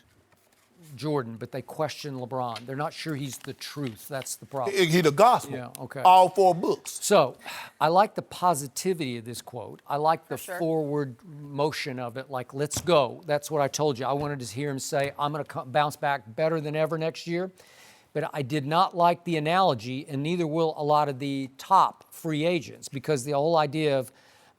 Jordan, but they questioned LeBron. They're not sure he's the truth. That's the problem. He the gospel. Yeah, okay. All 4 books. So, I like the positivity of this quote. I like the sure. forward motion of it, like, let's go. That's what I told you. I wanted to hear him say, I'm going to bounce back better than ever next year. But I did not like the analogy, and neither will a lot of the top free agents, because the whole idea of,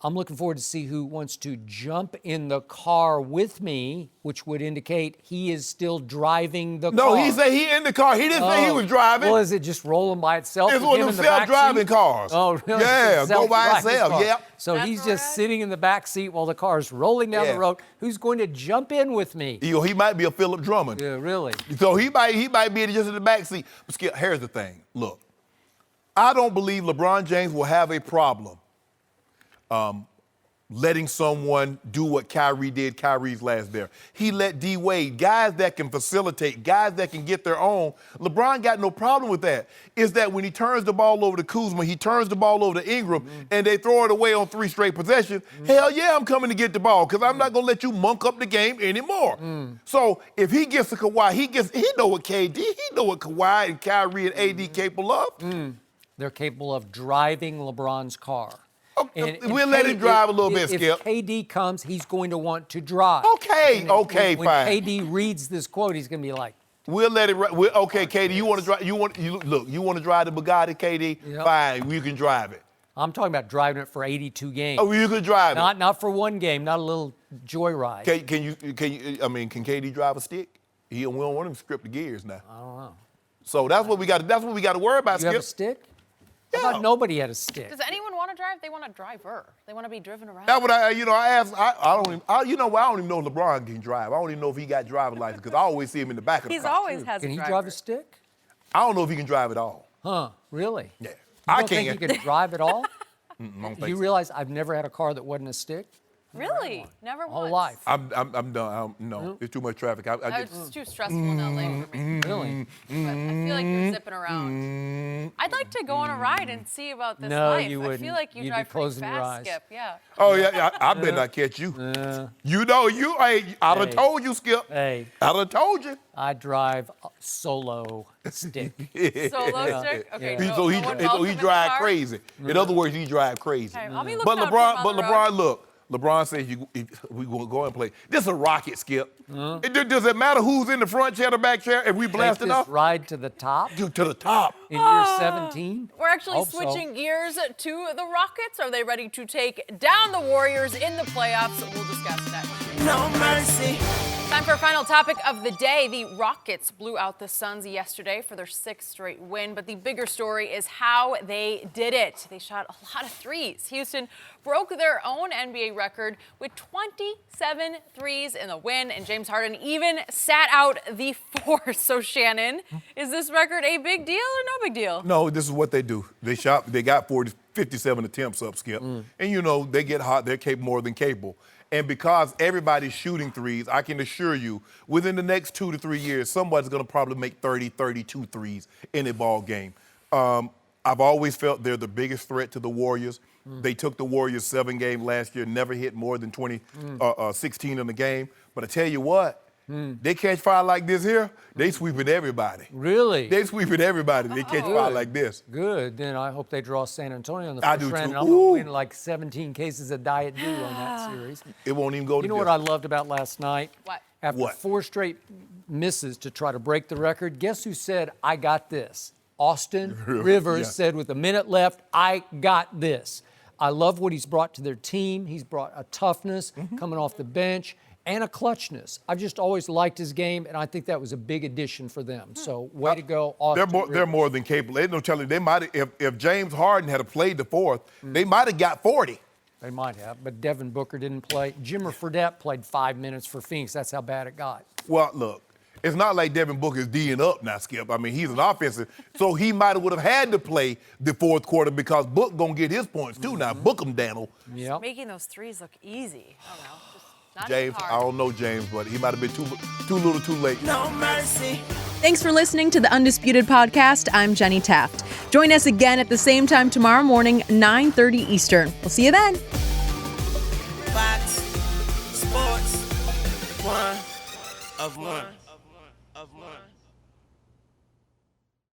I'm looking forward to see who wants to jump in the car with me, which would indicate he is still driving the car. No, he said he in the car. He didn't say he was driving. Well, is it just rolling by itself? It's with one him of in them the back self-driving seat? cars. Oh, really? Yeah, go by Self-driving itself. car. Yep. So That's he's correct. just sitting in the back seat while the car's rolling down Yeah. the road. Who's going to jump in with me? He might be a Philip Drummond. Yeah, really. So he might be just in the back seat. But Skip, here's the thing. Look, I don't believe LeBron James will have a problem letting someone do what Kyrie did Kyrie's last there. He let D Wade, guys that can facilitate, guys that can get their own. LeBron got no problem with that. It's that when he turns the ball over to Kuzma, he turns the ball over to Ingram, and they throw it away on 3 straight possessions. Hell yeah, I'm coming to get the ball because I'm not going to let you monk up the game anymore. So if he gets to Kawhi, he know what KD, he know what Kawhi and Kyrie and AD capable of. They're capable of driving LeBron's car. Okay, we'll let him drive a little bit, Skip. If KD comes, he's going to want to drive. Okay, And okay, when fine. KD reads this quote, he's going to be like, We'll let it. Okay, KD, you want to drive? You want to drive the Bugatti, KD? Yep. Fine, you can drive it. I'm talking about driving it for 82 games. Oh, you can drive it. Not for one game, not a little joyride. Can KD drive a stick? We don't want him to script the gears now. I don't know. So that's what we got. That's what we got to worry about, You have a Skip. stick? I thought nobody had a stick. Does anyone want to drive? They want a driver. They want to be driven around. That's what I asked. I don't even. I don't even know if LeBron can drive. I don't even know if he got driver's license because I always see him in the back of the He's car. always has Can a he driver. drive a stick? I don't know if he can drive at all. Huh, really? Yeah, You I don't think can't. he could drive at all? I don't think You so. realize I've never had a car that wasn't a stick? Really? Never Whole once. life. I'm done. No, it's too much traffic. It's too stressful in LA for me. Really? But I feel like you're zipping around. I'd like to go on a ride and see about this No, life. you I feel wouldn't. like you You'd be drive pretty closing your fast, eyes. Skip. Yeah. Oh yeah, I better not catch you. You know, I'd have Hey. told you, Skip. Hey, I'd have told you. I drive a solo stick. Solo stick? Okay. Yeah. So no one welcome he in the drive car? crazy. In other words, he drive crazy. Okay, I'll be looking But out for him on the LeBron, road. look. LeBron says we will go and play. This is a rocket, Skip. Does it matter who's in the front chair or the back chair if we Take blast it this off? ride to the top To the top. in year 17? We're actually Hope so. switching gears to the Rockets. Are they ready to take down the Warriors in the playoffs? We'll discuss next. No mercy. Time for a final topic of the day. The Rockets blew out the Suns yesterday for their 6th straight win, but the bigger story is how they did it. They shot a lot of threes. Houston broke their own NBA record with 27 threes in the win, and James Harden even sat out the 4th. So, Shannon, is this record a big deal or no big deal? No, this is what they do. They got 57 attempts up, Skip. And, you know, they get hot. They're more than capable. And because everybody's shooting threes, I can assure you, within the next 2 to 3 years, somebody's going to probably make 30, 32 threes in a ball game. I've always felt they're the biggest threat to the Warriors. They took the Warriors 7 games last year, never hit more than 16 in the game. But I tell you what, they catch fire like this here, they sweeping everybody. Really? They sweeping everybody. They catch fire like this. Good. Then I hope they draw San Antonio in the I first do round. too. And I'm going to win like 17 cases of Diet Dew on that series. It won't even go to You know what I loved about last night? What? After What? 4 straight misses to try to break the record, guess who said, I got this? Austin Rivers said with a minute left, I got this. I love what he's brought to their team. He's brought a toughness coming off the bench and a clutchness. I've just always liked his game, and I think that was a big addition for them. So way to go, Austin They're more than capable. They don't tell you they might if James Harden had played the 4th, they might have got 40. They might have, but Devin Booker didn't play. Jimmer Fredette played 5 minutes for Phoenix. That's how bad it got. Well, look, it's not like Devin Booker is D'ing up now, Skip. I mean, he's an offensive, so he would have had to play the 4th quarter because Book gonna get his points too. Now, book him, Daniel. Yep. Making those threes look easy. I don't know. Just not James, hard. I don't know James, but he might have been too little too late. No mercy. Thanks for listening to the Undisputed podcast. I'm Jenny Taft. Join us again at the same time tomorrow morning, 9:30 Eastern. We'll see you then. Fox Sports. One of one.